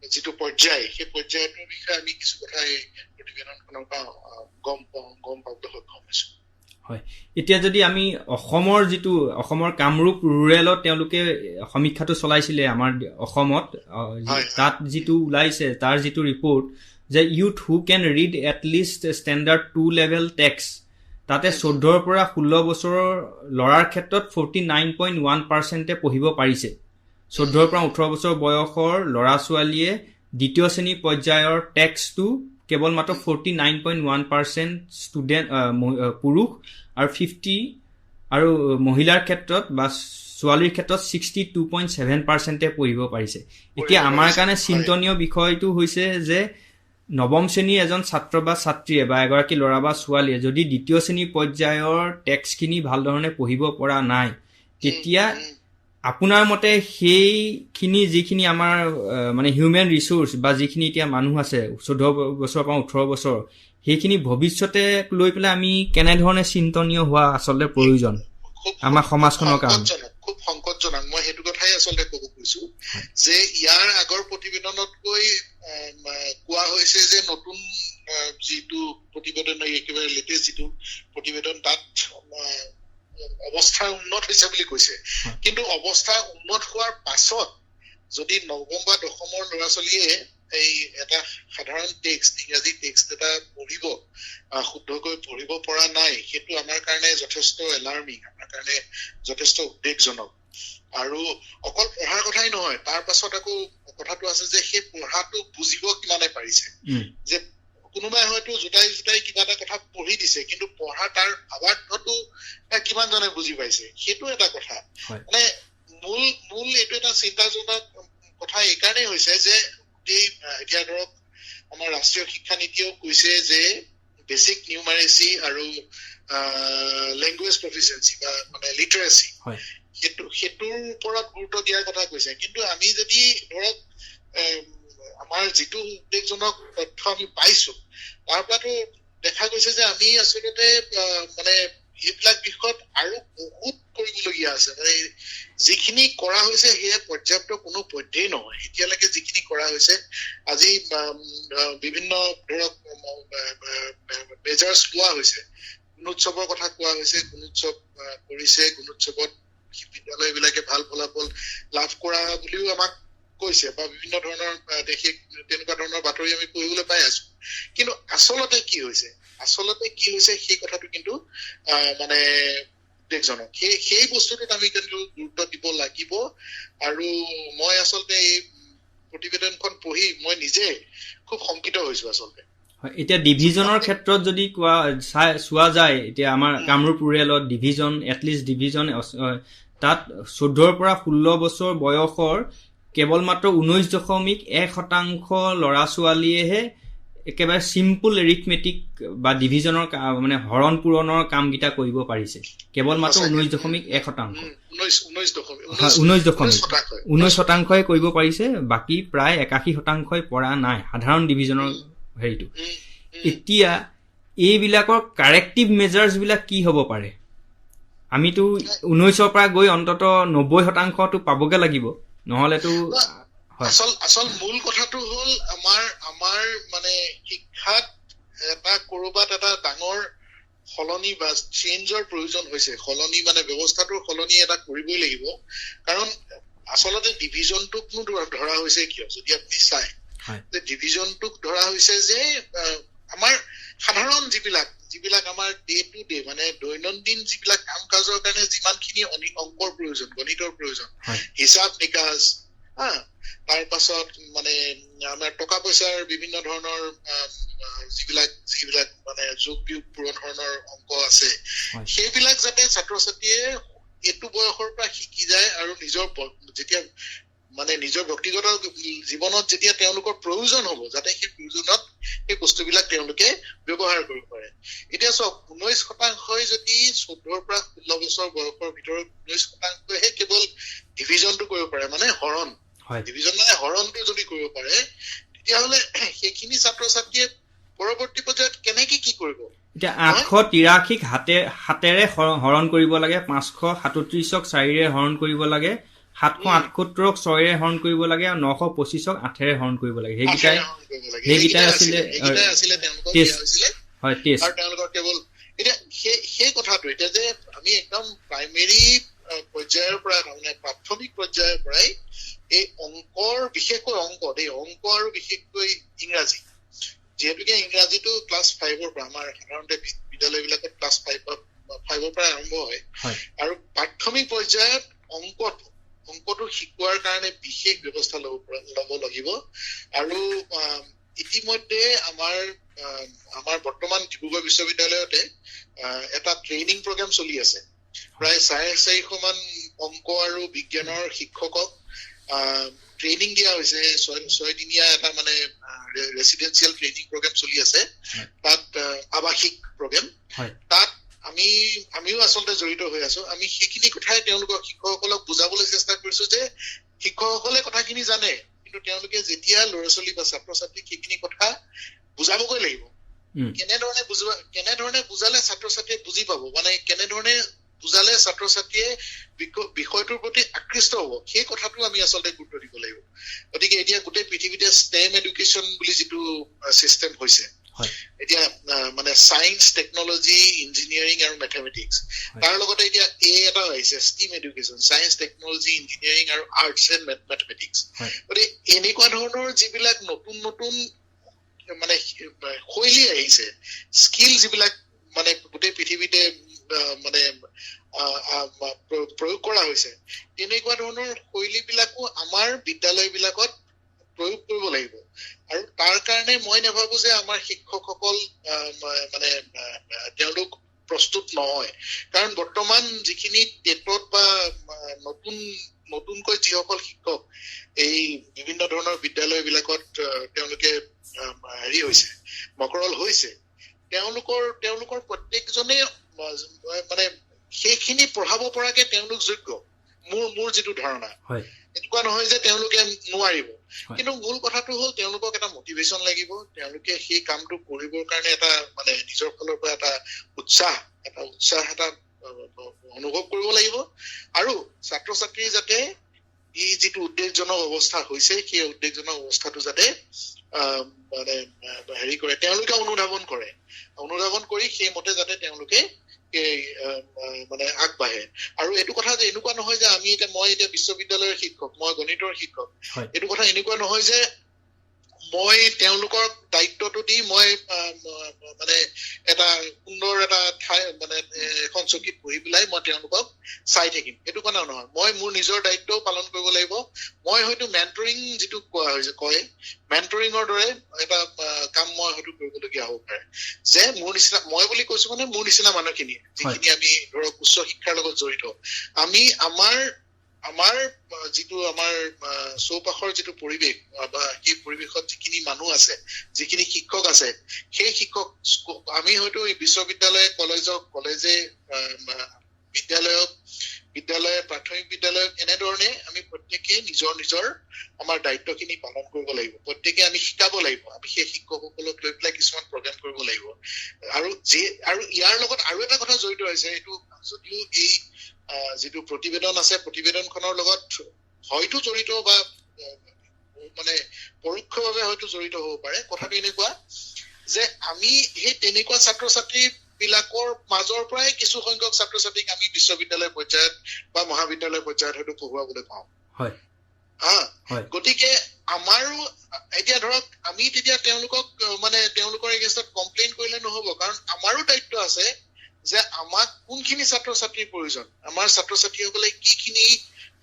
যিটো পৰ্যায় সেই পৰ্যায়টোৰ বিষয়ে আমি কিছু কথা এই প্ৰতিবেদনখনৰ পৰা গম পাবলৈ সক্ষম হৈছো হয় এতিয়া যদি আমি অসমৰ কামৰূপ ৰুৰেলত তেওঁলোকে সমীক্ষাটো চলাইছিলে আমাৰ অসমত তাত যিটো ওলাইছে তাৰ যিটো ৰিপৰ্ট যে youth who can read at least standard 2 level text তাতে 14ৰ পৰা 16 বছৰৰ ল'ৰাৰ ক্ষেত্ৰত 49.1% পঢ়িব পাৰিছে 14ৰ পৰা 18 বছৰ বয়সৰ ল'ৰা ছোৱালীয়ে দ্বিতীয় শ্ৰেণী পৰ্যায়ৰ টেক্সটটো কেৱল মাত্ৰ 49.1% ষ্টুডেণ্ট পুৰুষ আৰু 50 আৰু মহিলাৰ ক্ষেত্ৰত বা ছোৱালীৰ ক্ষেত্ৰত 62.7% পঢ়িব পাৰিছে এতিয়া আমাৰ কাৰণে চিন্তনীয় বিষয়টো হৈছে যে নৱম শ্ৰেণীৰ এজন ছাত্ৰ বা ছাত্ৰীয়ে বা এগৰাকী ল'ৰা বা ছোৱালীয়ে যদি দ্বিতীয় শ্ৰেণী পৰ্যায়ৰ টেক্সটখিনি ভাল ধৰণে পঢ়িব পৰা নাই তেতিয়া আপোনাৰ মতে সেইখিনি যিখিনি আমাৰ মানে হিউমেন ৰিচোৰ্চ বা যিখিনি এতিয়া মানুহ আছে 14 বছৰৰ পৰা 18 বছৰ সেইখিনি ভৱিষ্যতে লৈ পেলাই আমি কেনেধৰণে চিন্তনীয় হোৱা আচলতে প্ৰয়োজন আমাৰ সমাজখনৰ কাৰণে খুব সংকটজনক মই সেইটো কথাই আচলতে ক'ব খুজিছো যে ইয়াৰ আগৰ প্ৰতিবেদনতকৈ কোৱা হৈছে যে নতুন যিটো প্ৰতিবেদন একেবাৰে লেটেষ্ট যিটো প্ৰতিবেদন তাত অৱস্থা উন্নত হৈছে বুলি কৈছে কিন্তু অৱস্থা উন্নত হোৱাৰ পাছত যদি নৱম বা দশমৰ ল'ৰা ছোৱালীয়ে এই এটা সাধাৰণ টেক্সট ইংৰাজী টেক্সট এটা পঢ়িব শুদ্ধকৈ পঢ়িব পৰা নাই সেইটো আমাৰ কাৰণে যথেষ্ট এলাৰ্মিং আমাৰ কাৰণে যথেষ্ট উদ্বেগজনক আৰু অকল পঢ়াৰ কথাই নহয় তাৰ পাছত আকৌ কথাটো আছে যে সেই পঢ়াটো বুজিব কিমানে পাৰিছে যে কোনোবাই হয়তো জোটাই কিবা এটা কথা পঢ়ি দিছে কিন্তু পঢ়া তাৰ ভাৱাৰ্থটো কিমানজনে বুজি পাইছে সেইটো এটা কথা মানে মূল এইটো এটা চিন্তাজনক কথা এইকাৰণেই হৈছে যে এতিয়া ধৰক আমাৰ ৰাষ্ট্ৰীয় শিক্ষা নীতিও কৈছে যে বেচিক নিউমাৰেচি আৰু লেংগুৱেজ প্ৰফিচিয়েঞ্চি বা মানে লিটাৰেচি সেইটোৰ ওপৰত গুৰুত্ব দিয়াৰ কথা কৈছে কিন্তু আমি যদি ধৰক আমাৰ যিটো উদ্বেগজনক তথ্য আমি পাইছো তাৰ পৰাতো দেখা গৈছে যে আমি আচলতে মানে এইবিলাক বিষয়ত আৰু বহুত কৰিবলগীয়া আছে মানে যিখিনি কৰা হৈছে সেয়া পৰ্যাপ্ত কোনো পৰ্যায় নহয় এতিয়ালৈকে যিখিনি কৰা হৈছে আজি বিভিন্ন ধৰক মেজাৰ্ছ লোৱা হৈছে গুণোৎসৱৰ কথা কোৱা হৈছে গুণোৎসৱ কৰিছে গুণোৎসৱত বিদ্যালয়বিলাকে ভাল ফলাফল লাভ কৰা বুলিও আমাক কৈছে বা বিভিন্ন ধৰণৰ তেনেকুৱা ধৰণৰ বাতৰি আমি পঢ়িবলৈ পাই আছো কিন্তু আচলতে কি হৈছে সেই কথাটো কিন্তু মানে উদ্বেগজনক সেই বস্তুটোত আমি কিন্তু গুৰুত্ব দিব লাগিব আৰু মই আচলতে এই প্ৰতিবেদনখন পঢ়ি মই নিজে খুব শংকিত হৈছো আচলতে এতিয়া ডিভিজনৰ ক্ষেত্ৰত যদি চোৱা যায় এতিয়া আমাৰ কামৰূপ ৰুৰেলত ডিভিজন এটলিষ্ট ডিভিজন তাত 14 পৰা 16 বছৰ বয়সৰ কেৱল মাত্ৰ 19.1% ল'ৰা ছোৱালীয়েহে একেবাৰে চিম্পল এৰিথমেটিক বা ডিভিজনৰ মানে হৰণ পূৰণৰ কামকেইটা কৰিব পাৰিছে কেৱল মাত্ৰ 19.1% কৰিব পাৰিছে বাকী প্ৰায় 81% পৰা নাই সাধাৰণ ডিভিজনৰ হেৰিটো এতিয়া এইবিলাকৰ কাৰেক্টিভ মেজাৰ্ছ বিলাক কি হ'ব পাৰে আমিতো 19ৰ পৰা গৈ অন্তত 90%টো পাবগে লাগিব নহলেতো আচল মূল কথাটো হ'ল আমাৰ মানে শিক্ষাত এটা কৰবাত এটা ডাঙৰ সলনি বা চেঞ্জৰ প্ৰয়োজন হৈছে সলনি মানে ব্যৱস্থাটোৰ সলনি এটা কৰিবই লাগিব কাৰণ আচলতে ডিভিজনটোকনো ধৰা হৈছে কিয় যদি আপুনি চায় যে ডিভিজনটোক ধৰা হৈছে যে আমাৰ সাধাৰণ যিবিলাক আমাৰ ডে টু ডে মানে দৈনন্দিন যিবিলাক কাম কাজৰ কাৰণে যিমানখিনি অংকৰ প্ৰয়োজন গণিতৰ প্ৰয়োজন হিচাপ নিকাচ তাৰ পাছত মানে আমাৰ টকা পইচাৰ বিভিন্ন ধৰণৰ যিবিলাক মানে যোগ বিয়োগ পূৰণ ধৰণৰ অংক আছে সেইবিলাক যাতে ছাত্ৰ ছাত্ৰীয়ে এইটো বয়সৰ পৰা শিকি যায় আৰু যেতিয়া মানে নিজৰ ব্যক্তিগত জীৱনত যেতিয়া তেওঁলোকৰ প্ৰয়োজন হ'ব যাতে সেই প্ৰয়োজনত সেই বস্তুবিলাক তেওঁলোকে ব্যৱহাৰ কৰিব পাৰে এতিয়া চব 19% যদি 14 পৰা 16 বছৰ বয়সৰ ভিতৰত 19%হে কেৱল ডিভিজনটো কৰিব পাৰে মানে হৰণ ডিভিজন মানে হৰণটো যদি কৰিব পাৰে তেতিয়াহ'লে সেইখিনি ছাত্ৰ ছাত্ৰীয়ে পৰৱৰ্তী পৰ্যায়ত কেনেকে কি কৰিব এতিয়া 883ক হাতেৰে হৰণ কৰিব লাগে 537ক 4ৰে হৰণ কৰিব লাগে 778ক 6ৰে হৰণ কৰিব লাগে আৰু 925ক 8ৰে হৰণ কৰিব লাগে সেইকেইটাই আছিলে হয় টেষ্ট আৰু তেওঁলোকৰ কেৱল এতিয়া সেই কথাটো এতিয়া যে আমি একদম প্ৰাইমেৰী পৰ্যায়ৰ পৰা মানে প্ৰাথমিক পৰ্যায়ৰ পৰাই এই বিশেষকৈ অংক আৰু বিশেষকৈ ইংৰাজী যিহেতুকে ইংৰাজীটো ক্লাছ 5ৰ পৰা আমাৰ সাধাৰণতে বিদ্যালয়বিলাকত ক্লাছ 5ৰ পৰা আৰম্ভ হয় আৰু প্ৰাথমিক পৰ্যায়ত অংকটো শিকোৱাৰ কাৰণে বিশেষ ব্যৱস্থা ল'ব লাগিব আৰু ইতিমধ্যে আমাৰ বৰ্তমান ডিব্ৰুগড় বিশ্ববিদ্যালয়তে এটা ট্ৰেইনিং প্ৰগ্ৰাম চলি আছে প্ৰায় 450 মান অংক আৰু বিজ্ঞানৰ শিক্ষকক ট্ৰেইনিং দিয়া হৈছে 6 দিনীয়া এটা মানে ৰেচিডেন্সিয়েল ট্ৰেইনিং প্ৰগ্ৰাম চলি আছে তাত আৱাসিক প্ৰগ্ৰাম তাত আমিও আচলতে জড়িত হৈ আছো আমি সেইখিনি কথাই তেওঁলোকক শিক্ষকসকলক বুজাবলৈ চেষ্টা কৰিছো যে শিক্ষকসকলে কথাখিনি জানে কিন্তু তেওঁলোকে যেতিয়া ল'ৰা ছোৱালী বা ছাত্ৰ ছাত্ৰীক সেইখিনি কথা বুজাবগৈ লাগিব কেনেধৰণে বুজালে ছাত্ৰ ছাত্ৰীয়ে বুজি পাব মানে কেনেধৰণে বুজালে ছাত্ৰ ছাত্ৰীয়ে বিষয়টোৰ প্ৰতি আকৃষ্ট হ'ব সেই কথাটো আমি আচলতে গুৰুত্ব দিব লাগিব গতিকে এতিয়া গোটেই পৃথিৱীতে ষ্টেম এডুকেশ্যন বুলি যিটো চিষ্টেম হৈছে এতিয়া মানে সায়েন্স টেকনলজি ইঞ্জিনিয়াৰিং আৰু মেথমেটিক্স তাৰ লগতে এতিয়া এটা আহিছে STEAM education science technology engineering আৰু আৰ্টছ এণ্ড মেথমেটিক্স গতিকে এনেকুৱা ধৰণৰ যিবিলাক নতুন নতুন মানে শৈলী আহিছে স্কিল যিবিলাক মানে গোটেই পৃথিৱীতে মানে প্ৰয়োগ কৰা হৈছে তেনেকুৱা ধৰণৰ শৈলীবিলাকো আমাৰ বিদ্যালয়বিলাকত প্ৰয়োগ কৰিব লাগিব আৰু তাৰ কাৰণে মই নাভাবো যে আমাৰ শিক্ষকসকল মানে তেওঁলোক প্ৰস্তুত নহয় কাৰণ বৰ্তমান যিখিনি টেটত বা নতুনকৈ যিসকল শিক্ষক এই বিভিন্ন ধৰণৰ বিদ্যালয়বিলাকত তেওঁলোকে হেৰি হৈছে মকৰল হৈছে তেওঁলোকৰ প্ৰত্যেকজনে মানে সেইখিনি পঢ়াব পৰাকে তেওঁলোক যোগ্য মোৰ যিটো ধাৰণা এনেকুৱা নহয় যে তেওঁলোকে নোৱাৰিব কিন্তু মূল কথাটো হ'ল তেওঁলোকক এটা মটিভেশ্যন লাগিব তেওঁলোকে সেই কামটো কৰিবৰ কাৰণে এটা মানে নিজৰ ফালৰ পৰা এটা উৎসাহ এটা অনুভৱ কৰিব লাগিব আৰু ছাত্ৰ ছাত্ৰী যাতে এই যিটো উদ্বেগজনক অৱস্থা হৈছে সেই উদ্বেগজনক অৱস্থাটো যাতে মানে হেৰি কৰে তেওঁলোকে অনুধাৱন কৰি সেইমতে যাতে তেওঁলোকে মানে আগবাঢ়ে আৰু এইটো কথা যে এনেকুৱা নহয় যে মই এতিয়া বিশ্ববিদ্যালয়ৰ শিক্ষক মই গণিতৰ শিক্ষক এইটো কথা এনেকুৱা নহয় যে মই তেওঁলোকৰ দায়িত্বটো দি মই মানে এটা সুন্দৰ এটা ঠাই মানে এখন চকীত বহি পেলাই মই তেওঁলোকক চাই থাকিম এইটো কথা নহয় মই মোৰ নিজৰ দায়িত্বও পালন কৰিব লাগিব মই হয়তো মেণ্টৰিং যিটো কয় মেণ্টৰিঙৰ দৰে এটা কাম মই হয়তো কৰিবলগীয়া হ'ব পাৰে যে মোৰ নিচিনা মই বুলি কৈছো মানে মোৰ নিচিনা মানুহখিনি যিখিনি আমি ধৰক উচ্চ শিক্ষাৰ লগত জড়িত আমি আমাৰ যিটো আমাৰ চৌপাশৰ যিটো পৰিৱেশ বা সেই পৰিৱেশত যিখিনি মানুহ আছে যিখিনি শিক্ষক আছে সেই শিক্ষক আমি হয়তো বিশ্ববিদ্যালয় কলেজে বিদ্যালয় প্ৰাথমিক বিদ্যালয় এনেধৰণে আমি প্ৰত্যেকে নিজৰ আমাৰ দায়িত্বখিনি পালন কৰিব লাগিব প্ৰত্যেকে আমি শিকাব লাগিব আমি সেই শিক্ষকসকলক লৈ পেলাই কিছুমান প্ৰগ্ৰাম কৰিব লাগিব আৰু ইয়াৰ লগত আৰু এটা কথা জড়িত হৈছে এইটো যদিও এই যিটো প্ৰতিবেদন আছে প্ৰতিবেদনখনৰ লগত হয়তো জড়িত বা মানে পৰোক্ষভাৱে হয়তো জড়িত হ'ব পাৰে কথাটো এনেকুৱা যে আমি সেই তেনেকুৱা ছাত্ৰ ছাত্ৰী বিলাকৰ মাজৰ পৰাই কিছু সংখ্যক ছাত্ৰ ছাত্ৰীক আমি বিশ্ববিদ্যালয় পৰ্যায়ত বা মহাবিদ্যালয় পৰ্যায়ত হয়তো পঢ়ুৱাবলৈ পাওঁ গতিকে আমাৰো এতিয়া ধৰক আমি তেতিয়া তেওঁলোকক মানে তেওঁলোকৰ এগেইনষ্টত কমপ্লেইন কৰিলে নহ'ব কাৰণ আমাৰো দায়িত্ব আছে যে আমাক কোনখিনি ছাত্ৰ ছাত্ৰীৰ প্ৰয়োজন আমাৰ ছাত্ৰ ছাত্ৰীসকলে কিখিনি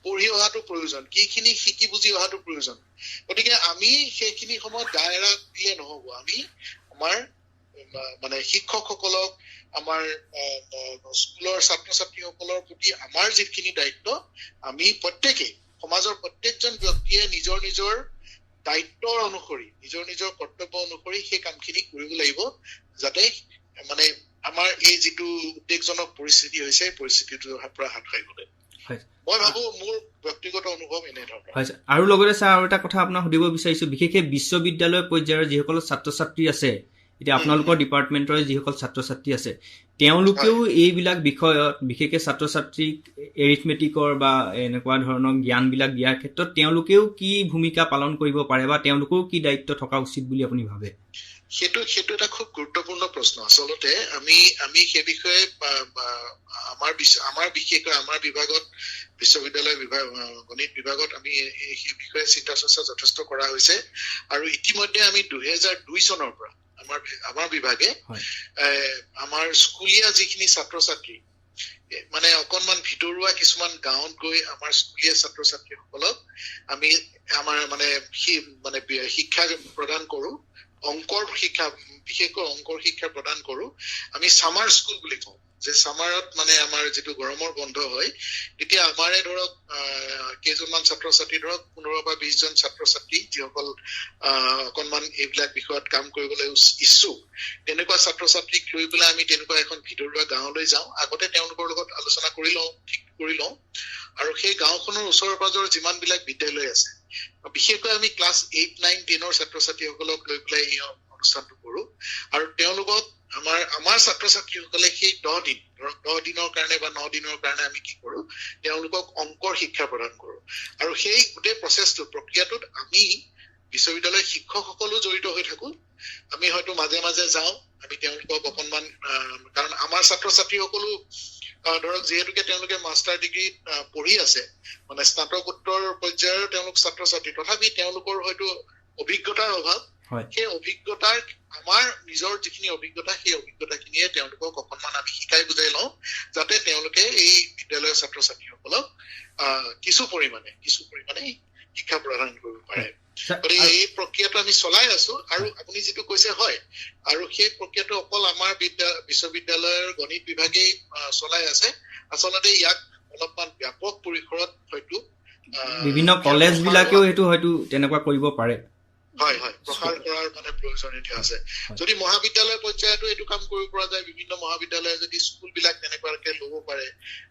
পঢ়ি অহাটো প্ৰয়োজন কিখিনি শিকি বুজি অহাটো প্ৰয়োজন গতিকে আমি সেইখিনি সময়ত দায়ৰা দিলে নহ'ব আমি আমাৰ মানে শিক্ষকসকলক আমাৰ স্কুলৰ ছাত্ৰ ছাত্ৰীসকলৰ প্ৰতি আমাৰ যিখিনি দায়িত্ব আমি প্ৰত্যেকেই সমাজৰ প্ৰত্যেকজন ব্যক্তিয়ে নিজৰ দায়িত্বৰ অনুসৰি নিজৰ কৰ্তব্য অনুসৰি সেই কামখিনি কৰিব লাগিব যাতে মানে আমাৰ এই যিটো উদ্বেগজনক পৰিস্থিতি হৈছে পৰিস্থিতিটোৰ পৰা হাত সাৰিবলৈ মই ভাবো মোৰ ব্যক্তিগত অনুভৱ এনেধৰণৰ আৰু লগতে ছাৰ আৰু এটা কথা আপোনাক সুধিব বিচাৰিছো বিশেষকৈ বিশ্ববিদ্যালয় পৰ্যায়ৰ যিসকল ছাত্ৰ ছাত্ৰী আছে এতিয়া আপোনালোকৰ ডিপাৰ্টমেণ্টৰ যিসকল ছাত্ৰ ছাত্ৰী আছে তেওঁলোকেও এইবিলাক বিষয়ত বিশেষকৈ ছাত্ৰ ছাত্ৰীক এৰিথমেটিকৰ বা এনেকুৱা ধৰণৰ জ্ঞানবিলাক দিয়াৰ ক্ষেত্ৰত তেওঁলোকেও কি ভূমিকা পালন কৰিব পাৰে বা তেওঁলোকেও কি দায়িত্ব থকা উচিত বুলি আপুনি ভাবে সেইটো এটা খুব গুৰুত্বপূৰ্ণ প্ৰশ্ন আচলতে আমি সেই বিষয়ে আমাৰ বিশেষকৈ আমাৰ বিভাগত বিশ্ববিদ্যালয় বিভাগ গণিত বিভাগত আমি সেই বিষয়ে চিন্তা চৰ্চা যথেষ্ট কৰা হৈছে আৰু ইতিমধ্যে আমি 2002 চনৰ পৰা আমাৰ বিভাগে আমাৰ স্কুলীয়া যিখিনি ছাত্ৰ ছাত্ৰী মানে অকনমান ভিতৰুৱা কিছুমান গাঁৱত গৈ আমাৰ স্কুলীয়া ছাত্ৰ ছাত্ৰীসকলক আমি আমাৰ মানে শিক্ষা প্ৰদান কৰো অংকৰ শিক্ষা বিশেষকৈ অংকৰ শিক্ষা প্ৰদান কৰো আমি সামাৰ স্কুল বুলি কওঁ যে সামাৰত মানে আমাৰ যিটো গৰমৰ বন্ধ হয় তেতিয়া আমাৰে ধৰক কেইজনমান ছাত্ৰ ছাত্ৰী ধৰক 15 বা 20 জন ছাত্ৰ ছাত্ৰী যিসকল অকনমান এইবিলাক বিষয়ত কাম কৰিবলৈ ইচ্ছুক তেনেকুৱা ছাত্ৰ ছাত্ৰীক লৈ পেলাই আমি তেনেকুৱা এখন ভিতৰুৱা গাঁৱলৈ যাওঁ আগতে তেওঁলোকৰ লগত আলোচনা কৰি লওঁ আৰু সেই গাঁওখনৰ ওচৰ পাজৰ যিমানবিলাক বিদ্যালয় আছে বিশেষকৈ আমি ক্লাছ 8, 9, 10ৰ ছাত্ৰ ছাত্ৰীসকলক লৈ পেলাই এই অনুষ্ঠানটো কৰো আৰু তেওঁলোকক আমাৰ ছাত্ৰ ছাত্ৰীসকলে সেই 10 দিনৰ কাৰণে বা 9 দিনৰ কাৰণে আমি কি কৰো তেওঁলোকক অংকৰ শিক্ষা প্ৰদান কৰো আৰু সেই গোটেই প্ৰক্ৰিয়াটোত আমি বিশ্ববিদ্যালয়ৰ শিক্ষকসকলো জড়িত হৈ থাকো আমি হয়তো মাজে মাজে যাওঁ আমি তেওঁলোকক অকণমান কাৰণ আমাৰ ছাত্ৰ ছাত্ৰীসকলো ধৰক যিহেতুকে তেওঁলোকে মাষ্টাৰ ডিগ্ৰী পঢ়ি আছে মানে স্নাতকোত্তৰ পৰ্যায়ৰ তেওঁলোক ছাত্ৰ ছাত্ৰী তথাপি তেওঁলোকৰ হয়তো অভিজ্ঞতাৰ অভাৱ সেই অভিজ্ঞতাৰ আমাৰ নিজৰ যিখিনি অভিজ্ঞতা সেই অভিজ্ঞতাখিনিয়ে তেওঁলোকক অকণমান আমি শিকাই বুজাই লওঁ যাতে তেওঁলোকে এই বিদ্যালয়ৰ ছাত্ৰ ছাত্ৰীসকলক কিছু পৰিমাণে শিক্ষা প্ৰদান কৰিব পাৰে গতিকে এই প্ৰক্ৰিয়াটো আমি চলাই আছো আৰু আপুনি যিটো কৈছে হয় আৰু সেই প্ৰক্ৰিয়াটো অকল আমাৰ বিশ্ববিদ্যালয়ৰ গণিত বিভাগেই চলাই আছে আচলতে ইয়াক অলপমান ব্যাপক পৰিসৰত হয়তো বিভিন্ন কলেজ বিলাকেও এইটো হয়তো তেনেকুৱা কৰিব পাৰে হয় প্ৰসাৰ কৰাৰ মানে প্ৰয়োজনীয়তা আছে যদি মহাবিদ্যালয় পৰ্যায়তো এইটো কাম কৰিব পৰা যায় বিভিন্ন মহাবিদ্যালয়ে যদি স্কুলবিলাক তেনেকুৱাকে ল'ব পাৰে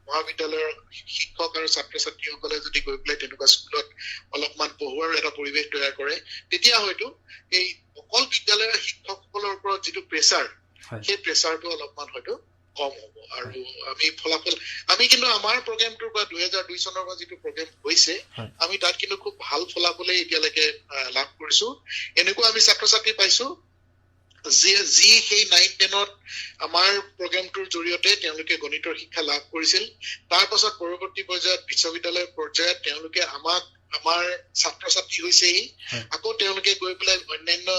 মহাবিদ্যালয়ৰ শিক্ষক আৰু ছাত্ৰ ছাত্ৰীসকলে যদি গৈ পেলাই তেনেকুৱা স্কুলত অলপমান পঢ়ুৱাৰ এটা পৰিৱেশ তৈয়াৰ কৰে তেতিয়া হয়তো এই অকল বিদ্যালয়ৰ শিক্ষকসকলৰ ওপৰত যিটো প্ৰেছাৰ সেই প্ৰেছাৰটো অলপমান হয়তো কম হ'ব আৰু আমি ফলাফল আমি কিন্তু আমাৰ প্ৰগ্ৰেমটোৰ পৰা 2002 চনৰ পৰা যিটো প্ৰগ্ৰেম হৈছে আমি তাত কিন্তু খুব ভাল ফলাফলেই এতিয়ালৈকে লাভ কৰিছো এনেকুৱা আমি ছাত্ৰ ছাত্ৰী পাইছো যি সেই 9-10ত আমাৰ প্ৰগ্ৰেমটোৰ জৰিয়তে তেওঁলোকে গণিতৰ শিক্ষা লাভ কৰিছিল তাৰ পাছত পৰৱৰ্তী পৰ্যায়ত বিশ্ববিদ্যালয়ৰ পৰ্যায়ত তেওঁলোকে আমাৰ ছাত্ৰ ছাত্ৰী হৈছেহি আকৌ তেওঁলোকে গৈ পেলাই অন্যান্য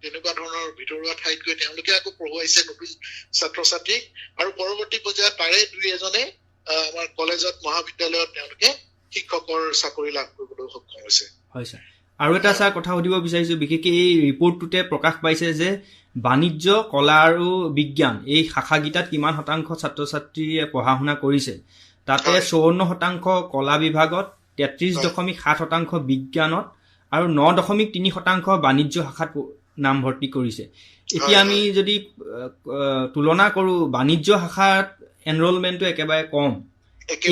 তেনেকুৱা ধৰণৰ ভিতৰুৱা ঠাইত গৈ তেওঁলোকে আকৌ পঢ়ুৱাইছে নতুন ছাত্ৰ ছাত্ৰীক আৰু পৰৱৰ্তী পৰ্যায়ত তাৰে দুই এজনে আমাৰ কলেজত মহাবিদ্যালয়ত তেওঁলোকে শিক্ষকৰ চাকৰি লাভ কৰিবলৈ সক্ষম হৈছে হয় ছাৰ আৰু এটা ছাৰ কথা সুধিব বিচাৰিছো বিশেষকৈ এই ৰিপৰ্টটোতে প্ৰকাশ পাইছে যে বাণিজ্য কলা আৰু বিজ্ঞান এই শাখাকেইটাত কিমান শতাংশ ছাত্ৰ ছাত্ৰীয়ে পঢ়া শুনা কৰিছে তাতে 54% কলা বিভাগত 33.7% বিজ্ঞানত আৰু 9.3% বাণিজ্য শাখাত নামভৰ্তি কৰিছে এতিয়া আমি যদি তুলনা কৰো বাণিজ্য শাখাত এনৰোলমেণ্টটো একেবাৰে কম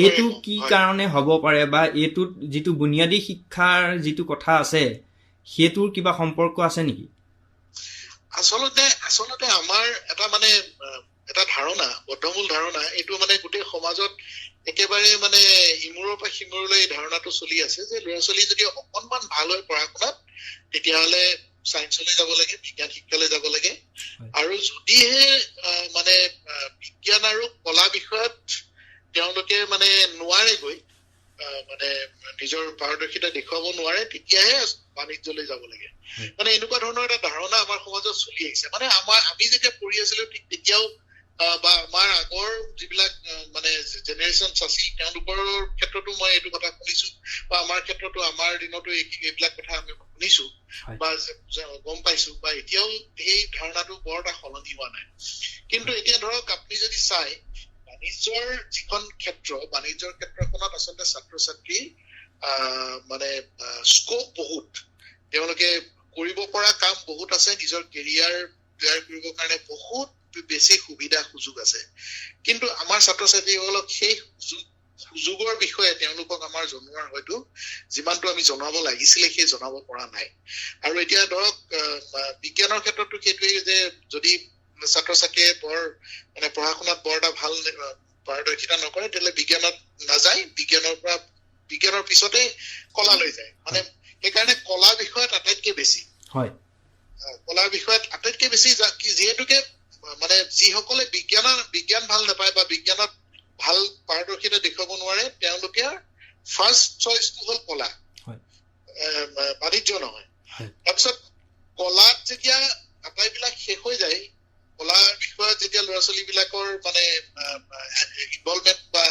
এইটো কি কাৰণে হ'ব পাৰে বা এইটোত যিটো বুনিয়াদী শিক্ষাৰ যিটো কথা আছে সেইটোৰ কিবা সম্পৰ্ক আছে নেকি আচলতে আমাৰ এটা মানে এটা ধাৰণা বদ্ধমূল ধাৰণা এইটো মানে গোটেই সমাজত একেবাৰে মানে ইমূৰৰ পৰা সিমূৰলৈ এই ধাৰণাটো চলি আছে যে ল'ৰা ছোৱালী যদি অকণমান ভাল হয় পঢ়া শুনাত তেতিয়াহ'লে চায়েন্সলৈ যাব লাগে বিজ্ঞান শিক্ষালৈ যাব লাগে আৰু যদিহে মানে বিজ্ঞান আৰু কলা বিষয়ত তেওঁলোকে মানে নোৱাৰেগৈ মানে নিজৰ পাৰদৰ্শিতা দেখুৱাব নোৱাৰে তেতিয়াহে বাণিজ্যলৈ যাব লাগে মানে এনেকুৱা ধৰণৰ এটা ধাৰণা আমাৰ সমাজত চলি আহিছে মানে আমি যেতিয়া পঢ়ি আছিলো ঠিক তেতিয়াও বা আমাৰ আগৰ যিবিলাক মানে জেনেৰেশ্যন আছিল তেওঁলোকৰ ক্ষেত্ৰতো মই এইটো কথা শুনিছো বা আমাৰ ক্ষেত্ৰতো আমাৰ দিনতো এইবিলাক কথা আমি শুনিছো বা গম পাইছো বা এতিয়াও সেই ধাৰণাটো বৰ এটা সলনি হোৱা নাই কিন্তু এতিয়া ধৰক আপুনি যদি চাই বাণিজ্যৰ যিখন বাণিজ্যৰ ক্ষেত্ৰখনত আচলতে ছাত্ৰ ছাত্ৰী মানে স্কোপ বহুত তেওঁলোকে কৰিব পৰা কাম বহুত আছে নিজৰ কেৰিয়াৰ তৈয়াৰ কৰিবৰ কাৰণে বহুত বেছি সুযোগ আছে কিন্তু আমাৰ ছাত্ৰ ছাত্ৰীসকলক সেই সুযোগৰ বিষয়ে তেওঁলোকক আমাৰ জনোৱাৰ হয়তো যিমানটো আমি জনাব লাগিছিলে সেই জনাব পৰা নাই আৰু এতিয়া ধৰক বিজ্ঞানৰ ক্ষেত্ৰতো সেইটোৱেই যে যদি ছাত্ৰ ছাত্ৰীয়ে মানে পঢ়া শুনাত বৰ এটা ভাল পাৰদৰ্শিতা নকৰে তেতিয়াহ'লে বিজ্ঞানত নাযায় বিজ্ঞানৰ পিছতে কলালৈ যায় মানে সেইকাৰণে কলা বিষয়ত আটাইতকৈ বেছি কলাৰ বিষয়ত আটাইতকৈ বেছি যিহেতুকে মানে যিসকলে বিজ্ঞান ভাল নাপায় বা বিজ্ঞানত ভাল পাৰদৰ্শিতা দেখুৱাব নোৱাৰে তেওঁলোকে ফাৰ্ষ্ট চইচটো হ'ল কলা বাণিজ্য নহয় তাৰপিছত কলাত যেতিয়া আটাইবিলাক শেষ হৈ যায় কলাৰ বিষয়ত যেতিয়া ল'ৰা ছোৱালী বিলাকৰ মানে ইনভলভমেণ্ট বা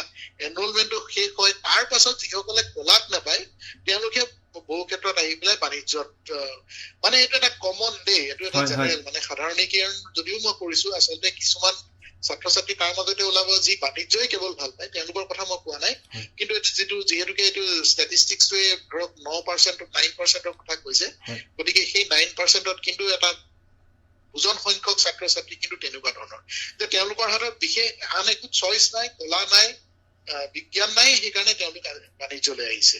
এনৰোলমেণ্টটো শেষ হয় তাৰ পাছত যিসকলে কলাত নাপায় তেওঁলোকে বহু ক্ষেত্ৰত আহি পেলাই বাণিজ্যত মানে এইটো এটা কমন এইটো এটা জেনেৰেল মানে সাধাৰণীকৰণ যদিও মই কৰিছো আচলতে কিছুমান ছাত্ৰ ছাত্ৰী তাৰ মাজতে ওলাব যি বাণিজ্যই কেৱল ভাল পায় তেওঁলোকৰ কথা মই কোৱা নাই কিন্তু যিহেতুকে এইটো ষ্টেটিষ্টিক্সটোৱে ধৰক 9% 9%ৰ কথা কৈছে গতিকে সেই 9%ত কিন্তু এটা ওজন সংখ্যক ছাত্ৰ ছাত্ৰী কিন্তু তেনেকুৱা ধৰণৰ যে তেওঁলোকৰ হাতত বিশেষ আন একো চইচ নাই কলা নাই বিজ্ঞান নাই সেইকাৰণে তেওঁলোক বাণিজ্যলৈ আহিছে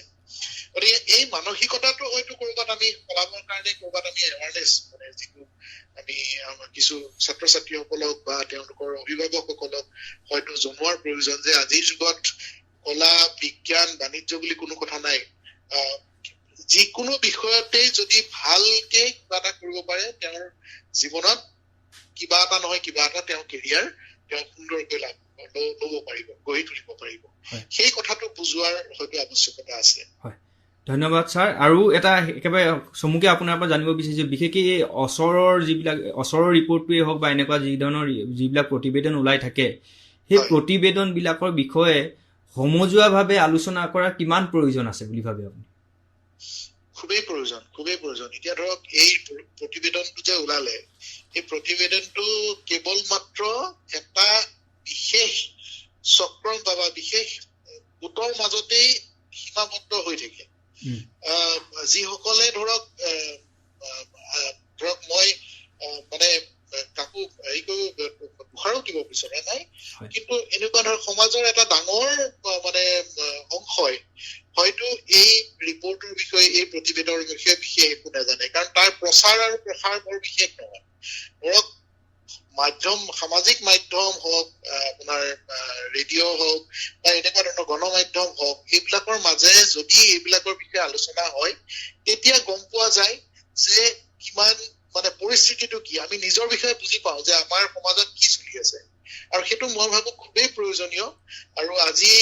গতিকে এই মানসিকতাটো হয়তো ক'ৰবাত আমি সলাবৰ কাৰণে ক'ৰবাত আমি এৱাৰনেছ মানে যিটো আমি কিছু ছাত্ৰ ছাত্ৰীসকলক বা তেওঁলোকৰ অভিভাৱকসকলক হয়তো জনোৱাৰ প্ৰয়োজন যে আজিৰ যুগত কলা বিজ্ঞান বাণিজ্য বুলি কোনো কথা নাই যিকোনো বিষয়তেই যদি ভালকে কিবা এটা কৰিব পাৰে তেওঁৰ জীৱনত কিবা এটা নহয় কিবা এটা তেওঁ কেৰিয়াৰ তেওঁ সুন্দৰকৈ ল'ব পাৰিব, গঢ়ি তুলিব পাৰিব। সেই কথাটো বুজোৱাৰ হয়তো আৱশ্যকতা আছে। ধন্যবাদ ছাৰ। আৰু এটা একেবাৰে চমুকে আপোনাৰ পৰা জানিব বিচাৰিছোঁ, বিশেষকৈ এই ওচৰৰ ৰিপৰ্টটোৱেই হওক বা এনেকুৱা যিবিলাক প্ৰতিবেদন ওলাই থাকে, সেই প্ৰতিবেদনবিলাকৰ বিষয়ে সমজুৱাভাৱে আলোচনা কৰাৰ কিমান প্ৰয়োজন আছে বুলি ভাবে আপুনি? খুবেই প্ৰয়োজন। এতিয়া ধৰক এই প্ৰতিবেদনটো যে ওলালে, এই প্ৰতিবেদনটো কেৱল মাত্ৰ এটা বিশেষ চক্ৰ বা বিশেষ গোটৰ মাজতেই সীমাবদ্ধ হৈ থাকে। যিসকলে ধৰক মই মানে কাকো হেৰি কৰি দোষাৰোপ দিব বিচৰা নাই, কিন্তু এনেকুৱা ধৰক সমাজৰ এটা ডাঙৰ মানে অংশই হয়তো এই ৰিপৰ্টৰ বিষয়ে, এই প্ৰতিবেদনৰ বিষয়ে বিশেষ একো নাজানে, কাৰণ তাৰ প্ৰচাৰ আৰু প্ৰসাৰ বৰ বিশেষ নহয়। ধৰক সামাজিক মাধ্যম হওক, আপোনাৰ ৰেডিঅ' হওক বা এনেকুৱা ধৰণৰ গণমাধ্যম হওক, এইবিলাকৰ মাজেৰে যদি এইবিলাকৰ বিষয়ে আলোচনা হয়, তেতিয়া গম পোৱা যায় যে কিমান মানে পৰিস্থিতিটো কি, আমি নিজৰ বিষয়ে বুজি পাওঁ যে আমাৰ সমাজত কি চলি আছে। আৰু সেইটো মই ভাবো খুবেই প্ৰয়োজনীয়। আৰু আজি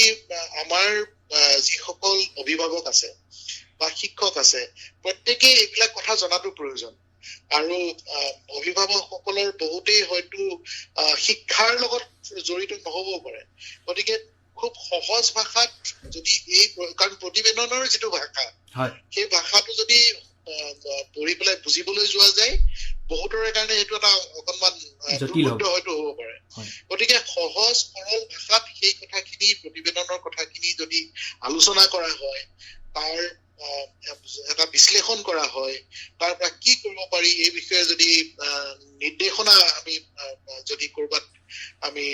আমাৰ যিসকল অভিভাৱক আছে বা শিক্ষক আছে, প্ৰত্যেকেই এইবিলাক কথা জনাটো প্ৰয়োজন। আৰু অভিভাৱকসকলৰ বহুতেই হয়তো শিক্ষাৰ লগত জড়িত নহবও পাৰে, গতিকে খুব সহজ ভাষাত যদি কাৰণ প্ৰতিবেদনৰ যিটো ভাষা, সেই ভাষাটো যদি পঢ়ি পেলাই বুজিবলৈ যোৱা যায়, বহুতৰে কাৰণে এইটো এটা অকণমান দুৰ্বোধ্য হয়তো হ'ব পাৰে। গতিকে সহজ সৰল ভাষাত সেই কথাখিনি, প্ৰতিবেদনৰ কথাখিনি যদি আলোচনা কৰা হয়, তাৰ এটা বিশ্লেষণ কৰা হয়, তাৰ পৰা কি কৰিব পাৰি এই বিষয়ে যদি নিৰ্দেশনা আমি যদি কৰবাত আমি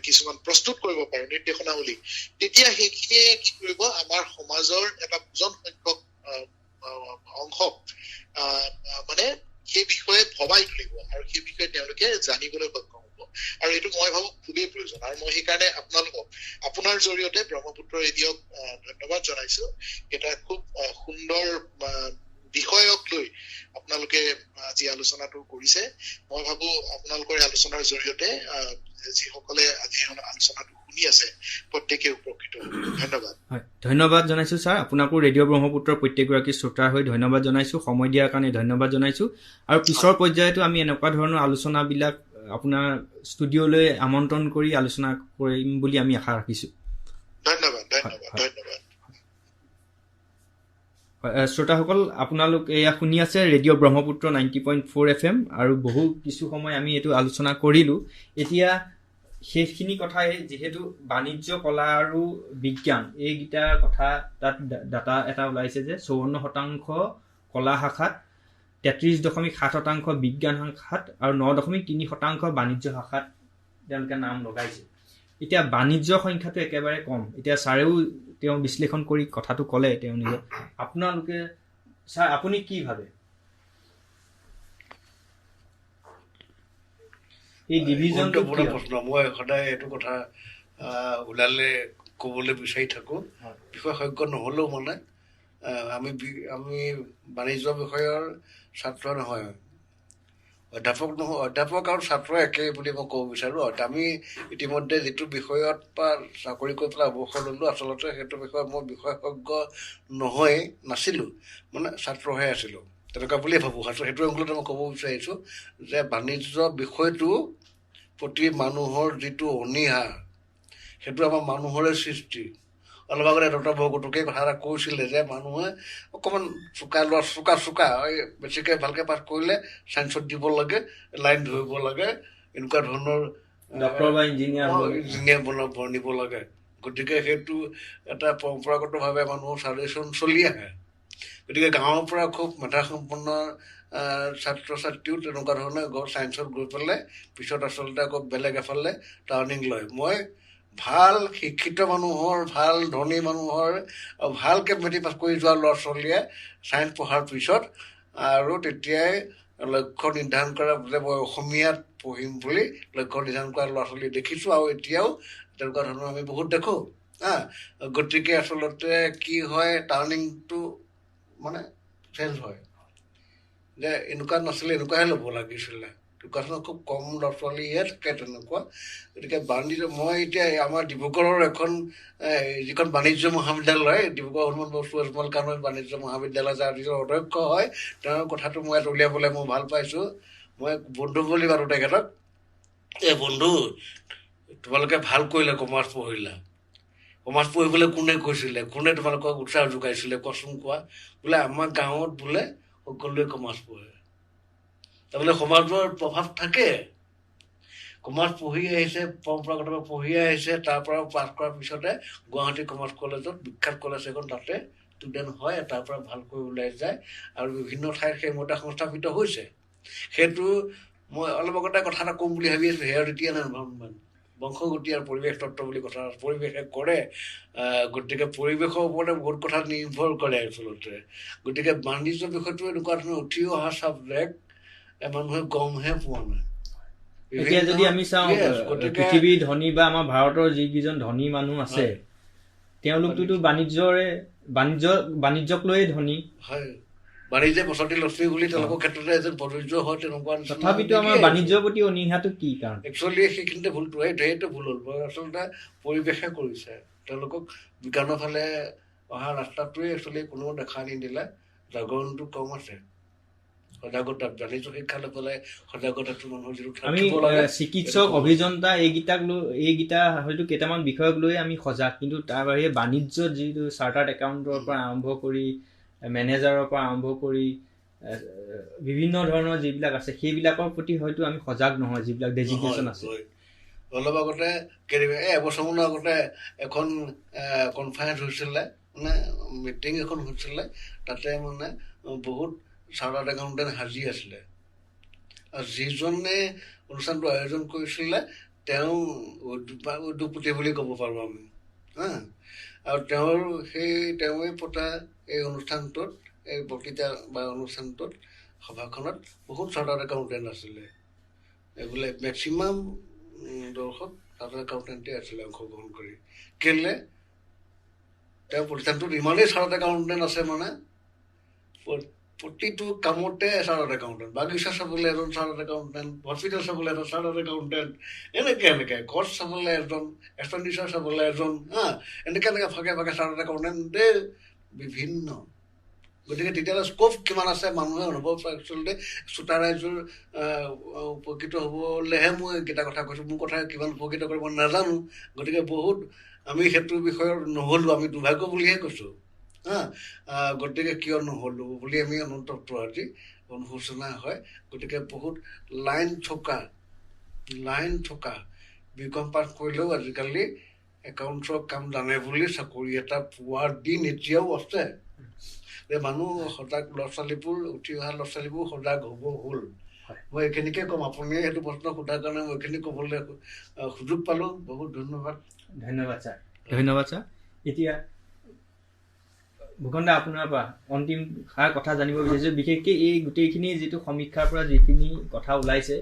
কিছুমান প্ৰস্তুত কৰিব পাৰো নিৰ্দেশনাৱলী, তেতিয়া সেইখিনিয়ে কি কৰিব, আমাৰ সমাজৰ এটা বুজন সংখ্যক অংশক মানে সেই বিষয়ে ভবাই তুলিব আৰু সেই বিষয়ে তেওঁলোকে জানিবলৈ সক্ষম হ'ব। আৰু এইটো মই ভাবো খুবেই প্ৰয়োজন। আৰু মই সেইকাৰণে আপোনালোকক আপোনাৰ জৰিয়তে ব্ৰহ্মপুত্ৰ ৰেডিঅ'ক ধন্যবাদ জনাইছো। এটা খুব সুন্দৰ বিষয়ক লৈ আপোনালোকে আজি আলোচনাটো কৰিছে। মই ভাবো আপোনালোকৰ আলোচনাৰ জৰিয়তে যিসকলে আজি আলোচনাটো শুনি আছে প্ৰত্যেকে উপকৃত হ'ব। ধন্যবাদ। ধন্যবাদ জনাইছো ছাৰ। আপোনাকো ৰেডিঅ' ব্ৰহ্মপুত্ৰৰ প্ৰত্যেকগৰাকী শ্ৰোতাৰ হৈ ধন্যবাদ জনাইছো, সময় দিয়াৰ কাৰণে ধন্যবাদ জনাইছো। আৰু পিছৰ পৰ্যায়তো আমি এনেকুৱা ধৰণৰ আলোচনাবিলাক আপোনাৰ ষ্টুডিঅ'লৈ আমন্ত্ৰণ কৰি আলোচনা কৰিম বুলি আমি আশা ৰাখিছো। ধন্যবাদ। শ্ৰোতাসকল, আপোনালোক এয়া শুনি আছে ৰেডিঅ' ব্ৰহ্মপুত্ৰ 90.4 FM। আৰু কিছু সময় আমি এইটো আলোচনা কৰিলো। এতিয়া সেইখিনি কথাই, যিহেতু বাণিজ্য, কলা আৰু বিজ্ঞান এইকেইটাৰ কথা, তাত ডাটা এটা ওলাইছে যে 54% কলা শাখাত, 33.7% বিজ্ঞান শাখাত আৰু 9.3% বাণিজ্য শাখাত তেওঁলোকে নাম লগাইছে। এতিয়া বাণিজ্য সংখ্যাটো একেবাৰে কম। এতিয়া ছাৰেও তেওঁ বিশ্লেষণ কৰি কথাটো ক'লে তেওঁ নিজে। আপোনালোকে ছাৰ, আপুনি কি ভাবে এই ডিভিজনটো? প্ৰশ্ন। মই সদায় এইটো কথা ওলালে ক'বলৈ বিচাৰি থাকো, বিশেষজ্ঞ নহ'লেও মানে আমি বাণিজ্য বিষয়ৰ ছাত্ৰ নহয়, অধ্যাপক আৰু ছাত্ৰ একেই বুলি মই ক'ব বিচাৰোঁ। আমি ইতিমধ্যে যিটো বিষয়ত বা চাকৰি কৰি পেলাই অৱসৰ ল'লোঁ, আচলতে সেইটো বিষয়ত মই বিশেষজ্ঞ নাছিলোঁ, মানে ছাত্ৰহে আছিলোঁ, তেনেকুৱা বুলিয়ে ভাবোঁ। সেইটো অংশতে মই ক'ব বিচাৰিছোঁ যে বাণিজ্য বিষয়টো প্ৰতি মানুহৰ যিটো অনীহা, সেইটো আমাৰ মানুহৰে সৃষ্টি। অলপ আগতে ডক্টৰ বৰকটকীয়ে কথা এটা কৈছিলে যে মানুহে অকণমান চোকা বেছিকৈ ভালকৈ পাছ কৰিলে ছায়েন্সত দিব লাগে, লাইন ধৰিব লাগে, এনেকুৱা ধৰণৰ ইঞ্জিনিয়াৰ বনিব লাগে। গতিকে সেইটো এটা পৰম্পৰাগতভাৱে মানুহৰ চাজেশ্যন চলি আহে। গতিকে গাঁৱৰ পৰা খুব মেধাসম্পন্ন ছাত্ৰ ছাত্ৰীও তেনেকুৱা ধৰণে ছায়েন্সত গৈ পেলাই পিছত আচলতে আকৌ বেলেগ এফালে টাৰ্ণিং লয়। মই ভাল শিক্ষিত মানুহৰ, ভাল ধনী মানুহৰ, ভালকৈ মেট্ৰিক পাছ কৰি যোৱা ল'ৰা ছোৱালীয়ে ছায়েন্স পঢ়াৰ পিছত আৰু তেতিয়াই লক্ষ্য নিৰ্ধাৰণ কৰা, বোলে মই অসমীয়াত পঢ়িম বুলি লক্ষ্য নিৰ্ধাৰণ কৰা ল'ৰা ছোৱালী দেখিছোঁ, আৰু এতিয়াও তেনেকুৱা ধৰণৰ আমি বহুত দেখোঁ। গতিকে আচলতে কি হয়, টাৰ্ণিংটো মানে চেঞ্জ হয় যে এনেকুৱা নাছিলে এনেকুৱাহে ল'ব লাগিছিলে ঢুকাইছে খুব কম ল'ৰা ছোৱালীহে থাকে তেনেকুৱা গতিকে বাণিজ্য মই এতিয়া আমাৰ ডিব্ৰুগড়ৰ এখন যিখন বাণিজ্য মহাবিদ্যালয় ডিব্ৰুগড় হনুমান বসু এজমল কানৈ বাণিজ্য মহাবিদ্যালয় যাৰ যিজন অধ্যক্ষ হয় তেওঁৰ কথাটো মই ইয়াত উলিয়াবলৈ মই ভাল পাইছোঁ মই বন্ধু বুলি মাতো তেখেতক এই বন্ধু তোমালোকে ভাল কৰিলে কমাৰ্চ পঢ়িলা কমাৰ্চ পঢ়িবলৈ কোনে কৈছিলে কোনে তোমালোকক উৎসাহ যোগাইছিলে কচোন কোৱা বোলে আমাৰ গাঁৱত বোলে সকলোৱে কমাৰ্চ পঢ়ে তাৰমানে সমাজৰ প্ৰভাৱ থাকে কমাৰ্চ পঢ়ি আহিছে পৰম্পৰাগতভাৱে পঢ়ি আহিছে তাৰ পৰা পাছ কৰাৰ পিছতে গুৱাহাটী কমাৰ্চ কলেজত বিখ্যাত কলেজ এখন তাতে ষ্টুডেণ্ট হয় তাৰ পৰা ভালকৈ ওলাই যায় আৰু বিভিন্ন ঠাইত সেইমতে সংস্থাপিত হৈছে সেইটো মই অলপ আগতে কথা এটা ক'ম বুলি ভাবি আছোঁ হেৰিডিটি এণ্ড এনভাইৰনমেণ্ট বংশগতি আৰু পৰিৱেশ তত্ত্ব বুলি কথা পৰিৱেশে কৰে গতিকে পৰিৱেশৰ ওপৰতে বহুত কথা নিৰ্ভৰ কৰে আচলতে গতিকে বাণিজ্য বিষয়টো এনেকুৱা ধৰণৰ উঠি অহা ছাবজেক্ট মানুহে গমহে পোৱা নাই এতিয়া যদি আমি চাওঁ পৃথিৱীৰ ধনী বা আমাৰ ভাৰতৰ যিকেইজন ধনী মানুহ আছে তেওঁলোকটোতো বাণিজ্যক লৈয়ে ধনী হয় বাণিজ্যে বসতি লক্ষ্মী বুলি তেওঁলোকৰ ক্ষেত্ৰতে এজন প্ৰযোজ্য হয় তেনেকুৱা তথাপিতো আমাৰ বাণিজ্যৰ প্ৰতি অনীহাটো কি কাৰণ একচুৱেলি সেইখিনিতে ভুলটো সেইটো ভুল হ'ল আচলতে পৰিৱেশে কৰিছে তেওঁলোকক বিজ্ঞানৰ ফালে অহা ৰাস্তাটোৱে একচুৱেলি কোনো দেখা নিদিলে জাগৰণটো কম আছে সজাগতা বাণিজ্য শিক্ষা লৈ পেলাই সজাগতাটো মানুহৰ যিটো আমি চিকিৎসক অভিযন্তা এইকেইটা হয়তো কেইটামান বিষয়ক লৈ আমি সজাগ কিন্তু তাৰ বাহিৰে বাণিজ্যত যিটো চাৰ্টাৰ্ড একাউণ্টৰ পৰা আৰম্ভ কৰি মেনেজাৰৰ পৰা আৰম্ভ কৰি বিভিন্ন ধৰণৰ যিবিলাক আছে সেইবিলাকৰ প্ৰতি হয়তো আমি সজাগ নহয় যিবিলাক ডেজিগনেশ্যন আছে অলপ আগতে এবছৰমানৰ আগতে এখন কনফাৰেঞ্চ হৈছিলে মানে মিটিং এখন হৈছিলে তাতে মানে বহুত চাৰ্টাৰ্ড একাউণ্টেণ্ট হাজি আছিলে আৰু যিজনে অনুষ্ঠানটো আয়োজন কৰিছিলে তেওঁ উদ্যোগপতি বুলি ক'ব পাৰোঁ আমি আৰু তেওঁৱে পতা এই অনুষ্ঠানটোত এই বক্তৃতা বা অনুষ্ঠানটোত সভাখনত বহুত চাৰ্টাৰ্ড একাউণ্টেণ্ট আছিলে বোলে মেক্সিমাম দৰ্শক চাৰ্টাৰ্ড একাউণ্টেণ্টে আছিলে অংশগ্ৰহণ কৰি কেলে তেওঁ প্ৰতিষ্ঠানটোত ইমানেই চাৰ্টাৰ্ড একাউণ্টেণ্ট আছে মানে প্ৰতিটো কামতে চাৰ্টাৰ্ড একাউণ্টেণ্ট বাগিচা চাবলৈ এজন চাৰ্টাৰ্ড একাউণ্টেণ্ট হস্পিটেল চাবলৈ এজন চাৰ্টাৰ্ড একাউণ্টেণ্ট এনেকৈ ঘৰ চাবলৈ এজন এক্সপেণ্ডিচাৰ চাবলৈ এজন এনেকৈ ভাগে ভাগে চাৰ্টাৰ্ড একাউণ্টেণ্টে বিভিন্ন গতিকে তেতিয়াহ'লে স্ক'প কিমান আছে মানুহে অনুভৱ আচলতে চোতা ৰাইজৰ উপকৃত হ'বলৈহে মই এইকেইটা কথা কৈছোঁ মোৰ কথা কিমান উপকৃত কৰিব নাজানো গতিকে বহুত আমি সেইটো বিষয়ত নহ'লোঁ আমি দুৰ্ভাগ্য বুলিহে কৈছোঁ গতিকে কিয় নহ'লোঁ বুলি আমি অনন্তপ্ত আজি অনুশোচনা হয় গতিকে বহুত লাইন থকা বিকম পাছ কৰিলেও আজিকালি একাউণ্টছৰ কাম জানে বুলি চাকৰি এটা পোৱাৰ দিন এতিয়াও আছে যে মানুহ সজাগ ল'ৰা ছোৱালীবোৰ উঠি অহা ল'ৰা ছোৱালীবোৰ সজাগ হ'ব হ'ল মই এইখিনিকে ক'ম আপুনিয়ে সেইটো প্ৰশ্ন সোধাৰ কাৰণে মই এইখিনি ক'বলৈ সুযোগ পালোঁ বহুত ধন্যবাদ ছাৰ এতিয়া ভূষণ দা আপোনাৰ পৰা অন্তিম কথা জানিব বিচাৰিছোঁ বিশেষকৈ এই গোটেইখিনি যিটো সমীক্ষাৰ পৰা যিখিনি কথা ওলাইছে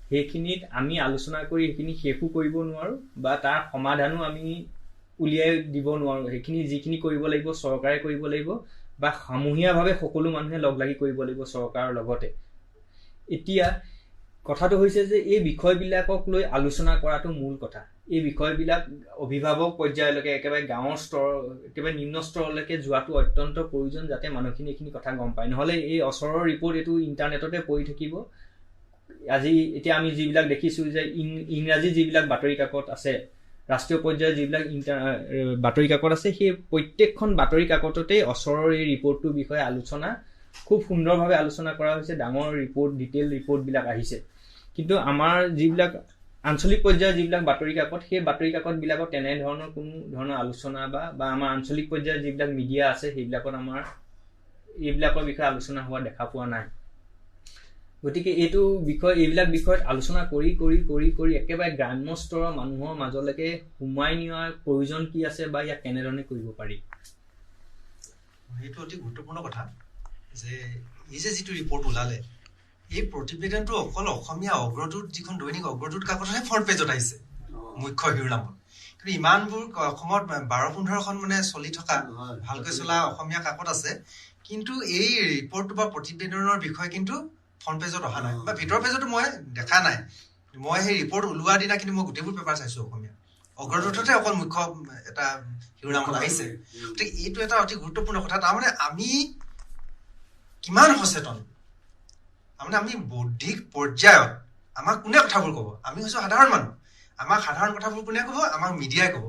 সেইখিনিত আমি আলোচনা কৰি সেইখিনি শেষো কৰিব নোৱাৰোঁ বা তাৰ সমাধানো আমি উলিয়াই দিব নোৱাৰোঁ সেইখিনি যিখিনি কৰিব লাগিব চৰকাৰে কৰিব লাগিব বা সমূহীয়াভাৱে সকলো মানুহে লগ লাগি কৰিব লাগিব চৰকাৰৰ লগতে এতিয়া কথাটো হৈছে যে এই বিষয়বিলাকক লৈ আলোচনা কৰাটো মূল কথা এই বিষয়বিলাক অভিভাৱক পৰ্যায়লৈকে একেবাৰে গাঁৱৰ একেবাৰে নিম্ন স্তৰলৈকে যোৱাটো অত্যন্ত প্ৰয়োজন যাতে মানুহখিনি এইখিনি কথা গম পায় নহ'লে এই ওচৰৰ ৰিপৰ্ট এইটো ইণ্টাৰনেটতে পৰি থাকিব আজি এতিয়া আমি যিবিলাক দেখিছোঁ যে ইংৰাজী যিবিলাক বাতৰি কাকত আছে ৰাষ্ট্ৰীয় পৰ্যায়ৰ যিবিলাক বাতৰি কাকত আছে সেই প্ৰত্যেকখন বাতৰি কাকততে ওচৰৰ এই ৰিপৰ্টটোৰ বিষয়ে আলোচনা খুব সুন্দৰভাৱে আলোচনা কৰা হৈছে ডাঙৰ ৰিপৰ্ট ডিটেইল ৰিপৰ্টবিলাক আহিছে কিন্তু আমাৰ যিবিলাক আঞ্চলিক পৰ্যায়ৰ যিবিলাক বাতৰি কাকত সেই বাতৰি কাকতবিলাকত তেনেধৰণৰ কোনো ধৰণৰ আলোচনা বা আমাৰ আঞ্চলিক পৰ্যায়ৰ যিবিলাক মিডিয়া আছে সেইবিলাকত আমাৰ এইবিলাকৰ বিষয়ে আলোচনা হোৱা দেখা পোৱা নাই গতিকে এইবিলাক বিষয়ত আলোচনা কৰি একেবাৰে গ্ৰাম্য স্তৰৰ মানুহৰ মাজলৈকে সোমাই নিয়াৰ প্ৰয়োজন কি আছে বা ইয়াক কেনেধৰণে কৰিব পাৰি এইটো অতি গুৰুত্বপূৰ্ণ কথা যে এই যে যিটো ৰিপৰ্ট ওলালে এই প্ৰতিবেদনটো অকল অসমীয়া অগ্ৰদূত যিখন দৈনিক অগ্ৰদূত কাকতহে ফ্ৰণ্ট পেজত আহিছে মুখ্য শিৰোনামত কিন্তু ইমানবোৰ অসমত 12-15খন মানে চলি থকা ভালকৈ চলা অসমীয়া কাকত আছে কিন্তু এই ৰিপৰ্টটো বা প্ৰতিবেদনৰ বিষয়ে কিন্তু ফ্ৰণ্ট পেজত অহা নাই বা ভিতৰ পেজতো মই দেখা নাই। মই সেই ৰিপৰ্ট ওলোৱা দিনা কিন্তু মই গোটেইবোৰ পেপাৰ চাইছোঁ অসমীয়া। অগ্ৰদূততে অকল মুখ্য এটা শিৰোনামত আহিছে। গতিকে এইটো এটা অতি গুৰুত্বপূৰ্ণ কথা। তাৰমানে আমি কিমান সচেতন, তাৰমানে আমি বৌদ্ধিক পৰ্যায়ত আমাক কোনে কথাবোৰ ক'ব? আমি হৈছোঁ সাধাৰণ মানুহ। আমাক সাধাৰণ কথাবোৰ কোনে ক'ব? আমাক মিডিয়াই ক'ব।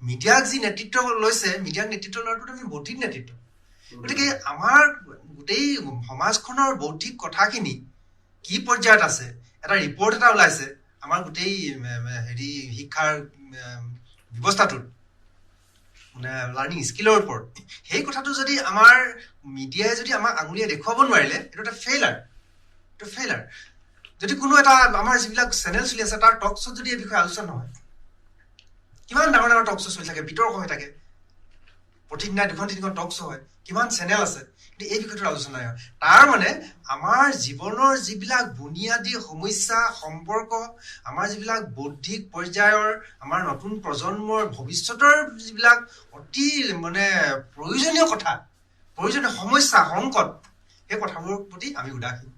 মিডিয়াক যি নেতৃত্ব লৈছে, মিডিয়াক নেতৃত্ব লোৱাটোত আমি বৌদ্ধিক নেতৃত্ব। গতিকে আমাৰ গোটেই সমাজখনৰ বৌদ্ধিক কথাখিনি কি পৰ্যায়ত আছে, এটা ৰিপৰ্ট এটা ওলাইছে আমাৰ গোটেই শিক্ষাৰ ব্যৱস্থাটোত, মানে লাৰ্ণিং স্কিলৰ ওপৰত। সেই কথাটো যদি আমাৰ মিডিয়াই যদি আমাক আঙুলিয়াই দেখুৱাব নোৱাৰিলে, এইটো এটা ফেইলাৰ। এইটো ফেইলাৰ। যদি কোনো এটা আমাৰ যিবিলাক চেনেল চলি আছে তাৰ টক শ্ব'ত যদি এই বিষয়ে আলোচনা নহয়, কিমান ডাঙৰ ডাঙৰ টক শ্ব' চলি থাকে, বিতৰ্ক হৈ থাকে, প্ৰতিদিনাই 2-3খন টক শ্ব' হয়, কিমান চেনেল আছে, কিন্তু এই বিষয়টোৰ আলোচনা হয়। তাৰ মানে আমাৰ জীৱনৰ যিবিলাক বুনিয়াদী সমস্যা সম্পৰ্ক, আমাৰ যিবিলাক বৌদ্ধিক পৰ্যায়ৰ, আমাৰ নতুন প্ৰজন্মৰ ভৱিষ্যতৰ যিবিলাক অতি মানে প্ৰয়োজনীয় কথা, প্ৰয়োজনীয় সমস্যা সংকট, সেই কথাবোৰৰ প্ৰতি আমি উদাসীন।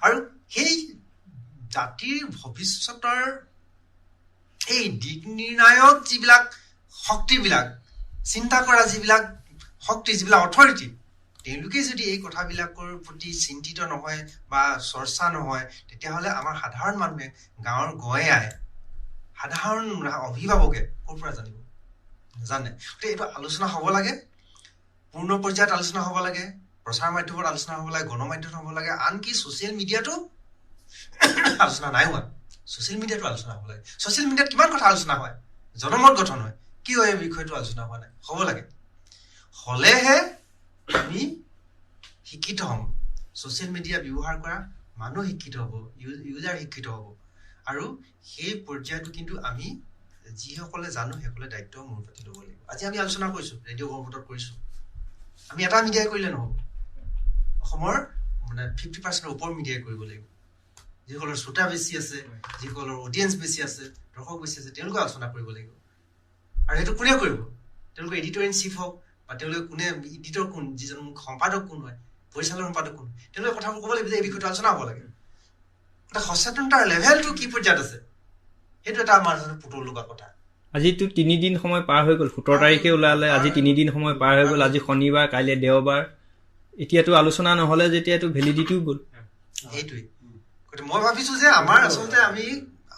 আৰু সেই জাতিৰ ভৱিষ্যতৰ এই দিক নিৰ্ণায়ক যিবিলাক শক্তিবিলাক, চিন্তা কৰা যিবিলাক শক্তি, যিবিলাক অথৰিটি, তেওঁলোকে যদি এই কথাবিলাকৰ প্ৰতি চিন্তিত নহয় বা চৰ্চা নহয়, তেতিয়াহ'লে আমাৰ সাধাৰণ মানুহে, গাঁৱৰ গঞাই, সাধাৰণ অভিভাৱকে ক'ৰ পৰা জানিব? নাজানে। গতিকে এইটো আলোচনা হ'ব লাগে, পূৰ্ণ পৰ্যায়ত আলোচনা হ'ব লাগে, প্ৰচাৰ মাধ্যমত আলোচনা হ'ব লাগে, গণমাধ্যমত হ'ব লাগে, আনকি ছ'চিয়েল মিডিয়াটো আলোচনা নাই হোৱা। ছ'চিয়েল মিডিয়াটো আলোচনা হ'ব লাগে। ছ'চিয়েল মিডিয়াত কিমান কথা আলোচনা হয়, জনমত গঠন হয়, কিয় এই বিষয়টো আলোচনা হোৱা নাই? হ'ব লাগে। হ'লেহে আমি শিক্ষিত হ'ম। ছ'চিয়েল মিডিয়া ব্যৱহাৰ কৰা মানুহ শিক্ষিত হ'ব, ইউজাৰ শিক্ষিত হ'ব। আৰু সেই পৰ্যায়টো কিন্তু আমি যিসকলে জানো সেইসকলে দায়িত্ব মূৰ পাতি ল'ব লাগিব। আজি আমি আলোচনা কৰিছোঁ, ৰেডিঅ' গৰ্ভমতত কৰিছোঁ। আমি এটা মিডিয়াই কৰিলে নহ'ব, অসমৰ মানে 50% ওপৰ মিডিয়াই কৰিব লাগিব। যিসকলৰ শ্ৰোতা বেছি আছে, যিসকলৰ অডিয়েঞ্চ বেছি আছে, দৰ্শক বেছি আছে, তেওঁলোকে আলোচনা কৰিব লাগিব। আৰু সেইটো কোনে কৰিব? তেওঁলোকৰ এডিটৰ ইন চিফ হওক বা তেওঁলোকে কোনে, এডিটৰ কোন, যিজন সম্পাদক কোন হয়, পৰিচালক সম্পাদক কোন, তেওঁলোকে কথাবোৰ ক'ব লাগিব যে এই বিষয়টো আলোচনা হ'ব লাগে। এটা সচেতনতাৰ লেভেলটো কি পৰ্যায়ত আছে, সেইটো এটা আমাৰ পুতৌ লগা কথা। আজিতো 3 দিন সময় পাৰ হৈ গ'ল। 17 তাৰিখে ওলালে, আজি 3 দিন সময় পাৰ হৈ গ'ল। আজি শনিবাৰ, কাইলৈ দেওবাৰ। এতিয়াতো আলোচনা নহ'লে যেতিয়া এইটো ভেলিডিটিও গ'ল। সেইটোৱে গতিকে মই ভাবিছোঁ যে আমাৰ আচলতে আমি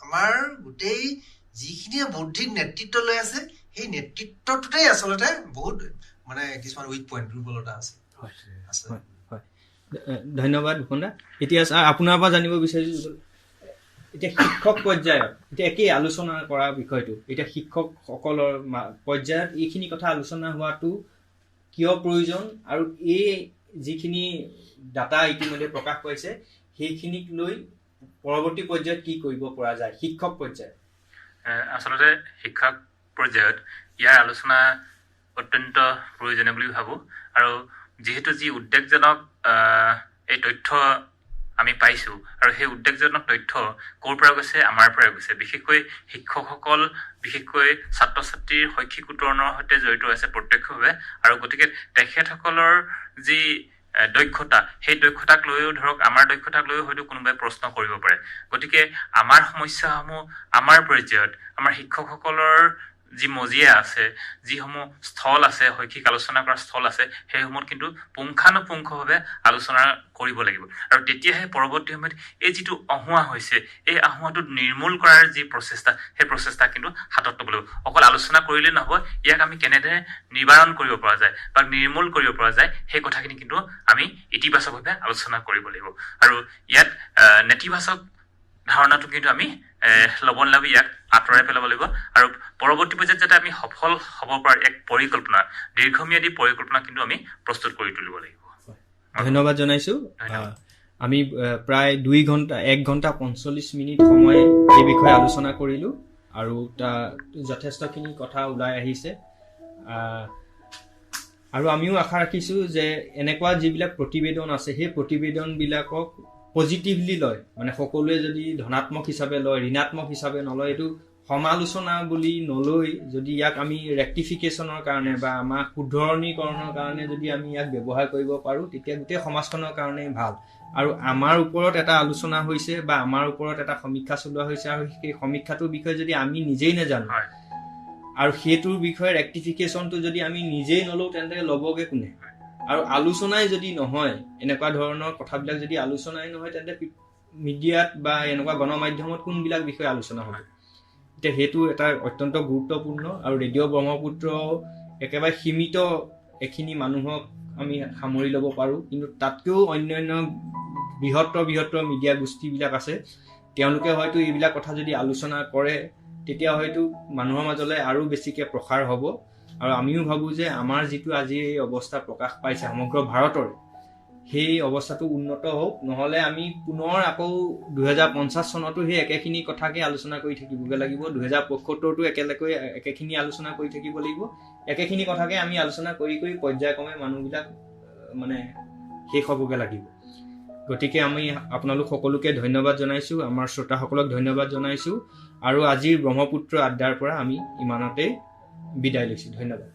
আমাৰ গোটেই যিখিনিয়ে বৌদ্ধিক নেতৃত্ব লৈ আছে, সেই নেতৃত্বটোতেই আচলতে বহুত মানে কিছুমান উইক পইণ্ট, দুৰ্বলতা আছে। ধন্যবাদ ভূপন দা। এতিয়া আপোনাৰ পৰা জানিব বিচাৰিছোঁ, এতিয়া শিক্ষক পৰ্যায়ত এতিয়া একেই আলোচনা কৰা বিষয়টো, এতিয়া শিক্ষকসকলৰ পৰ্যায়ত এইখিনি কথা আলোচনা হোৱাটো কিয় প্ৰয়োজন, আৰু এই যিখিনি ডাটা ইতিমধ্যে প্ৰকাশ পাইছে সেইখিনিক লৈ পৰৱৰ্তী পৰ্যায়ত কি কৰিব পৰা যায় শিক্ষক পৰ্যায়ত? আচলতে শিক্ষক পৰ্যায়ত ইয়াৰ আলোচনা অত্যন্ত প্ৰয়োজনীয় বুলি ভাবোঁ। আৰু যিহেতু যি উদ্বেগজনক এই তথ্য আমি পাইছোঁ, আৰু সেই উদ্বেগজনক তথ্য ক'ৰ পৰা গৈছে? আমাৰ পৰা গৈছে। বিশেষকৈ শিক্ষকসকল, বিশেষকৈ ছাত্ৰ ছাত্ৰীৰ শৈক্ষিক উত্তৰণৰ সৈতে জড়িত আছে প্ৰত্যক্ষভাৱে। আৰু গতিকে তেখেতসকলৰ যি দক্ষতা, সেই দক্ষতাক লৈও ধৰক আমাৰ দক্ষতাক লৈও হয়তো কোনোবাই প্ৰশ্ন কৰিব পাৰে। গতিকে আমাৰ সমস্যাসমূহ আমাৰ পৰ্যায়ত, আমাৰ শিক্ষকসকলৰ যি মজিয়া আছে, যিসমূহ স্থল আছে, শৈক্ষিক আলোচনা কৰা স্থল আছে, সেইসমূহত কিন্তু পুংখানুপুংখভাৱে আলোচনা কৰিব লাগিব। আৰু তেতিয়াহে পৰৱৰ্তী সময়ত এই যিটো আহুৱা হৈছে, এই আহুৱাটোত নিৰ্মূল কৰাৰ যি প্ৰচেষ্টা, সেই প্ৰচেষ্টা কিন্তু হাতত ল'ব লাগিব। অকল আলোচনা কৰিলেই নহ'ব, ইয়াক আমি কেনেদৰে নিবাৰণ কৰিব পৰা যায় বা নিৰ্মূল কৰিব পৰা যায়, সেই কথাখিনি কিন্তু আমি ইতিবাচকভাৱে আলোচনা কৰিব লাগিব। আৰু ইয়াত নেতিবাচক ধাৰণাটো কিন্তু আমি ল'ব নালাগিব, ইয়াক আঁতৰাই পেলাব লাগিব। আৰু পৰৱৰ্তী পৰ্যায়ত যাতে আমি সফল হ'ব পৰা এক পৰিকল্পনা, দীৰ্ঘম্যাদী পৰিকল্পনা কিন্তু আমি প্ৰস্তুত কৰি তুলিব লাগিব। ধন্যবাদ জনাইছোঁ। আমি প্ৰায় 1 ঘণ্টা 45 মিনিট সময় এই বিষয়ে আলোচনা কৰিলোঁ, আৰু যথেষ্টখিনি কথা ওলাই আহিছে। আৰু আমিও আশা ৰাখিছোঁ যে এনেকুৱা যিবিলাক প্ৰতিবেদন আছে, সেই প্ৰতিবেদনবিলাকক পজিটিভলি লয়, মানে সকলোৱে যদি ধনাত্মক হিচাপে লয়, ঋণাত্মক হিচাপে নলয়, এইটো সমালোচনা বুলি নলৈ যদি ইয়াক আমি ৰেক্টিফিকেশ্যনৰ কাৰণে বা আমাৰ শুধৰণীকৰণৰ কাৰণে যদি আমি ইয়াক ব্যৱহাৰ কৰিব পাৰোঁ তেতিয়া গোটেই সমাজখনৰ কাৰণে ভাল। আৰু আমাৰ ওপৰত এটা আলোচনা হৈছে বা আমাৰ ওপৰত এটা সমীক্ষা চলোৱা হৈছে আৰু সেই সমীক্ষাটোৰ বিষয়ে যদি আমি নিজেই নাজানো আৰু সেইটোৰ বিষয়ে ৰেক্টিফিকেশ্যনটো যদি আমি নিজেই নলওঁ তেন্তে ল'বগৈ কোনে? আৰু আলোচনাই যদি নহয়, এনেকুৱা ধৰণৰ কথাবিলাক যদি আলোচনাই নহয় তেন্তে মিডিয়াত বা এনেকুৱা গণমাধ্যমত কোনবিলাক বিষয়ে আলোচনা হ'ব? এতিয়া সেইটো এটা অত্যন্ত গুৰুত্বপূৰ্ণ আৰু ৰেডিঅ' ব্ৰহ্মপুত্ৰ একেবাৰে সীমিত এখিনি মানুহক আমি সামৰি ল'ব পাৰোঁ, কিন্তু তাতকৈও অন্যান্য বৃহত্তৰ মিডিয়া গোষ্ঠীবিলাক আছে, তেওঁলোকে হয়তো এইবিলাক কথা যদি আলোচনা কৰে তেতিয়া হয়তো মানুহৰ মাজলৈ আৰু বেছিকৈ প্ৰসাৰ হ'ব। আৰু আমিও ভাবোঁ যে আমাৰ যিটো আজি এই অৱস্থা প্ৰকাশ পাইছে সমগ্ৰ ভাৰতৰে, সেই অৱস্থাটো উন্নত হওক, নহ'লে আমি পুনৰ আকৌ 2050 চনতো সেই একেখিনি কথাকে আলোচনা কৰি থাকিবগৈ লাগিব, 2075টো একেখিনি আলোচনা কৰি থাকিব লাগিব, একেখিনি কথাকে আমি আলোচনা কৰি পৰ্যায়ক্ৰমে মানুহবিলাক মানে শেষ হ'বগৈ লাগিব। গতিকে আমি আপোনালোক সকলোকে ধন্যবাদ জনাইছোঁ, আমাৰ শ্ৰোতাসকলক ধন্যবাদ জনাইছোঁ আৰু আজিৰ ব্ৰহ্মপুত্ৰ আড্ডাৰ পৰা আমি ইমানতে বিদায় লৈছোঁ। ধন্যবাদ।